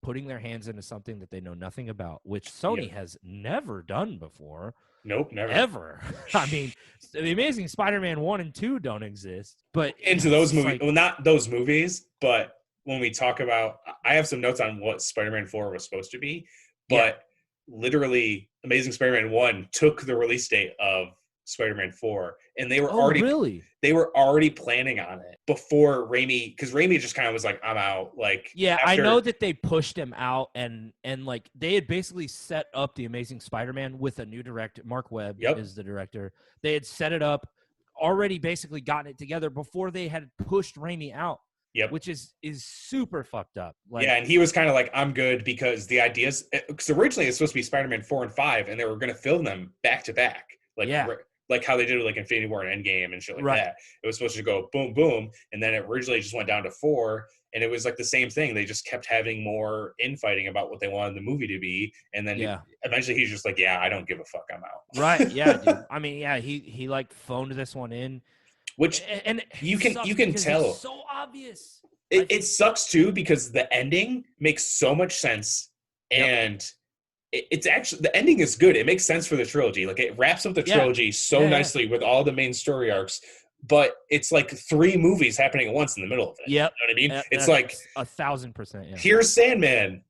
putting their hands into something that they know nothing about, which Sony has never done before. Nope, never. Ever. I mean, the Amazing Spider-Man 1 and 2 don't exist. But into those movies, well, not those movies, but when we talk about, I have some notes on what Spider-Man 4 was supposed to be, but literally Amazing Spider-Man 1 took the release date of Spider-Man 4, and they were already planning on it before Raimi, because Raimi just kind of was like, I'm out. I know that they pushed him out, and they had basically set up the Amazing Spider-Man with a new director. Mark Webb is the director. They had set it up, already basically gotten it together before they had pushed Raimi out. Yep. Which is super fucked up. And he was kind of like, I'm good, because the ideas, because originally it's supposed to be Spider-Man 4 and 5, and they were going to film them back to back. Like how they did with Infinity War and Endgame and shit like that. It was supposed to go boom, boom, and then it originally just went down to 4, and it was the same thing. They just kept having more infighting about what they wanted the movie to be, and then eventually he's just like, I don't give a fuck, I'm out. Right, yeah, dude. I mean, he phoned this one in. Which and you can tell. It's so obvious. It sucks too, because the ending makes so much sense, and it's actually, the ending is good. It makes sense for the trilogy. It wraps up the trilogy nicely with all the main story arcs. But it's 3 movies happening at once in the middle of it. Yep. You know what I mean? It's 1,000%. Yeah. Here's Sandman.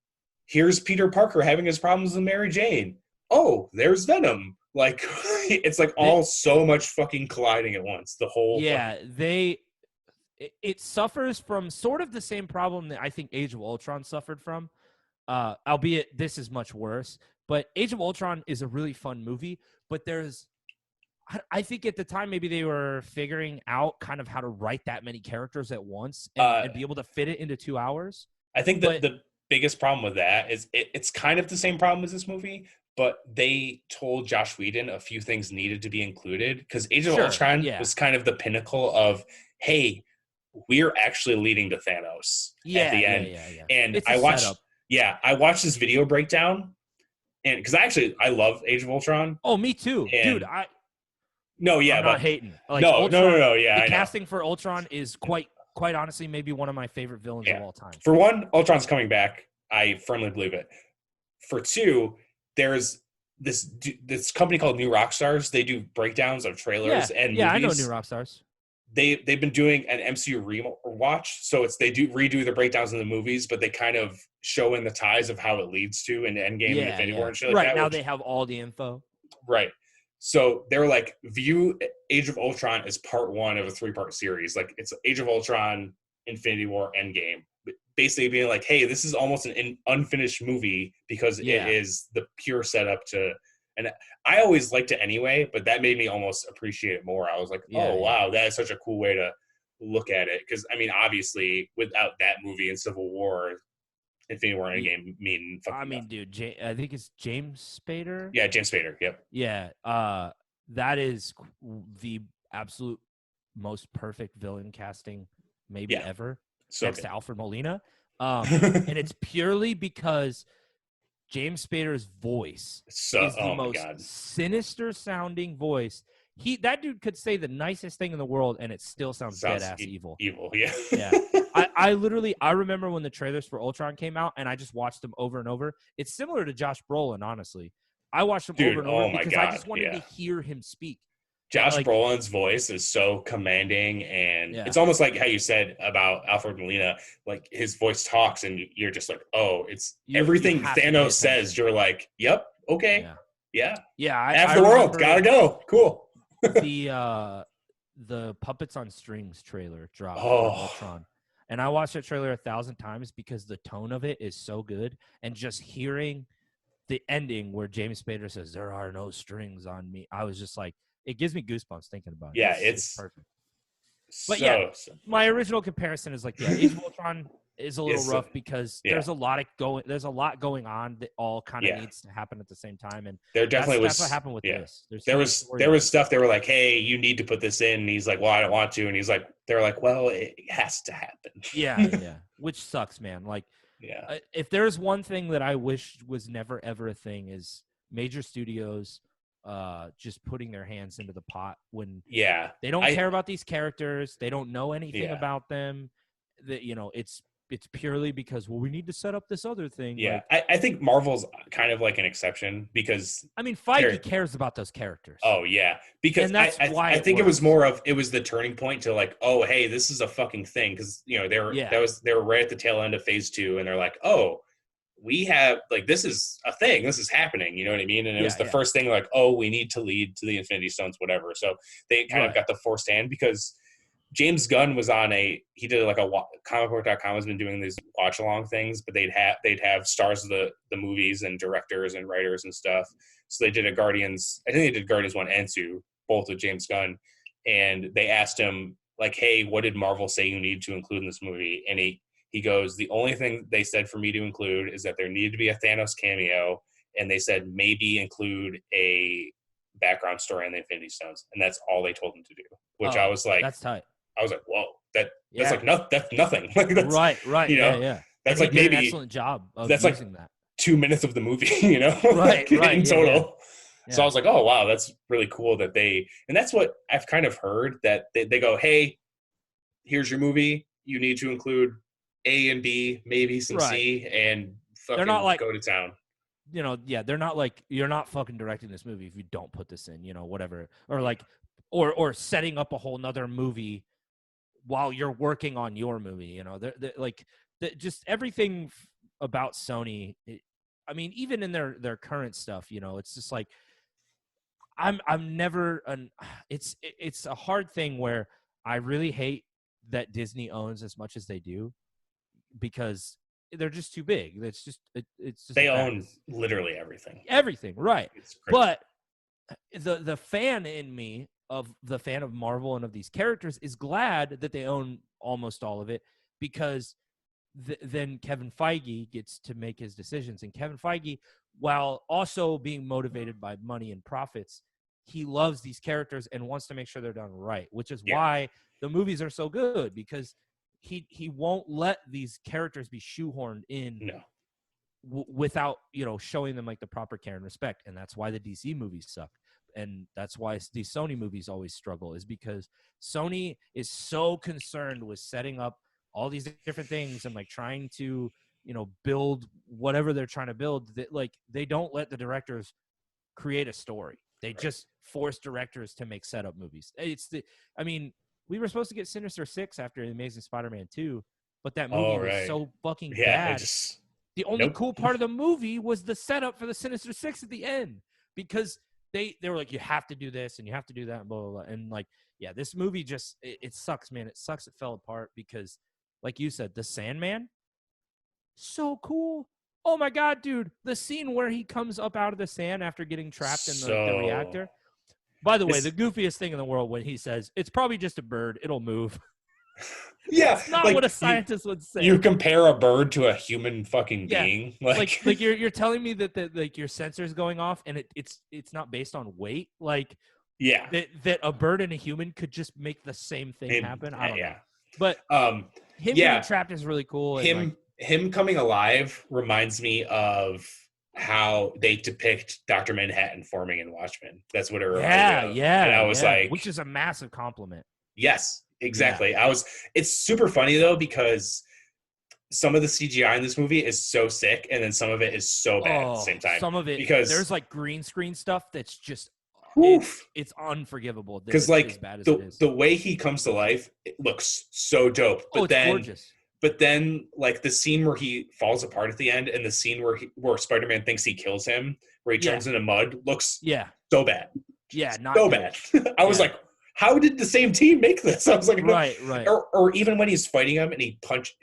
Here's Peter Parker having his problems with Mary Jane. Oh, there's Venom. It's all so much fucking colliding at once. The whole it suffers from sort of the same problem that I think Age of Ultron suffered from. Albeit this is much worse. But Age of Ultron is a really fun movie. But I think at the time maybe they were figuring out kind of how to write that many characters at once and be able to fit it into 2 hours. I think that the biggest problem with that is it's kind of the same problem as this movie, but they told Josh Whedon a few things needed to be included, because Age of Ultron was kind of the pinnacle of, hey, we're actually leading to Thanos at the end. And I watched this video breakdown, and because I love Age of Ultron. Oh, me too, dude. I'm not hating. No. Yeah, the casting for Ultron is quite honestly maybe one of my favorite villains of all time. For one, Ultron's coming back. I firmly believe it. For 2, there's this company called New Rockstars. They do breakdowns of trailers and movies. I know New Rockstars. They've been doing an MCU rewatch, so they redo the breakdowns in the movies, but they kind of show in the ties of how it leads to in Endgame and Infinity War and shit like that. Right, now they have all the info. Right. So they're view Age of Ultron as part 1 of a 3-part series. It's Age of Ultron, Infinity War, Endgame. Basically being hey, this is almost an unfinished movie, because it is the pure setup to, and I always liked it anyway, but that made me almost appreciate it more. I was wow, that is such a cool way to look at it. Because obviously without that movie and Civil War, Infinity War and Endgame mean fucking nothing. Dude, I think it's James Spader. Yeah, James Spader. Yep. Yeah. That is the absolute most perfect villain casting maybe ever. So next to Alfred Molina. And it's purely because James Spader's voice is the most sinister sounding voice. That dude could say the nicest thing in the world and it still sounds dead ass evil. Evil, yeah. Yeah. I remember when the trailers for Ultron came out and I just watched them over and over. It's similar to Josh Brolin, honestly. I watched them over and over because I just wanted to hear him speak. Josh Like, Brolin's voice is so commanding, and yeah, it's almost like how you said about Alfred Molina. Like his voice talks, and you're just like, oh, it's you everything have to pay Thanos says. attention. You're like, yep, okay, Yeah, yeah, yeah. half I the world, remember gotta go, cool. the Puppets on Strings trailer dropped for Oh, Ultron. And I watched that trailer 1,000 times because the tone of it is so good. And just hearing the ending where James Spader says, "There are no strings on me," I was just like, it gives me goosebumps thinking about it. yeah, It's it's perfect. But yeah, so my original comparison is like, yeah, Age of Ultron is a little it's rough because yeah, there's a lot going on that all kind of yeah. needs to happen at the same time. And There definitely that's what was, happened with yeah. this. There's There too many was there was storylines. stuff they were like, hey, you need to put this in. And he's like, well, I don't want to. And he's like, they're like, well, it has to Yeah, happen. yeah. Which sucks, man. Like, Yeah, if there's one thing that I wish was never ever a thing is major studios just putting their hands into the pot when yeah. they don't I care about these characters, they don't know anything yeah. about them. That it's purely because, well, we need to set up this other thing. Yeah, Like, I think Marvel's kind of like an exception because I mean, they're Feige cares about those characters, oh yeah, because and that's why I it think it was works. more of it was the turning point to like, oh hey, this is a fucking thing because Yeah, they were right at the tail end of phase 2 and they're like, oh, we have like this is a thing, this is happening, you know what I mean? And it was yeah, the yeah. first thing like, oh, we need to lead to the Infinity Stones, whatever. So they kind of Right. got the forced hand because James Gunn was on he did like a comicbook.com has been doing these watch along things, but they'd have stars of the movies and directors and writers and stuff. So they did I think they did Guardians 1 and 2, both with James Gunn. And they asked him like, hey, what did Marvel say you need to include in this movie? And he goes, the only thing they said for me to include is that there needed to be a Thanos cameo. And they said maybe include a background story on the Infinity Stones. And that's all they told him to do, which Oh, that's tight. I was like, whoa, that's Yeah. like that's nothing. Like that's Right. you Yeah. know, Yeah. And that's he like did an maybe excellent job of that's like using that. 2 minutes of the movie, you know, Right. like, Right. in Yeah. Yeah. total. So I Yeah. was like, oh wow, that's really cool that and that's what I've kind of heard that they go, hey, here's your movie. You need to include A and B, maybe some Right. C, and They're not fucking like, go to town. yeah, they're not like, you're not fucking directing this movie if you don't put this in, whatever. Or like, or setting up a whole nother movie while you're working on your movie, they're like, just everything about Sony. I mean, even in their current stuff, it's just like, I'm never it's a hard thing where I really hate that Disney owns as much as they do because they're just too big. It's just a They fact. own literally everything. Everything, right? It's crazy. But the fan in me of the fan of Marvel and of these characters is glad that they own almost all of it because then Kevin Feige gets to make his decisions. And Kevin Feige, while also being motivated by money and profits, he loves these characters and wants to make sure they're done right, which is why the movies are so good because he won't let these characters be shoehorned in No. without showing them like the proper care and respect. And that's why the DC movies suck, and that's why these Sony movies always struggle, is because Sony is so concerned with setting up all these different things and like trying to build whatever they're trying to build, that like they don't let the directors create a story. They just force directors to make setup movies. I mean, we were supposed to get Sinister Six after The Amazing Spider-Man 2, but that movie was so fucking bad. The only cool part of the movie was the setup for the Sinister Six at the end, because they were like, you have to do this and you have to do that and blah, blah, blah. And like, yeah, this movie just, it sucks, man. It sucks. It fell apart because, like you said, the Sandman, so cool. Oh my God, dude. The scene where he comes up out of the sand after getting trapped in the reactor. By the way, the goofiest thing in the world when he says, it's probably just a bird, it'll move. Yeah, it's not like, what a scientist would say. You compare a bird to a human fucking being, like you're telling me that like your sensor's going off and it's not based on weight, like that a bird and a human could just make the same thing happen. I don't know, but him getting trapped is really cool. Him coming alive reminds me of how they depict Dr. Manhattan forming in Watchmen. That's what it reminds me of. And I was like, which is a massive compliment. Yes, exactly. It's super funny though, because some of the CGI in this movie is so sick and then some of it is so bad at the same time. Some of it, because there's like green screen stuff that's just it's unforgivable that Because it's as like bad as it is. the way he comes to life, it looks so dope. Oh, it's gorgeous. But then, like the scene where he falls apart at the end, and the scene where Spider-Man thinks he kills him, where he turns into mud, looks so bad. Yeah, not so good. bad. I was like, how did the same team make this? I was like, right. Or even when he's fighting him and he punched.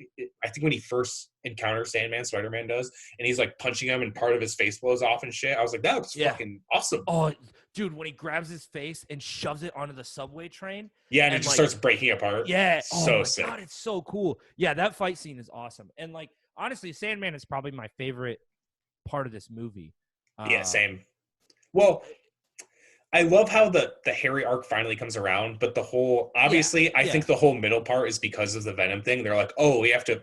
I think when he first encounters Sandman, Spider-Man does, and he's like punching him, and part of his face blows off and shit. I was like, that was fucking awesome. Oh, dude, when he grabs his face and shoves it onto the subway train. Yeah, and it just starts breaking apart. Yeah. So my sick. God, it's so cool. Yeah, that fight scene is awesome. And like, honestly, Sandman is probably my favorite part of this movie. Yeah, same. Well, I love how the Harry arc finally comes around, but the whole, obviously, I think the whole middle part is because of the Venom thing. They're like, oh, we have to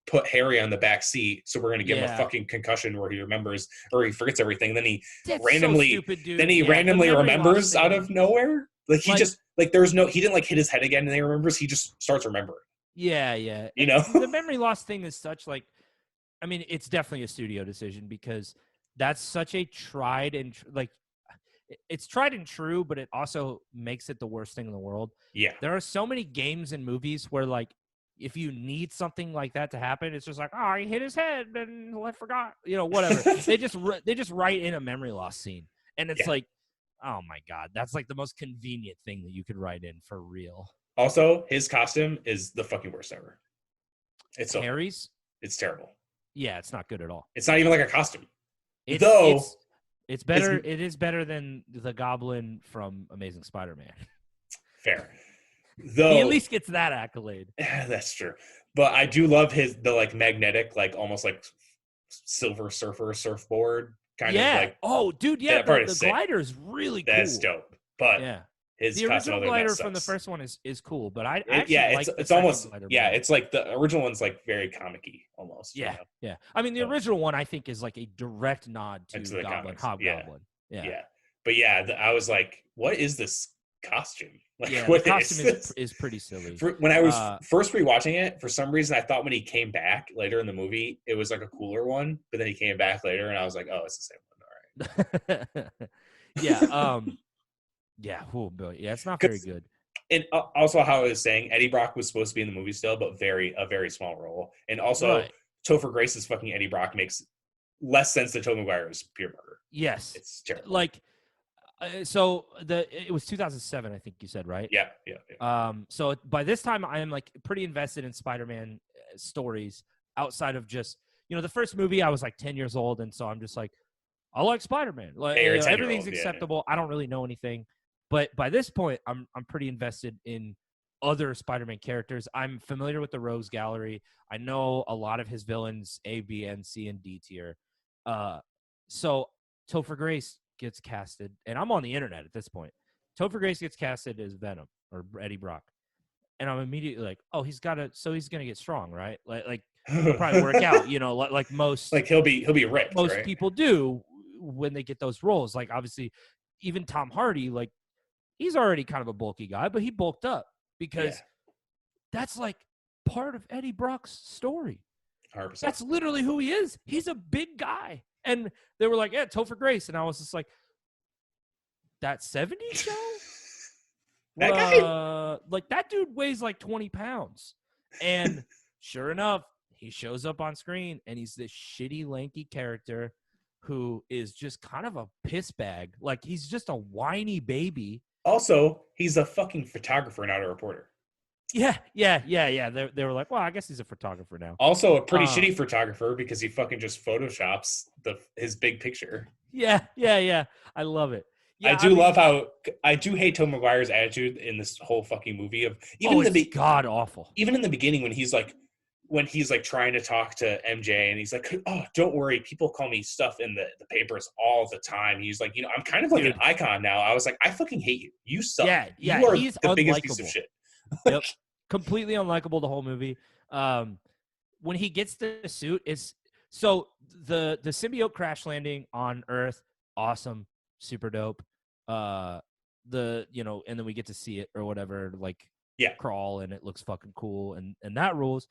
put Harry on the back seat, so we're going to give him a fucking concussion where he remembers, or he forgets everything. Then he randomly, so stupid, dude. Remembers out of nowhere. Like, he just, like, there's no, he didn't, like, hit his head again and then he remembers, he just starts remembering. Yeah. You know? The memory loss thing is such, like, I mean, it's definitely a studio decision because that's such a tried and, like, it's tried and true, but it also makes it the worst thing in the world. Yeah. There are so many games and movies where, like, if you need something like that to happen, it's just like, oh, he hit his head and I forgot, you know, whatever. they just write in a memory loss scene, and it's like, oh my God, that's like the most convenient thing that you could write in for real. Also, his costume is the fucking worst ever. It's Harry's. It's terrible. Yeah, it's not good at all. It's not even like a costume. It's better. It is better than the Goblin from Amazing Spider-Man. Fair. Though he at least gets that accolade. That's true. But I do love the like magnetic, like almost like Silver Surfer surfboard kind of like. Oh, dude, yeah. The glider is really cool. That's dope. But the original glider from the first one is cool, but I actually like it's almost it's like the original one's like very comic-y almost. Yeah, yeah. I mean, the original one I think is like a direct nod to Goblin, Hobgoblin. Yeah. But I was like, what is this costume? Like, the costume is pretty silly. When I was first rewatching it, for some reason I thought when he came back later in the movie, it was like a cooler one, but then he came back later and I was like, oh, it's the same one. All right. Yeah. It's not very good. And also, how I was saying, Eddie Brock was supposed to be in the movie still, but a very small role. And also, Topher Grace's fucking Eddie Brock makes less sense than Tobey Maguire's Peter Parker. Yes, it's terrible. Like, so it was 2007, I think you said, right? Yeah. So by this time, I am like pretty invested in Spider-Man stories outside of just, you know, the first movie. I was like 10 years old, and so I'm just like, I like Spider-Man. Like, everything's acceptable. I don't really know anything. But by this point, I'm pretty invested in other Spider-Man characters. I'm familiar with the Rogues Gallery. I know a lot of his villains, A, B, and C, and D tier. So Topher Grace gets casted, and I'm on the internet at this point. Topher Grace gets casted as Venom or Eddie Brock, and I'm immediately like, oh, he's gonna get strong, right? Like he'll probably work out, you know, like most, like he'll be ripped. Most people do when they get those roles. Like obviously, even Tom Hardy, like, he's already kind of a bulky guy, but he bulked up because that's like part of Eddie Brock's story. 100%. That's literally who he is. He's a big guy. And they were like, yeah, Topher Grace. And I was just like, that 70s show? That guy? Like, that dude weighs like 20 pounds. And sure enough, he shows up on screen, and he's this shitty, lanky character who is just kind of a piss bag. Like, he's just a whiny baby. Also, he's a fucking photographer, not a reporter. Yeah. They were like, well, I guess he's a photographer now. Also, a pretty shitty photographer because he fucking just photoshops his big picture. Yeah. I love it. Yeah, I do hate Tobey Maguire's attitude in this whole fucking movie of god awful. Even in the beginning when he's like trying to talk to MJ and he's like, oh, don't worry, people call me stuff in the papers all the time. He's like, you know, I'm kind of like an icon now. I was like, I fucking hate you. You suck. Yeah, you are he's the biggest piece of shit. Yep. Completely unlikable the whole movie. When he gets the suit, so the symbiote crash landing on Earth, awesome, super dope. And then we get to see it or whatever, like crawl, and it looks fucking cool, and that rules.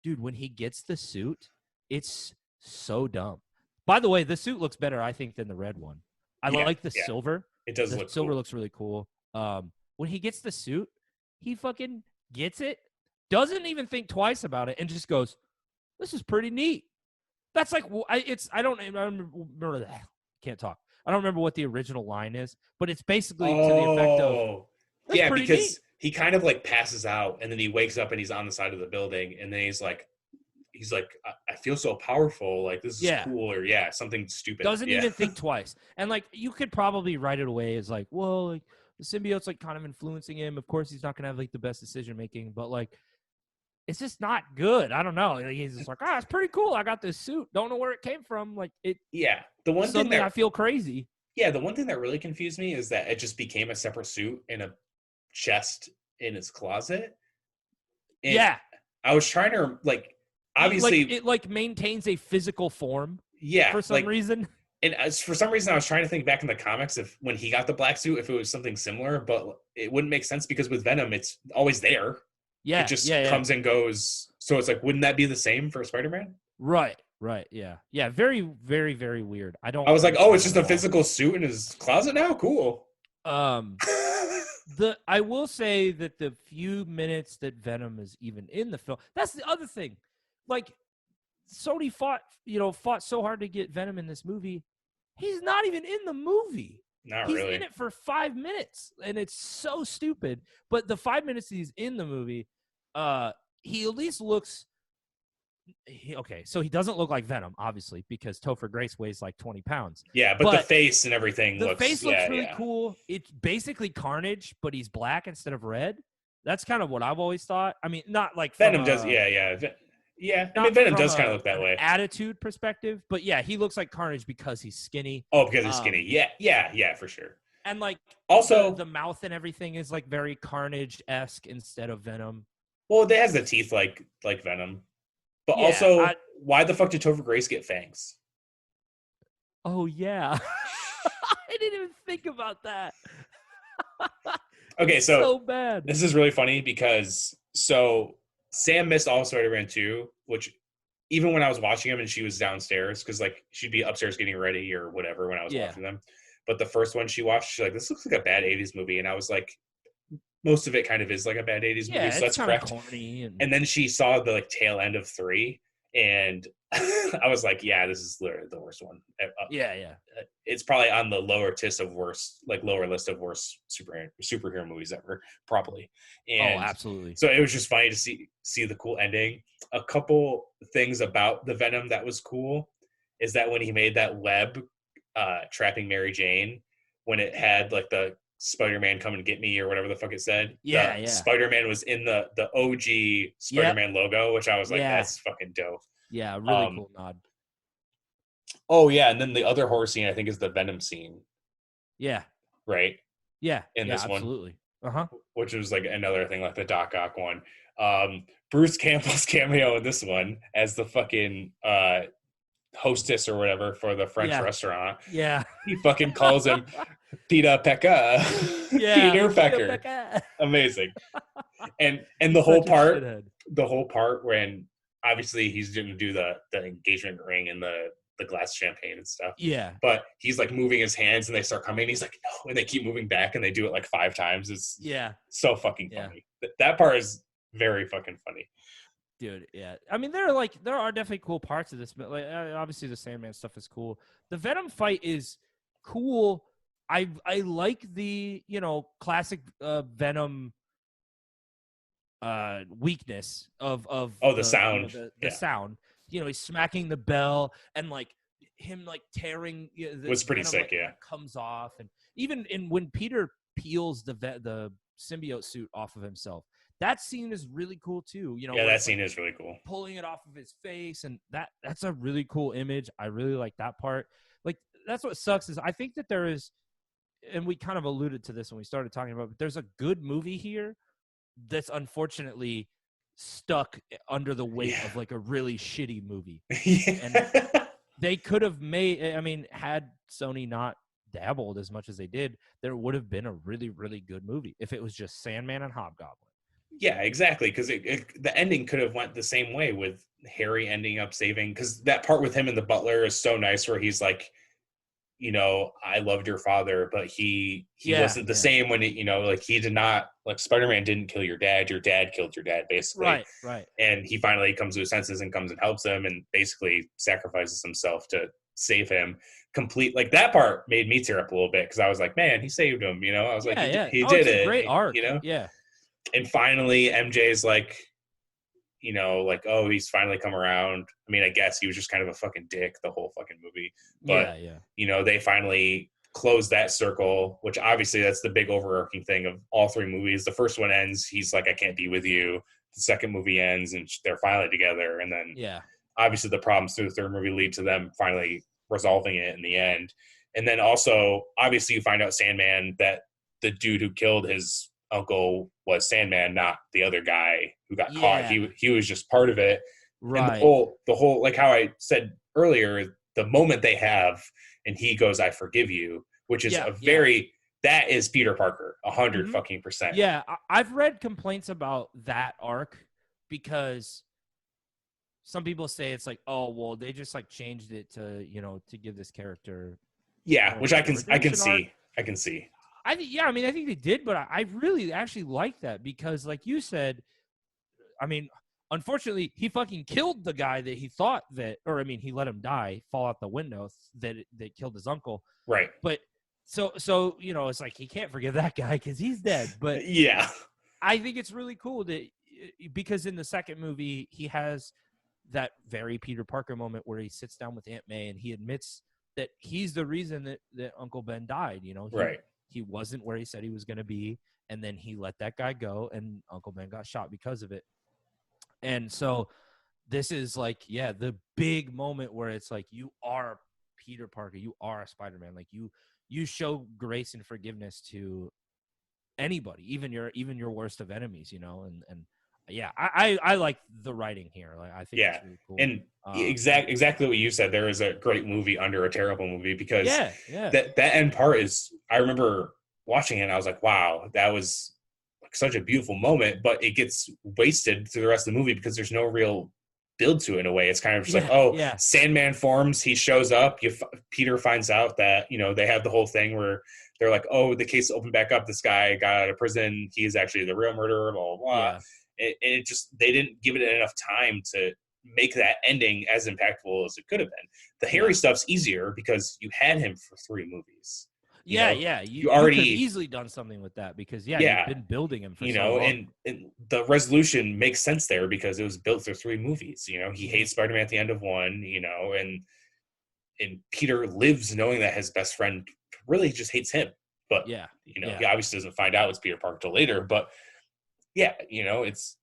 Dude, when he gets the suit, it's so dumb. By the way, the suit looks better, I think, than the red one. I like the silver. It does The look silver cool. looks really cool. When he gets the suit, he fucking gets it, doesn't even think twice about it, and just goes, "This is pretty neat." That's like I don't remember that. Can't talk. I don't remember what the original line is, but it's basically to the effect of, Oh, "That's yeah, pretty neat." because he kind of like passes out and then he wakes up and he's on the side of the building and then he's like, I feel so powerful. Like, this is Yeah. cool. Or yeah, something stupid. Doesn't Yeah. even think twice. And like you could probably write it away as like, well, like the symbiote's like kind of influencing him. Of course, he's not gonna have like the best decision making, but like it's just not good. I don't know. Like, he's just like, it's pretty cool. I got this suit. Don't know where it came from. Like it. Yeah. The one thing Suddenly, I that feel crazy. Yeah, the one thing that really confused me is that it just became a separate suit in a chest in his closet. And Yeah, I was trying to like, obviously, it like maintains a physical form yeah, for some like, reason. and as for some reason I was trying to think back in the comics if when he got the black suit, if it was something similar, but it wouldn't make sense because with Venom, it's always there. It Yeah, just yeah. comes and goes. So it's like, wouldn't that be the same for Spider-Man? Right. Yeah. Very, very, very weird. I don't I was like, oh, understand it's that just at a all. physical suit in his closet now? Cool. Um, I will say that the few minutes that Venom is even in the film, that's the other thing. Like Sony fought so hard to get Venom in this movie. He's not even in the movie. Not He's really. in it for 5 minutes, and it's so stupid. But the 5 minutes he's in the movie, he at least looks. Okay, so he doesn't look like Venom, obviously, because Topher Grace weighs like 20 pounds. Yeah, but the face and everything The looks. face looks really yeah. cool. It's basically Carnage, but he's black instead of red. That's kind of what I've always thought. I mean, not like from Venom does. Yeah. I not mean, Venom from does kind of look that an way. attitude perspective, but yeah, he looks like Carnage because he's skinny. Oh, because he's skinny. Yeah, for sure. And like Also, the mouth and everything is like very Carnage-esque instead of Venom. well, it has the teeth like Venom. But Yeah, also, why the fuck did Topher Grace get fangs? Oh yeah. I didn't even think about that. Okay, so bad. This is really funny because Sam missed all of Spider-Man 2, which even when I was watching him and she was downstairs, because like she'd be upstairs getting ready or whatever when I was watching them. But the first one she watched, she's like, this looks like a bad 80s movie. And I was like, most of it kind of is like a bad 80s movie, so that's correct. Corny and then she saw the like tail end of 3, and I was like, yeah, this is literally the worst one. Yeah. It's probably on the lower list of worst superhero movies ever, probably. And absolutely. So it was just funny to see the cool ending. A couple things about the Venom that was cool is that when he made that web trapping Mary Jane, when it had like the Spider-Man come and get me or whatever the fuck it said. Yeah. Spider-Man was in the OG Spider-Man logo, which I was like, that's fucking dope. Yeah, really cool nod. Oh yeah, and then the other horror scene I think is the Venom scene. Yeah. Right? Yeah. In this absolutely. one. Which was like another thing, like the Doc Ock one. Bruce Campbell's cameo in this one as the fucking hostess or whatever for the French restaurant. Yeah. He fucking calls him Peter Pecker. Peter Pecker. Amazing. And the whole part when obviously he's going to do the engagement ring and the glass champagne and stuff. Yeah. But he's like moving his hands and they start coming and he's like, no, and they keep moving back and they do it like 5 times. It's so fucking funny. That part is very fucking funny. Dude, yeah. I mean, there are definitely cool parts of this, but like obviously the Sandman stuff is cool. The Venom fight is cool. I like the, classic Venom weakness of the sound. The sound. He's smacking the bell and like him like tearing was pretty Venom, sick, yeah. Comes off, and even when Peter peels the symbiote suit off of himself. That scene is really cool too. That scene is really cool. Pulling it off of his face, and that's a really cool image. I really like that part. Like that's what sucks is I think that there is, and we kind of alluded to this when we started talking about, but there's a good movie here that's unfortunately stuck under the weight of like a really shitty movie. And they could have had Sony not dabbled as much as they did, there would have been a really, really good movie if it was just Sandman and Hobgoblin. Yeah, exactly. Because the ending could have went the same way with Harry ending up saving. Because that part with him and the butler is so nice, where he's like, I loved your father, but he Yeah, wasn't the same when like he did not, like Spider-Man didn't kill your dad killed your dad, basically. right. And he finally comes to his senses and comes and helps him and basically sacrifices himself to save him. Complete, like, that part made me tear up a little bit because I was like, man, he saved him. I was like, Yeah. he Oh, did it's a it. great arc. Yeah. And finally, MJ's like, like, oh, he's finally come around. I mean, I guess he was just kind of a fucking dick the whole fucking movie. But, they finally close that circle, which obviously that's the big overarching thing of all three movies. The first one ends, he's like, I can't be with you. The second movie ends and they're finally together. And then obviously the problems through the third movie lead to them finally resolving it in the end. And then also, obviously, you find out Sandman, that the dude who killed his uncle was Sandman, not the other guy who got caught. He was just part of it. Right. And the whole, like how I said earlier, the moment they have, and he goes, I forgive you, which is that is Peter Parker, 100 fucking %. Yeah, I've read complaints about that arc because some people say it's like, oh, well, they just like changed it to, to give this character. Which I can see. Arc. I can see. I think they did, but I really actually like that because, like you said, I mean, unfortunately, he fucking killed the guy that he thought that, or I mean, he let him die, fall out the window that killed his uncle. Right. But so it's like he can't forgive that guy because he's dead. But I think it's really cool that because in the second movie he has that very Peter Parker moment where he sits down with Aunt May and he admits that he's the reason that Uncle Ben died. He wasn't where he said he was going to be, and then he let that guy go, and Uncle Ben got shot because of it. And so this is like, the big moment where it's like you are Peter Parker, you are a Spider-Man. Like you show grace and forgiveness to anybody, even your worst of enemies, and I like the writing here. Like I think it's really cool. And exactly what you said. There is a great movie under a terrible movie because that end part is, I remember watching it and I was like, wow, that was like such a beautiful moment, but it gets wasted through the rest of the movie because there's no real build to it in a way. It's kind of just Sandman forms, he shows up, Peter finds out that, they have the whole thing where they're like, oh, the case opened back up, this guy got out of prison, he is actually the real murderer, blah, blah, blah. And they didn't give it enough time to make that ending as impactful as it could have been. The Harry stuff's easier because you had him for 3 movies. You already could have easily done something with that because you've been building him for so long. And the resolution makes sense there because it was built through 3 movies. He hates Spider-Man at the end of 1, and Peter lives knowing that his best friend really just hates him. But he obviously doesn't find out it's Peter Parker till later. But it's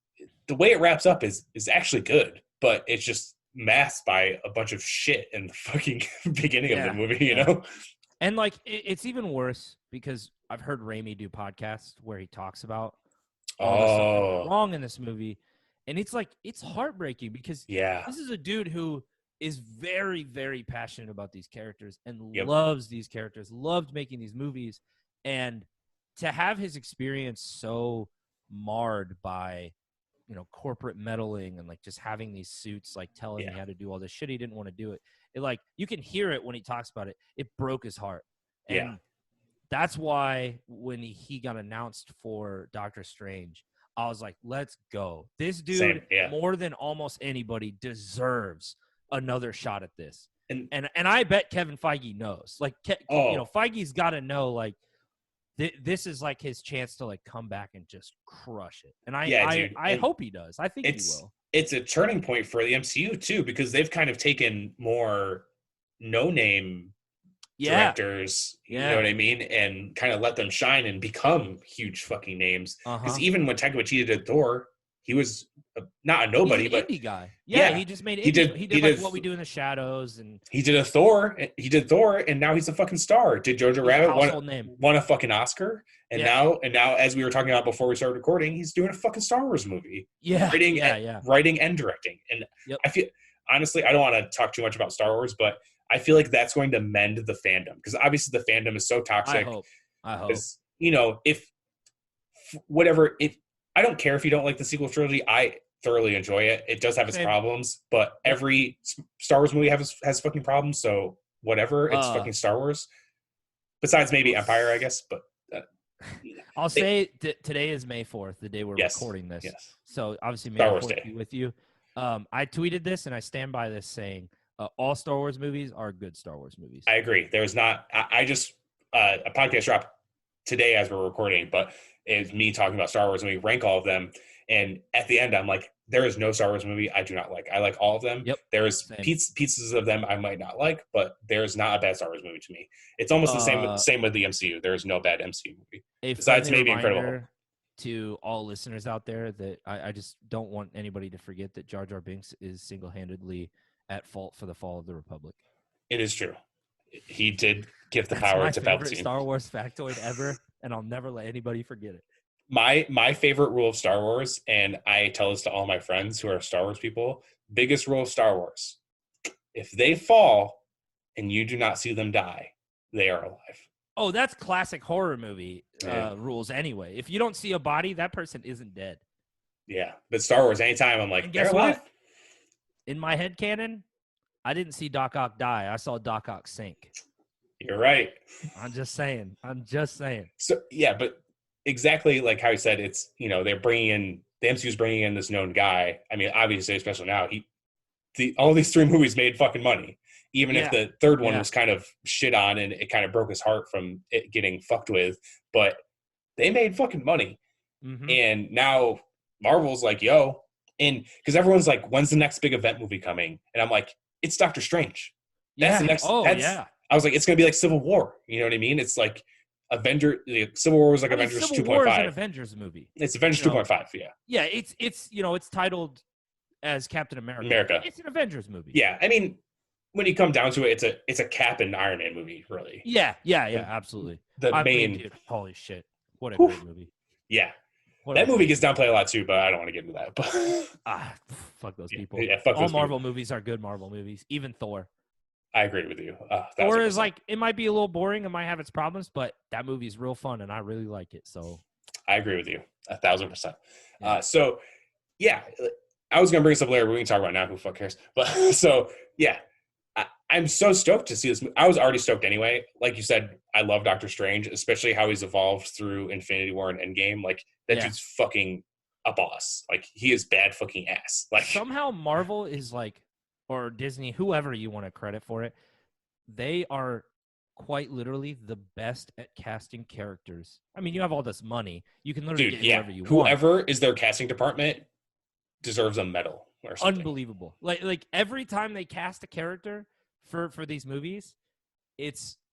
the way it wraps up is actually good, but it's just masked by a bunch of shit in the fucking beginning of the movie, And like it's even worse because I've heard Raimi do podcasts where he talks about all the stuff that went wrong in this movie, and it's like it's heartbreaking because this is a dude who is very, very passionate about these characters and loves these characters, loved making these movies, and to have his experience so marred by corporate meddling and like just having these suits like telling him how to do all this shit, he didn't want to do it. It like you can hear it when he talks about it. It broke his heart, and that's why when he got announced for Doctor Strange, I was like, let's go. This dude more than almost anybody deserves another shot at this. And I bet Kevin Feige knows. Like Feige's got to know like this is like his chance to like come back and just crush it. And I hope he does. I think he will. It's a turning point for the MCU too, because they've kind of taken more no-name directors, you know what I mean, and kind of let them shine and become huge fucking names. Because even when Taika Waititi did Thor, he was not a nobody, he's an but indie guy. He just made indie. He did like What We Do in the Shadows, and he did Thor, and now he's a fucking star. Did Jojo Rabbit won a fucking Oscar, and now as we were talking about before we started recording, he's doing a fucking Star Wars movie. Writing and directing. And I feel honestly, I don't want to talk too much about Star Wars, but I feel like that's going to mend the fandom because obviously the fandom is so toxic. I hope. If I don't care if you don't like the sequel trilogy. I thoroughly enjoy it. It does have its problems, but every Star Wars movie has fucking problems. So whatever, it's fucking Star Wars. Besides maybe Empire, I guess, but I'll say today is May 4th, the day we're recording this. Yes. So obviously May Star Wars 4th Day. be with you. I tweeted this and I stand by this saying all Star Wars movies are good Star Wars movies. I agree. There's not. I just a podcast dropped today as we're recording, but it's me talking about Star Wars and we rank all of them. And at the end, I'm like, there is no Star Wars movie I do not like. I like all of them. Yep. There's pieces of them I might not like, but there's not a bad Star Wars movie to me. It's almost the same with the MCU. There's no bad MCU movie. Besides maybe Incredible. To all listeners out there that I just don't want anybody to forget that Jar Jar Binks is single-handedly at fault for the fall of the Republic. It is true. He did give the power to Palpatine. My favorite Star Wars factoid ever, and I'll never let anybody forget it. My favorite rule of Star Wars, and I tell this to all my friends who are Star Wars people, biggest rule of Star Wars: if they fall and you do not see them die, they are alive. Oh, that's classic horror movie rules anyway. If you don't see a body, that person isn't dead. Yeah, but Star Wars, anytime I'm like, guess they're alive. What? In my headcanon, I didn't see Doc Ock die. I saw Doc Ock sink. You're right. I'm just saying. So yeah, but exactly like how you said, it's, they're bringing in, the MCU's bringing in this known guy. I mean, obviously, especially now, all these 3 movies made fucking money. Even if the third one was kind of shit on and it kind of broke his heart from it getting fucked with, but they made fucking money. Mm-hmm. And now Marvel's like, yo, and because everyone's like, when's the next big event movie coming? And I'm like, it's Doctor Strange. That's the next. I was like, it's going to be like Civil War. You know what I mean? It's like Civil War was like Avengers 2.5. Civil War is an Avengers movie. It's Avengers 2.5, yeah. Yeah, it's titled as Captain America. It's an Avengers movie. Yeah, I mean, when you come down to it, it's a Cap and Iron Man movie, really. Yeah, absolutely. Dude, holy shit, what a great movie. Yeah, that movie gets downplayed a lot too, but I don't want to get into that. But fuck those people. Yeah, fuck all those Marvel people. Movies are good Marvel movies. Even Thor. I agree with you. Thor is like, it might be a little boring, it might have its problems, but that movie is real fun, and I really like it. So I agree with you 1,000%. Yeah. So yeah, I was gonna bring this up later, but we can talk about it now. Who fuck cares? But so yeah. I'm so stoked to see this. I was already stoked anyway. Like you said, I love Doctor Strange, especially how he's evolved through Infinity War and Endgame. Like, that dude's fucking a boss. Like, he is bad fucking ass. Like, somehow Marvel is like, or Disney, whoever you want to credit for it, they are quite literally the best at casting characters. I mean, you have all this money. You can literally get whoever you want. Whoever is their casting department deserves a medal or something. Unbelievable. Like every time they cast a character for these movies,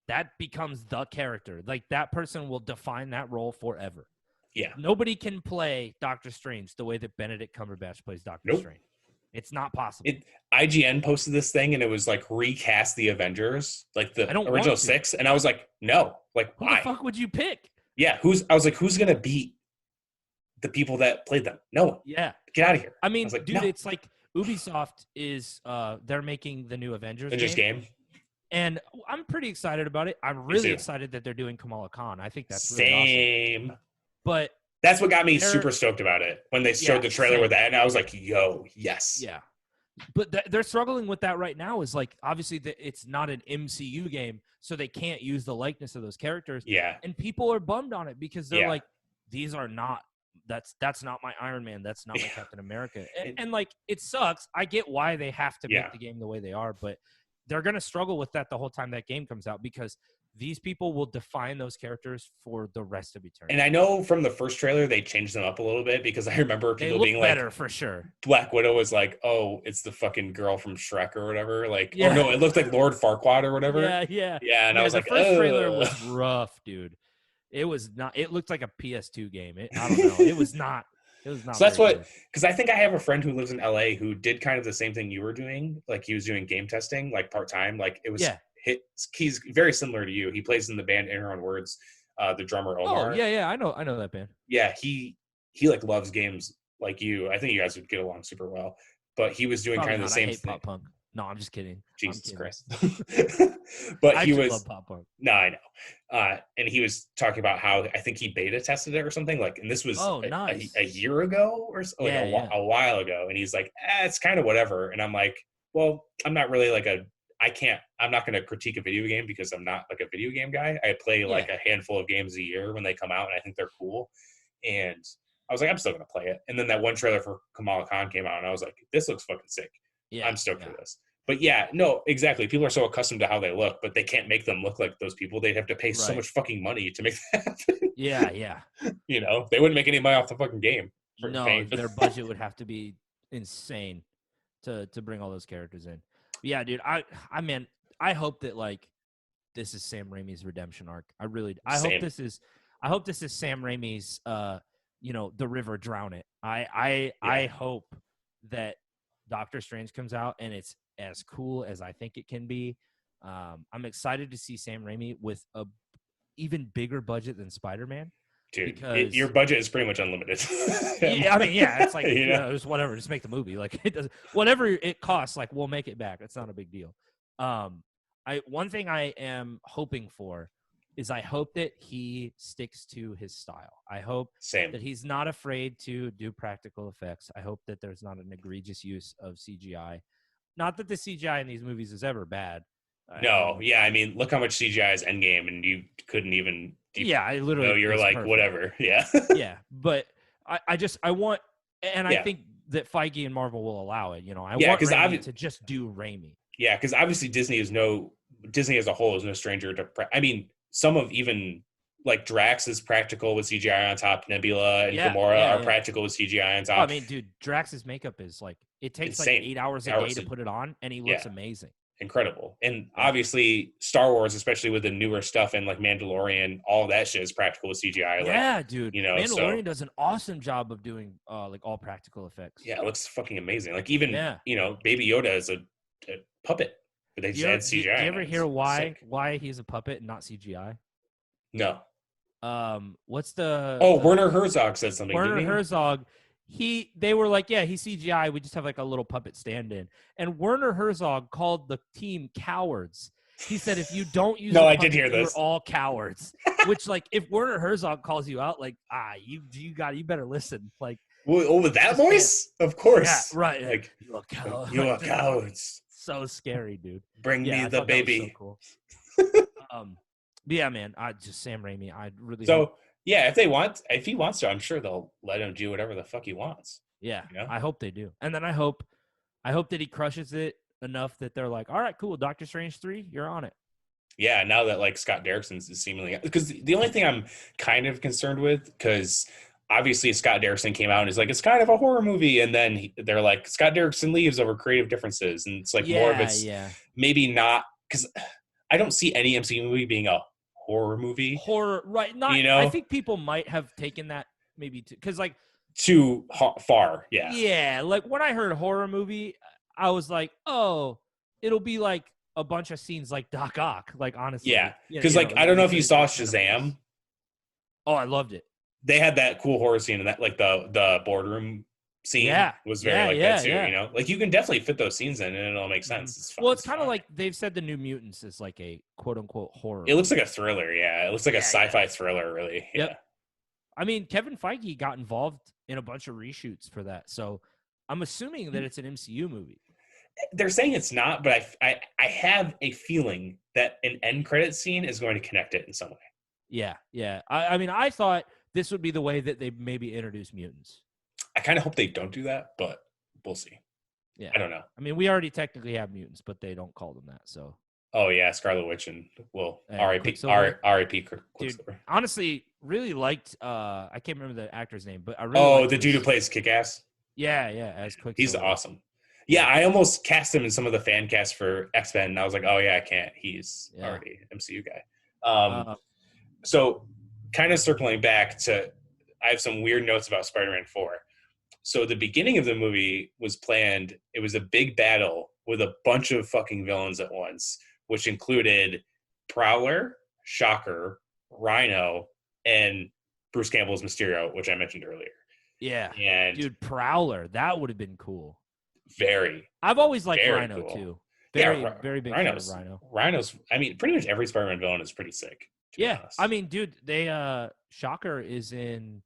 that becomes the character. Like, that person will define that role forever. Yeah. Nobody can play Doctor Strange the way that Benedict Cumberbatch plays Doctor Strange. It's not possible. IGN posted this thing and it was like, recast the Avengers, like the original 6, and I was like, no. Like, who why? the fuck would you pick? Yeah, I was like, who's gonna beat the people that played them? No one. Yeah. Get out of here. I mean, dude, it's like Ubisoft is they're making the new Avengers game. And I'm pretty excited about it. I'm really excited that they're doing Kamala Khan. I think that's really awesome. But that's what got me super stoked about it. When they showed the trailer with that, and I was like, yo, yes. Yeah. But they're struggling with that right now. Is like, obviously it's not an MCU game, so they can't use the likeness of those characters. Yeah. And people are bummed on it because they're like, these are not that's not my Iron Man. That's not my Captain America. And like, it sucks. I get why they have to make the game the way they are, but they're going to struggle with that the whole time that game comes out, because these people will define those characters for the rest of eternity. And I know from the first trailer, they changed them up a little bit, because I remember people being like, better for sure. Black Widow was like, oh, it's the fucking girl from Shrek or whatever. Like, or no, it looked like Lord Farquaad or whatever. Yeah. And I was like, the first trailer was rough, dude. It was not. It looked like a PS2 game. I don't know. It was not. It was not. So that's what, because I think I have a friend who lives in LA who did kind of the same thing you were doing. Like, he was doing game testing, like part-time. Like, it was he's very similar to you. He plays in the band In Her Own Words, the drummer Omar. Oh, yeah. I know that band. Yeah, he like loves games like you. I think you guys would get along super well. But he was doing kind of the same I hate thing. Pop punk. No, I'm just kidding. Jesus Christ. But I love pop punk. No, I know. And he was talking about how, I think he beta tested it or something, like, and this was a year ago or so, like a while ago. And he's like, it's kind of whatever. And I'm like, well, I'm not really like I'm not going to critique a video game because I'm not like a video game guy. I play like a handful of games a year when they come out, and I think they're cool. And I was like, I'm still going to play it. And then that one trailer for Kamala Khan came out, and I was like, this looks fucking sick. Yeah, I'm stoked for this. But yeah, no, exactly. People are so accustomed to how they look, but they can't make them look like those people. They'd have to pay so much fucking money to make that happen. Yeah. You know, they wouldn't make any money off the fucking game. No, their budget would have to be insane to bring all those characters in. But yeah, dude, I hope that like this is Sam Raimi's redemption arc. I hope this is Sam Raimi's the river drown it. I hope that Doctor Strange comes out and it's as cool as I think it can be. I'm excited to see Sam Raimi with a even bigger budget than Spider-Man. Dude, your budget is pretty much unlimited. Yeah, I mean, yeah, it's like just whatever, just make the movie. Like it does whatever it costs. Like we'll make it back. It's not a big deal. One thing I am hoping for is I hope that he sticks to his style. I hope that he's not afraid to do practical effects. I hope that there's not an egregious use of CGI. Not that the CGI in these movies is ever bad. No, I mean, look how much CGI is Endgame, and you couldn't even. I literally. You're like perfect. Whatever. Yeah. Yeah, but I want, and I think that Feige and Marvel will allow it. I want Raimi to just do Raimi. Yeah, because obviously Disney as a whole is no stranger to. I mean, some of even like Drax is practical with CGI on top. Nebula and Gamora are practical with CGI on top. Oh, I mean, dude, Drax's makeup is like it takes insane. Like 8 hours a day to put it on, and he looks amazing. Incredible. And obviously Star Wars, especially with the newer stuff and like Mandalorian, all of that shit is practical with CGI. Like, dude. Mandalorian does an awesome job of doing like all practical effects. Yeah, it looks fucking amazing. Like even Baby Yoda is a puppet, but they just add CGI. Do you ever hear why he's a puppet and not CGI? No. What's the Werner Herzog said something. Werner Herzog. They were like, he's CGI. We just have like a little puppet stand-in. And Werner Herzog called the team cowards. He said, if you don't use I did hear this. You're all cowards. Which, like, if Werner Herzog calls you out, like, you better listen. Like, with that voice, of course. Yeah, right. Like, you are cowards. So scary, dude. Bring me the baby. So cool. But yeah, man. Sam Raimi. I really. So. Yeah, if he wants to, I'm sure they'll let him do whatever the fuck he wants. Yeah, I hope they do. And then I hope that he crushes it enough that they're like, all right, cool, Doctor Strange 3, you're on it. Yeah, now that like Scott Derrickson's is seemingly, because the only thing I'm kind of concerned with, because obviously Scott Derrickson came out and is like, it's kind of a horror movie, and then they're like, Scott Derrickson leaves over creative differences, and it's like more of it's maybe not, because I don't see any MCU movie being a horror movie. Right? Not. I think people might have taken that maybe because like too far. Yeah. Yeah. Like when I heard horror movie, I was like, oh, it'll be like a bunch of scenes like Doc Ock. Like honestly. Yeah. Because I don't know if you saw Shazam. Oh, I loved it. They had that cool horror scene in that, like the boardroom scene was very that too. Like you can definitely fit those scenes in and it'll make sense. It's fun. Well, it's kind of like they've said the New Mutants is like a quote unquote horror. It looks like a thriller. Yeah. It looks like a sci-fi thriller, really. Yep. Yeah. I mean, Kevin Feige got involved in a bunch of reshoots for that. So I'm assuming that it's an MCU movie. They're saying it's not, but I have a feeling that an end credit scene is going to connect it in some way. Yeah. Yeah. I mean, I thought this would be the way that they maybe introduce mutants. I kind of hope they don't do that, but we'll see. Yeah. I don't know. I mean, we already technically have mutants, but they don't call them that. So. Oh, yeah. Scarlet Witch and R.I.P. Quicksilver. Dude, honestly, really liked, I can't remember the actor's name, but I really the dude who plays Kick-Ass? Yeah. As Quicksilver. He's awesome. Yeah, I almost cast him in some of the fan casts for X-Men, and I was like, oh, yeah, I can't. He's already an MCU guy. So kind of circling back to, I have some weird notes about Spider-Man 4. So the beginning of the movie was planned. It was a big battle with a bunch of fucking villains at once, which included Prowler, Shocker, Rhino, and Bruce Campbell's Mysterio, which I mentioned earlier. Yeah. And dude, Prowler, that would have been cool. Very. I've always liked Rhino cool. Too. Very big fan of Rhino. Rhino's, I mean, pretty much every Spider-Man villain is pretty sick. Yeah. I mean, dude, Shocker is in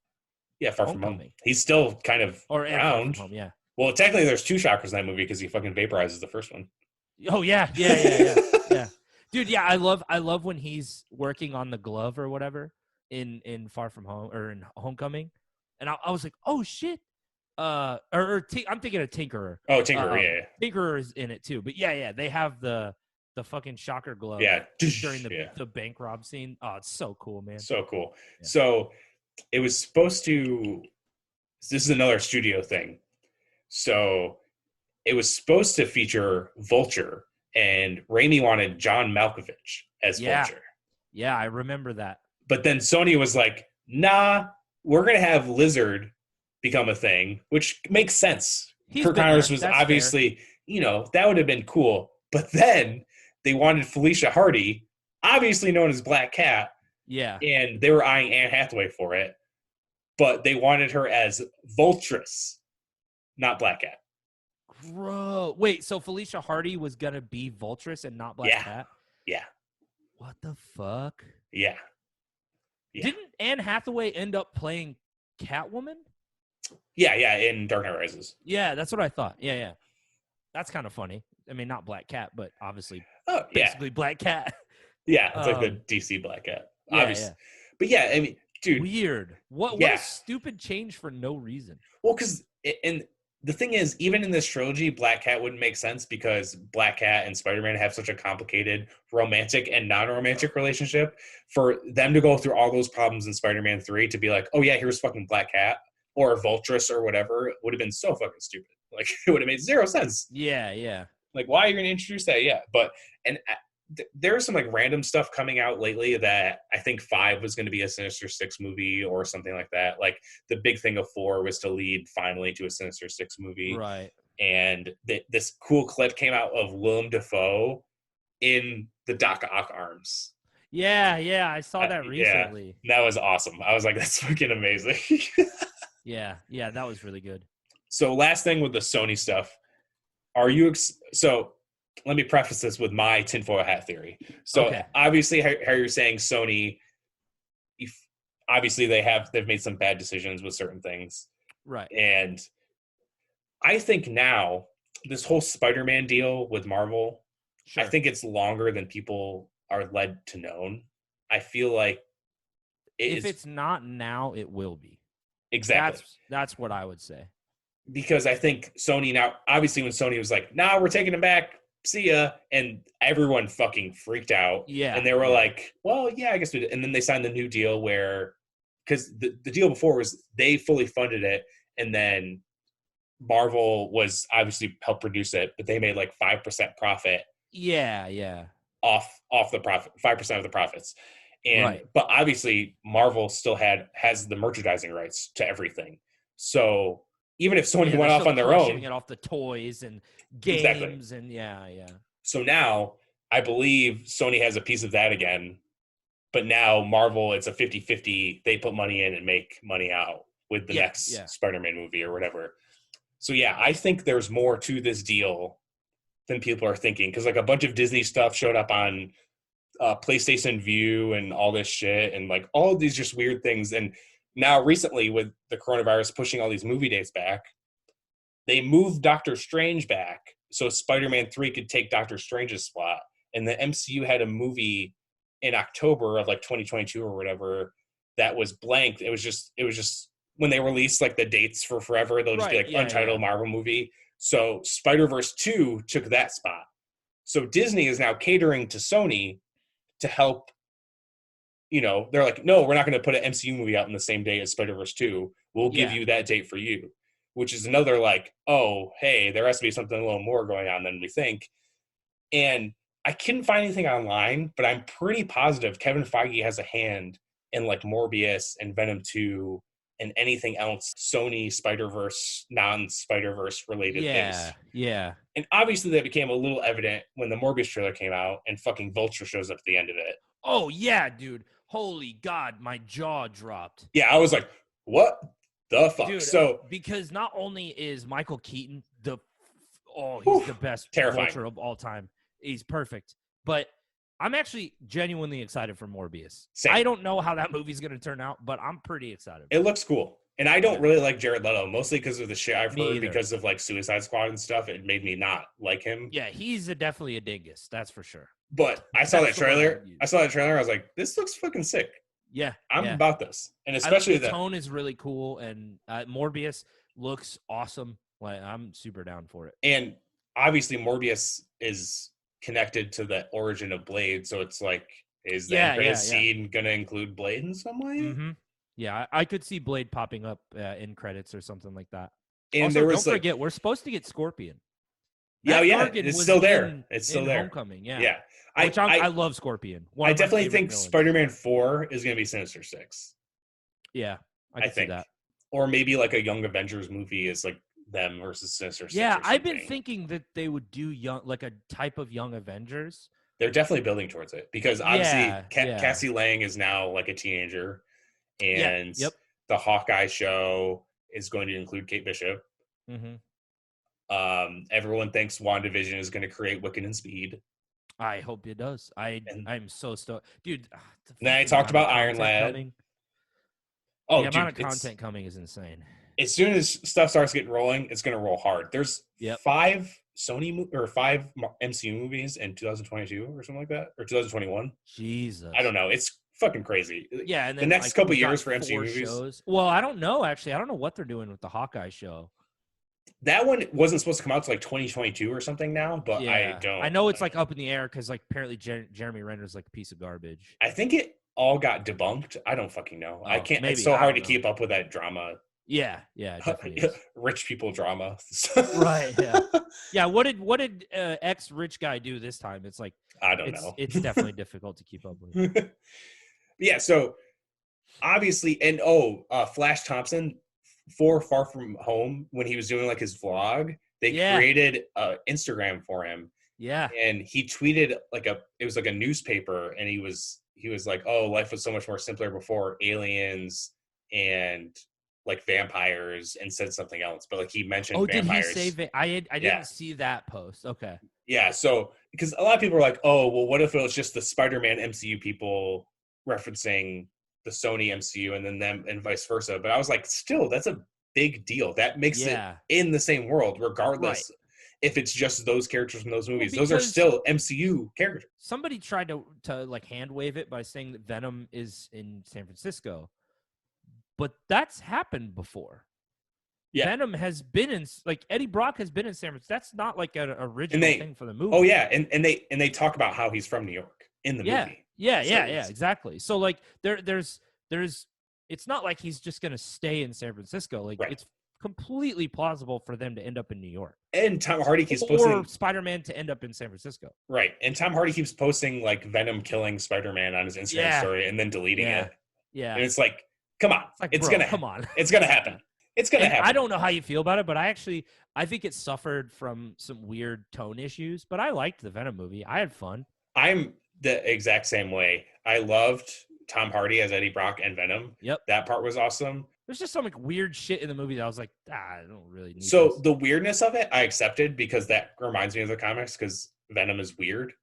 Far From Home. He's still kind of around. Home, yeah. Well, technically there's two Shockers in that movie because he fucking vaporizes the first one. Oh yeah. Dude, yeah, I love when he's working on the glove or whatever in Far From Home or in Homecoming, and I was like, oh shit. I'm thinking of Tinkerer. Oh, Tinker, yeah, Tinkerer is in it too. But yeah, they have the fucking shocker glove yeah, during yeah. the bank rob scene. Oh, it's so cool, man. So cool. Yeah. So it was supposed to. This is another studio thing. So it was supposed to feature Vulture, and Raimi wanted John Malkovich as Yeah. Vulture. Yeah, I remember that. But then Sony was like, nah, we're going to have Lizard become a thing, which makes sense. He's Kirk been there. Connors was That's fair. obviously, that would have been cool. But then they wanted Felicia Hardy, obviously known as Black Cat, Yeah. and they were eyeing Anne Hathaway for it. But they wanted her as Vultress, not Black Cat. Bro, wait, so Felicia Hardy was gonna be Vultress and not Black Cat? Yeah. What the fuck? Yeah. Didn't Anne Hathaway end up playing Catwoman? Yeah, in Dark Knight Rises. Yeah, that's what I thought. Yeah. That's kind of funny. I mean, not Black Cat, but obviously basically Black Cat. Yeah, it's like the DC Black Cat. Yeah, obviously. But yeah, I mean, dude. Weird. What a stupid change for no reason. Well, because and the thing is, even in this trilogy, Black Cat wouldn't make sense because Black Cat and Spider-Man have such a complicated romantic and non-romantic relationship. For them to go through all those problems in Spider-Man 3 to be like, oh yeah, here's fucking Black Cat or Vultress or whatever, would have been so fucking stupid. Like, it would have made zero sense. Yeah. Like, why are you going to introduce that? Yeah, but there's some like random stuff coming out lately that I think 5 was going to be a Sinister Six movie or something like that. Like the big thing of 4 was to lead finally to a Sinister Six movie. Right. And this cool clip came out of Willem Dafoe in the Doc Ock arms. Yeah, I saw that recently. Yeah, that was awesome. I was like, that's fucking amazing. Yeah, that was really good. So last thing with the Sony stuff, are you so let me preface this with my tinfoil hat theory. So obviously how you're saying Sony, obviously they've made some bad decisions with certain things. Right. And I think now this whole Spider-Man deal with Marvel, I think it's longer than people are led to know. I feel like if it's not now, it will be. Exactly. That's what I would say. Because I think Sony now, obviously when Sony was like, nah, we're taking them back, see ya, and everyone fucking freaked out. Yeah. And they were like, well, yeah, I guess we did. And then they signed the new deal where, because the deal before was they fully funded it, and then Marvel was obviously helped produce it, but they made like 5% profit. Yeah. Off the profit, 5% of the profits. And but obviously Marvel still has the merchandising rights to everything. So even if Sony went off on their own, it off the toys and games and yeah. So now I believe Sony has a piece of that again, but now Marvel, it's a 50-50. They put money in and make money out with the next Spider-Man movie or whatever. So yeah, I think there's more to this deal than people are thinking, because like a bunch of Disney stuff showed up on PlayStation View and all this shit, and like all of these just weird things. And now recently with the coronavirus pushing all these movie dates back, they moved Doctor Strange back so Spider-Man 3 could take Doctor Strange's spot. And the MCU had a movie in October of like 2022 or whatever that was blank. It was just when they released like the dates for forever, they'll just be like untitled Marvel movie. So Spider-Verse 2 took that spot. So Disney is now catering to Sony to help. They're like, no, we're not going to put an MCU movie out on the same day as Spider-Verse 2. We'll give you that date for you, which is another like, oh, hey, there has to be something a little more going on than we think. And I couldn't find anything online, but I'm pretty positive Kevin Feige has a hand in like Morbius and Venom 2 and anything else Sony Spider-Verse, non-Spider-Verse related things. Yeah. And obviously that became a little evident when the Morbius trailer came out and fucking Vulture shows up at the end of it. Oh, yeah, dude. Holy God, my jaw dropped. Yeah, I was like, what the fuck? Dude, because not only is Michael Keaton he's the best Vulture of all time. He's perfect. But I'm actually genuinely excited for Morbius. Same. I don't know how that movie's going to turn out, but I'm pretty excited. It looks cool. And I don't really like Jared Leto, mostly because of the shit I've Me heard either. because of like Suicide Squad and stuff. It made me not like him. Yeah, he's definitely a dingus. That's for sure. But I saw that That's the word I would trailer. use. I saw that trailer. I was like, this looks fucking sick. Yeah, I'm yeah. about this. And I think especially the tone is really cool, and Morbius looks awesome. Like, I'm super down for it. and obviously Morbius is connected to the origin of Blade. So it's like, is the end credits scene going to include Blade in some way? Mm-hmm. Yeah, I could see Blade popping up in credits or something like that. And also, there was don't forget, we're supposed to get Scorpion. Yeah, it's still there. It's still there. Homecoming, yeah. Yeah. I love Scorpion. I definitely think Spider-Man 4 is going to be Sinister Six. Yeah, I think that. Or maybe like a Young Avengers movie is like them versus Sinister Six. Yeah, I've been thinking that they would do like a type of Young Avengers. They're definitely building towards it because obviously Cassie Lang is now like a teenager, and the Hawkeye show is going to include Kate Bishop. Mm-hmm. Everyone thinks WandaVision is going to create Wiccan and Speed. I hope it does. I'm so stoked, dude. Then I talked about Iron Lad. The amount of content coming is insane. As soon as stuff starts getting rolling, it's going to roll hard. There's 5 MCU movies in 2022 or something like that, or 2021. Jesus, I don't know. It's fucking crazy. Yeah, and then the next couple years for MCU movies. Shows. Well, I don't know. Actually, I don't know what they're doing with the Hawkeye show. That one wasn't supposed to come out to like 2022 or something now, but I know it's like up in the air because like apparently Jeremy Renner's like a piece of garbage. I think it all got debunked. I don't fucking know. I can't. It's so hard to keep up with that drama. Yeah, definitely. Rich people drama. Right. Yeah. Yeah. What did ex rich guy do this time? It's like I don't know. It's definitely difficult to keep up with. Yeah. So obviously, and Flash Thompson for Far From Home, when he was doing like his vlog, they created Instagram for him. Yeah. And he tweeted it was like a newspaper, and he was like, oh, life was so much more simpler before aliens and like vampires, and said something else, but like he mentioned vampires. Did he say I didn't see that post. Okay. Yeah, so because a lot of people are like, oh, well, what if it was just the Spider-Man MCU people referencing the Sony MCU and then them and vice versa? But I was like, still, that's a big deal. That makes it in the same world, regardless if it's just those characters from those movies. Those are still MCU characters. Somebody tried to like hand wave it by saying that Venom is in San Francisco. But that's happened before. Yeah. Venom has been in, like, Eddie Brock has been in San Francisco. That's not like an original thing for the movie. Oh yeah, and they talk about how he's from New York in the movie. Yeah, exactly. So like there's it's not like he's just gonna stay in San Francisco. Like it's completely plausible for them to end up in New York. And Tom Hardy keeps posting, or Spider-Man to end up in San Francisco. Right, and Tom Hardy keeps posting like Venom killing Spider-Man on his Instagram story and then deleting it. Yeah, and it's like, come on, it's gonna happen. It's gonna happen. I don't know how you feel about it, but I think it suffered from some weird tone issues, but I liked the Venom movie. I had fun. I'm the exact same way. I loved Tom Hardy as Eddie Brock and Venom. Yep. That part was awesome. There's just some like weird shit in the movie that I was like, I don't really need this. The weirdness of it, I accepted because that reminds me of the comics because Venom is weird.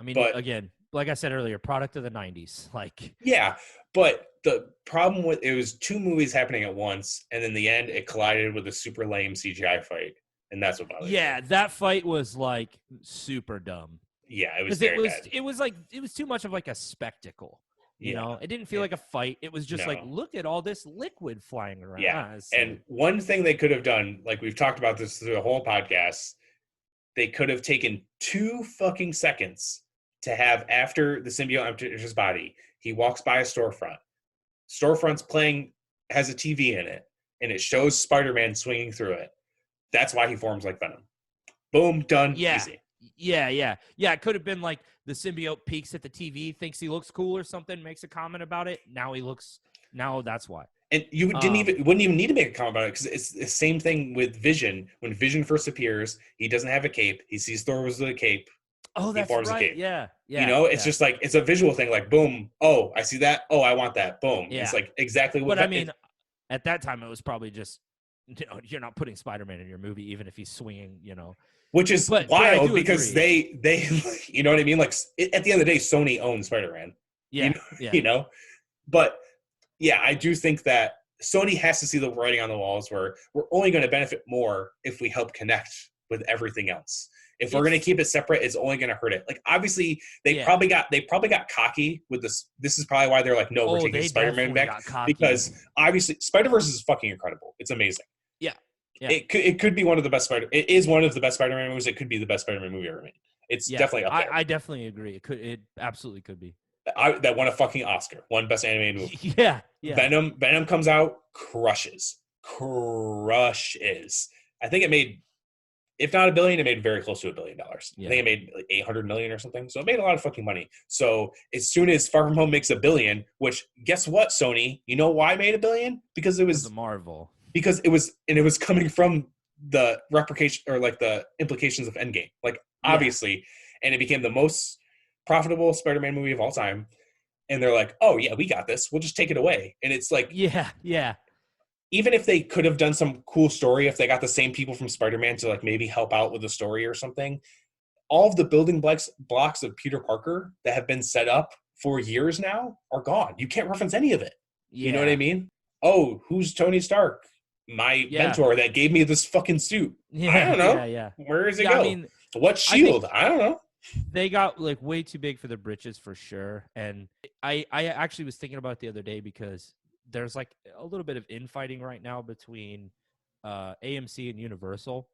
I mean, but again, like I said earlier, product of the 90s. Like, yeah, but the problem with it was 2 movies happening at once, and in the end, it collided with a super lame CGI fight, and that's what bothered me. Yeah, that fight was like super dumb. Yeah, it was very bad. It was too much of like a spectacle. You know, it didn't feel like a fight. It was just like, look at all this liquid flying around. Yeah, and one thing they could have done, like we've talked about this through the whole podcast, they could have taken 2 fucking seconds to have after the symbiote enters his body, he walks by a storefront. Storefront's playing, has a TV in it, and it shows Spider-Man swinging through it. That's why he forms like Venom. Boom, done, easy. Yeah. It could have been like the symbiote peeks at the TV, thinks he looks cool or something, makes a comment about it. Now that's why. And you wouldn't even need to make a comment about it because it's the same thing with Vision. When Vision first appears, he doesn't have a cape. He sees Thor with a cape. Oh, that's right. Yeah. You know, it's just like, it's a visual thing. Like, boom. Oh, I see that. Oh, I want that. Boom. Yeah. It's like exactly what. But I mean, at that time, it was probably just, you're not putting Spider-Man in your movie, even if he's swinging, Which is wild because they, you know what I mean? Like at the end of the day, Sony owns Spider-Man. Yeah. You know, but yeah, I do think that Sony has to see the writing on the walls where we're only going to benefit more if we help connect with everything else. If we're going to keep it separate, it's only going to hurt it. Like, obviously, they probably got cocky with this. This is probably why they're like, no, we're taking Spider-Man back, because obviously Spider-Verse is fucking incredible. It's amazing. Yeah. It could be one of the best It is one of the best Spider-Man movies. It could be the best Spider-Man movie ever made. It's definitely up there. I definitely agree. It absolutely could be. That won a fucking Oscar. Won Best Animated Movie. Yeah. Venom comes out, crushes. I think it made, if not $1 billion, it made very close to $1 billion. Yeah. I think it made like 800 million or something. So it made a lot of fucking money. So as soon as Far From Home makes $1 billion, which guess what, Sony? You know why it made $1 billion? Because it was Marvel. Because it was coming from the replication or like the implications of Endgame. Like, obviously, and it became the most profitable Spider-Man movie of all time. And they're like, oh yeah, we got this. We'll just take it away. And it's like, yeah. Even if they could have done some cool story, if they got the same people from Spider-Man to like maybe help out with the story or something, all of the building blocks of Peter Parker that have been set up for years now are gone. You can't reference any of it. Yeah. You know what I mean? Oh, who's Tony Stark? My mentor that gave me this fucking suit. I don't know. Yeah. Where does it go? I mean, what shield? I don't know. They got like way too big for their britches for sure. And I actually was thinking about it the other day because there's like a little bit of infighting right now between AMC and Universal.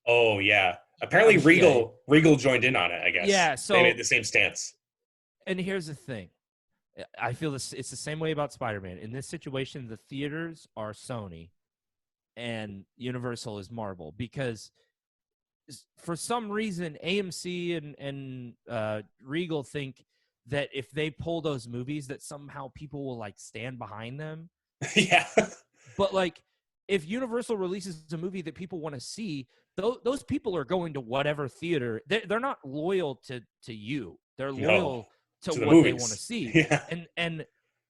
Oh yeah. Apparently Regal joined in on it, I guess. Yeah, so they made the same stance. And here's the thing. I feel it's the same way about Spider-Man. In this situation, the theaters are Sony and Universal is Marvel, because for some reason AMC and Regal think that if they pull those movies that somehow people will like stand behind them. Yeah. But like, if Universal releases a movie that people want to see, those people are going to whatever theater. They're not loyal to you. They're loyal to what movies. They want to see. Yeah. And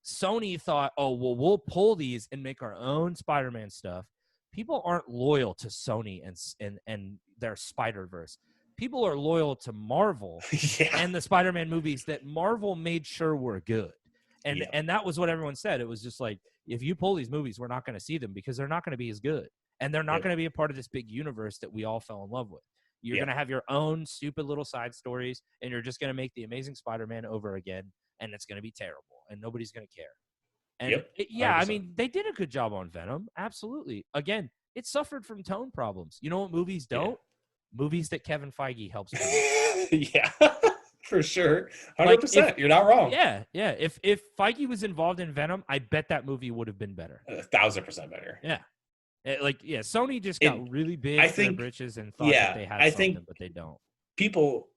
Sony thought, oh, well, we'll pull these and make our own Spider-Man stuff. People aren't loyal to Sony and their Spider-Verse. People are loyal to Marvel and the Spider-Man movies that Marvel made sure were good. And that was what everyone said. It was just like, if you pull these movies, we're not going to see them because they're not going to be as good. And they're not going to be a part of this big universe that we all fell in love with. You're going to have your own stupid little side stories, and you're just going to make The Amazing Spider-Man over again, and it's going to be terrible, and nobody's going to care. And I mean, they did a good job on Venom. Absolutely. Again, it suffered from tone problems. You know what movies don't? Yeah. Movies that Kevin Feige helps produce. Yeah, for sure. 100%. You're not wrong. Yeah. If Feige was involved in Venom, I bet that movie would have been better. 1,000% better. Yeah. Sony just got really big for their britches and thought that they had something, but they don't. People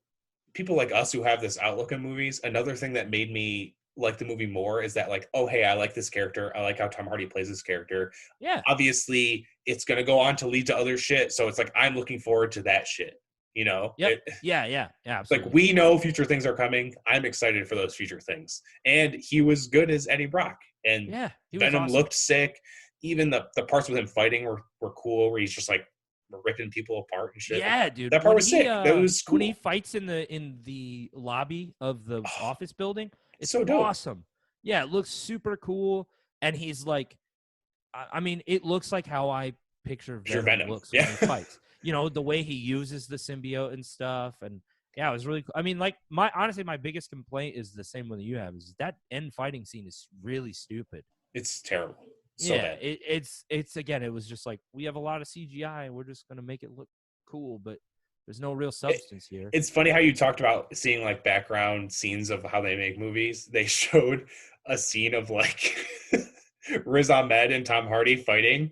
like us who have this outlook in movies, another thing that made me like the movie more is that like, oh, hey, I like this character. I like how Tom Hardy plays this character. Yeah. Obviously, it's going to go on to lead to other shit. So it's like, I'm looking forward to that shit. You know? Yep. Yeah. Absolutely. Like, we know future things are coming. I'm excited for those future things. And he was good as Eddie Brock. And Venom looked sick. Even the parts with him fighting were cool, where he's just like ripping people apart and shit. Yeah, dude. That part was sick. That was cool. When he fights in the lobby of the office building, it's so dope. Awesome. Yeah, it looks super cool. And he's like, I mean, it looks like how I picture Venom looks when he fights. You know, the way he uses the symbiote and stuff. And yeah, it was really cool. I mean, like, honestly, my biggest complaint is the same one that you have, is that end fighting scene is really stupid. It's terrible. So bad. It's again, it was just like, we have a lot of CGI and we're just going to make it look cool, but there's no real substance here. It's funny how you talked about seeing like background scenes of how they make movies. They showed a scene of like Riz Ahmed and Tom Hardy fighting,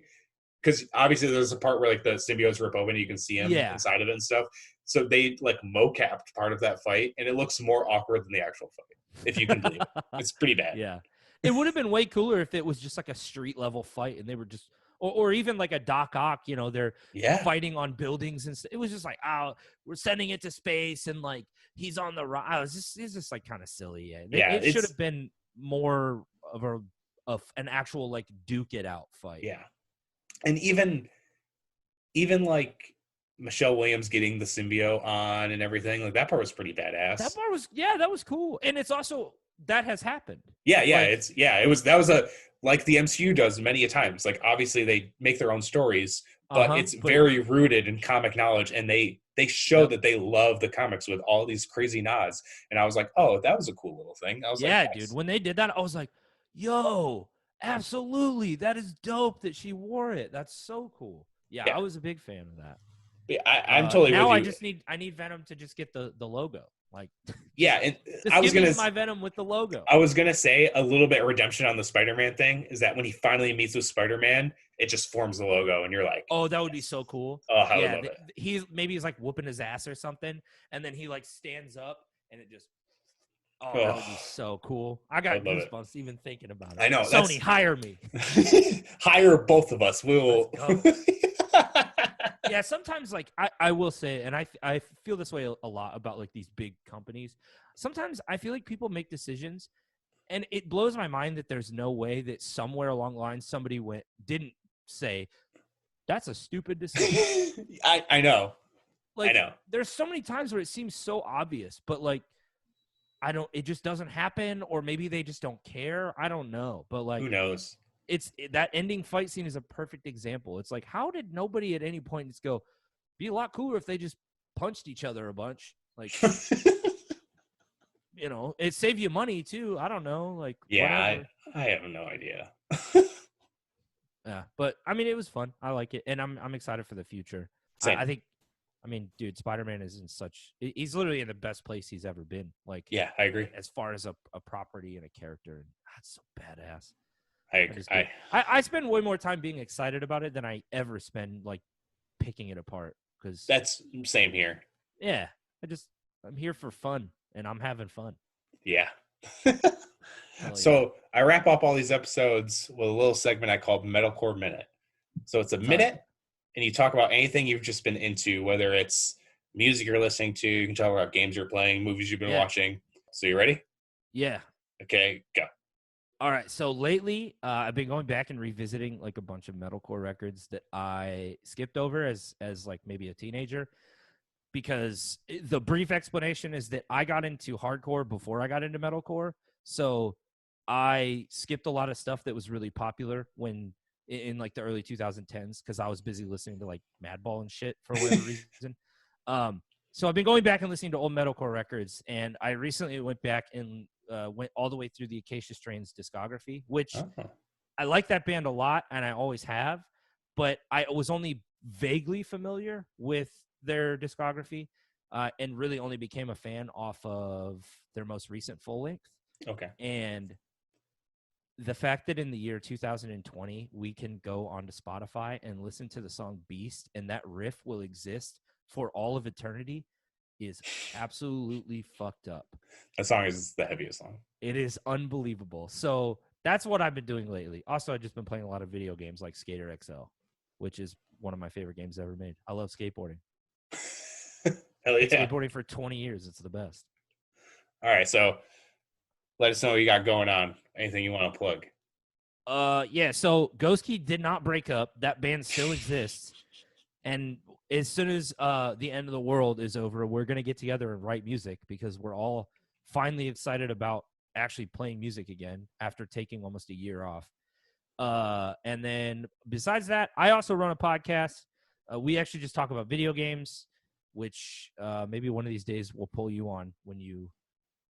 because obviously there's a part where like the symbiotes rip open and you can see him inside of it and stuff. So they like mocapped part of that fight, and it looks more awkward than the actual fight, if you can believe it. It's pretty bad. Yeah. It would have been way cooler if it was just like a street level fight and they were just, or even like a Doc Ock, you know, they're fighting on buildings and stuff. It was just like, oh, we're sending it to space and like he's on the rock. It's just like kind of silly. It should have been more of an actual like duke it out fight. Yeah. And even like Michelle Williams getting the symbiote on and everything. Like that part was pretty badass. That part was, yeah, that was cool. And it's also, that has happened. Yeah, Like, it was that was a like the MCU does many a times. Like obviously they make their own stories, but it's but very rooted in comic knowledge, and they show yep. that they love the comics with all these crazy nods. And I was like, oh, that was a cool little thing. I was like, Yeah, nice. dude. When they did that, I was like, yo, absolutely. That is dope that she wore it. That's so cool. Yeah, Yeah. I was a big fan of that. Yeah, I'm totally now with you. I need Venom to just get the logo. Like, Yeah, and just I was give me gonna my Venom with the logo. I was gonna say a little bit of redemption on the Spider-Man thing is that when he finally meets with Spider-Man, it just forms the logo, and you're like, Oh, that would be so cool. oh, I would Yeah, love it. he's like whooping his ass or something, and then he like stands up, and it just, oh, Oh, that would be so cool. I I got would love it. goosebumps even thinking about it. I know. Sony, hire me. Hire both of us. We'll. Let's go. Yeah, sometimes like I will say, and I feel this way a lot about like these big companies. Sometimes I feel like people make decisions, and it blows my mind that there's no way that somewhere along the line somebody didn't say that's a stupid decision. I know. Like, I know. there's so many times where it seems so obvious, but like it just doesn't happen, or maybe they just don't care. I don't know, but like Who knows? that ending fight scene is a perfect example. It's like, how did nobody at any point just go, be a lot cooler if they just punched each other a bunch? Like, you know, it saved you money too. I don't know. Like, yeah, whatever. I have no idea. Yeah, but I mean, it was fun. I like it, and I'm excited for the future. Same. I think, I mean, dude, Spider-Man is in he's literally in the best place he's ever been. Like, Yeah, I agree. as far as a property and a character, and that's so badass. I agree. I spend way more time being excited about it than I ever spend like picking it apart. Because that's same here. Yeah, I'm here for fun, and I'm having fun. Yeah. Yeah. So I wrap up all these episodes with a little segment I call Metalcore Minute. So it's a minute, and you talk about anything you've just been into, whether it's music you're listening to, you can talk about games you're playing, movies you've been watching. So you ready? Yeah. Okay, go. All right. So lately, I've been going back and revisiting like a bunch of metalcore records that I skipped over as like maybe a teenager, because the brief explanation is that I got into hardcore before I got into metalcore. So I skipped a lot of stuff that was really popular when in like the early 2010s, because I was busy listening to like Madball and shit for whatever reason. So I've been going back and listening to old metalcore records, and I recently went back and went all the way through the Acacia Strain's discography, which I like that band a lot, and I always have, but I was only vaguely familiar with their discography, and really only became a fan off of their most recent full length. Okay. And the fact that in the year 2020 we can go onto Spotify and listen to the song Beast, and that riff will exist for all of eternity, is absolutely fucked up. That song is the heaviest song. It is unbelievable. So that's what I've been doing lately. Also, I've just been playing a lot of video games like Skater XL, which is one of my favorite games ever made. I love skateboarding. Hell yeah. Skateboarding for 20 years. It's the best. All right. So let us know what you got going on. Anything you want to plug? Yeah. So Ghost Key did not break up. That band still exists. And as soon as the end of the world is over, we're going to get together and write music, because we're all finally excited about actually playing music again after taking almost a year off. And then besides that, I also run a podcast. We actually just talk about video games, which maybe one of these days we'll pull you on when you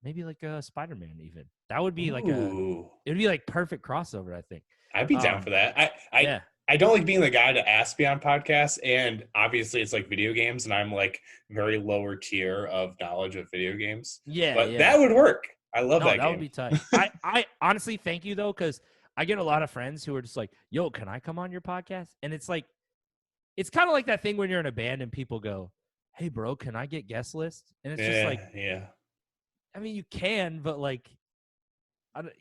maybe like Spider-Man even. That would be like it would be like perfect crossover, I think. I'd be down for that. Yeah. I don't like being the guy to ask me on podcasts, and obviously it's like video games, and I'm like very lower tier of knowledge of video games. Yeah, but that would work. I love that game. That would be tight. I honestly thank you though, because I get a lot of friends who are just like, "Yo, can I come on your podcast?" And it's like, it's kind of like that thing when you're in a band and people go, "Hey, bro, can I get guest list?" And it's just like, yeah. I mean, you can, but like,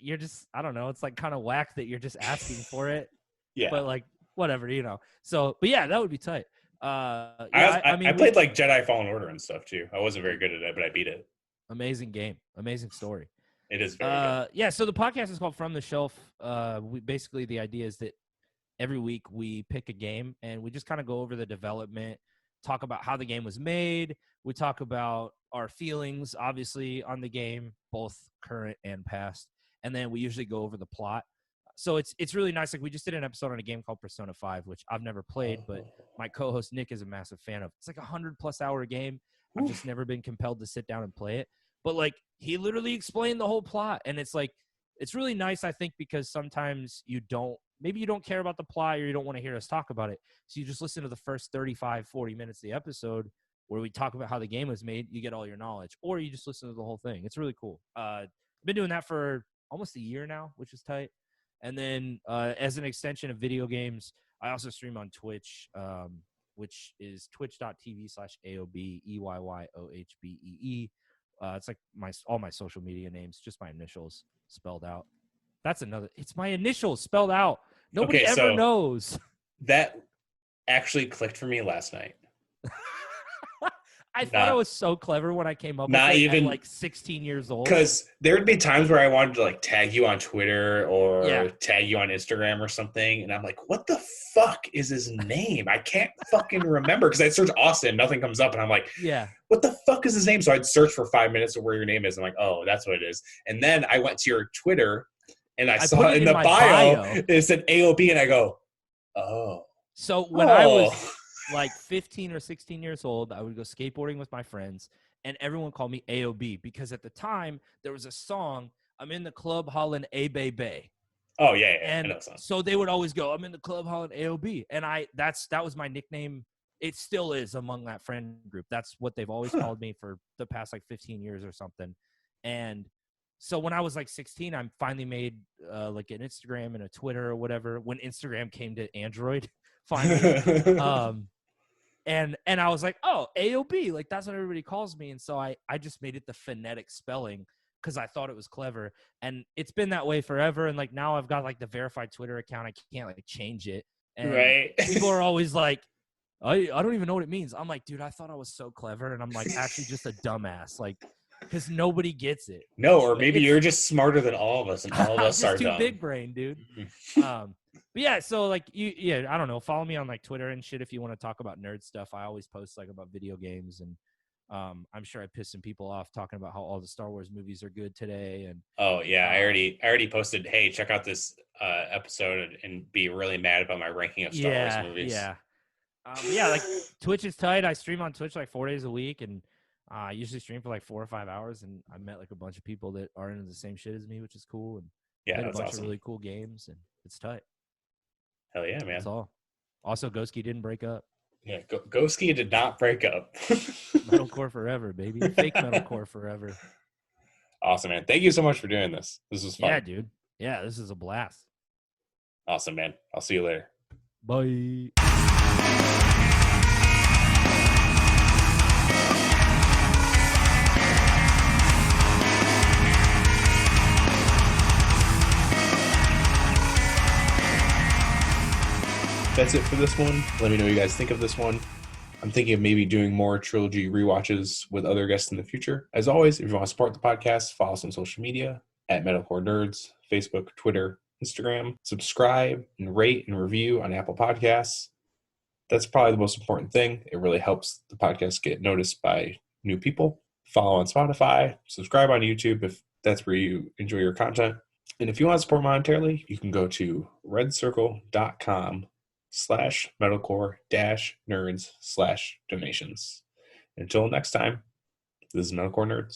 you're just, I don't know. It's like kind of whack that you're just asking for it. Yeah. But like, whatever, you know. So, but yeah, that would be tight. I played like Jedi Fallen Order and stuff too. I wasn't very good at it, but I beat it. Amazing game. Amazing story. It is very good. Yeah, so the podcast is called From the Shelf. Basically, the idea is that every week we pick a game and we just kind of go over the development, talk about how the game was made. We talk about our feelings, obviously, on the game, both current and past. And then we usually go over the plot. So it's really nice. Like, we just did an episode on a game called Persona 5, which I've never played, but my co-host Nick is a massive fan of. It's like 100+ hour game. I've just never been compelled to sit down and play it. But like, he literally explained the whole plot. And it's like, it's really nice, I think, because sometimes maybe you don't care about the plot or you don't want to hear us talk about it. So you just listen to the first 35, 40 minutes of the episode where we talk about how the game was made. You get all your knowledge, or you just listen to the whole thing. It's really cool. I've been doing that for almost a year now, which is tight. And then as an extension of video games, I also stream on Twitch, which is twitch.tv/AOB EYYOHBEE. It's like all my social media names, just my initials spelled out. That's another. It's my initials spelled out. Nobody ever knows. That actually clicked for me last night. I thought I was so clever when I came up with it at like 16 years old. Because there would be times where I wanted to like tag you on Twitter or tag you on Instagram or something. And I'm like, what the fuck is his name? I can't fucking remember. Because I search Austin, nothing comes up. And I'm like, what the fuck is his name? So I'd search for 5 minutes of where your name is. I'm like, oh, that's what it is. And then I went to your Twitter and I saw in the bio, it said AOB. And I go, oh. So when I was like 15 or 16 years old, I would go skateboarding with my friends, and everyone called me AOB because at the time there was a song, I'm in the club hollin' A Bay Bay. Oh yeah. And so they would always go, I'm in the club hollin' AOB. And that was my nickname. It still is among that friend group. That's what they've always called me for the past like 15 years or something. And so when I was like 16, I finally made like an Instagram and a Twitter or whatever, when Instagram came to Android finally. And I was like, oh, AOB, like that's what everybody calls me. And so I just made it the phonetic spelling because I thought it was clever. And it's been that way forever. And like now I've got like the verified Twitter account. I can't like change it. And people are always like, I don't even know what it means. I'm like, dude, I thought I was so clever. And I'm like actually just a dumbass. Like, because nobody gets it. No, or maybe you're just smarter than all of us, and all of us are dumb. Too big brain, dude. But yeah, so like I don't know. Follow me on like Twitter and shit if you want to talk about nerd stuff. I always post like about video games, and I'm sure I pissed some people off talking about how all the Star Wars movies are good today. And oh yeah, I already posted, hey, check out this episode, and be really mad about my ranking of Star Wars movies. Yeah, like Twitch is tight. I stream on Twitch like 4 days a week, and I usually stream for like 4 or 5 hours, and I met like a bunch of people that are into the same shit as me, which is cool. And played a bunch of really cool games, and it's tight. Hell yeah, man. That's all. Also, Ghostkey didn't break up. Yeah, Ghostkey did not break up. Metalcore forever, baby. Fake Metalcore forever. Awesome, man. Thank you so much for doing this. This was fun. Yeah, dude. Yeah, this is a blast. Awesome, man. I'll see you later. Bye. That's it for this one. Let me know what you guys think of this one. I'm thinking of maybe doing more Trilogy rewatches with other guests in the future. As always, if you want to support the podcast, follow us on social media at Metalcore Nerds, Facebook, Twitter, Instagram. Subscribe and rate and review on Apple Podcasts. That's probably the most important thing. It really helps the podcast get noticed by new people. Follow on Spotify. Subscribe on YouTube if that's where you enjoy your content. And if you want to support monetarily, you can go to redcircle.com/metalcore-nerds/donations. Until next time, this is Metalcore Nerds.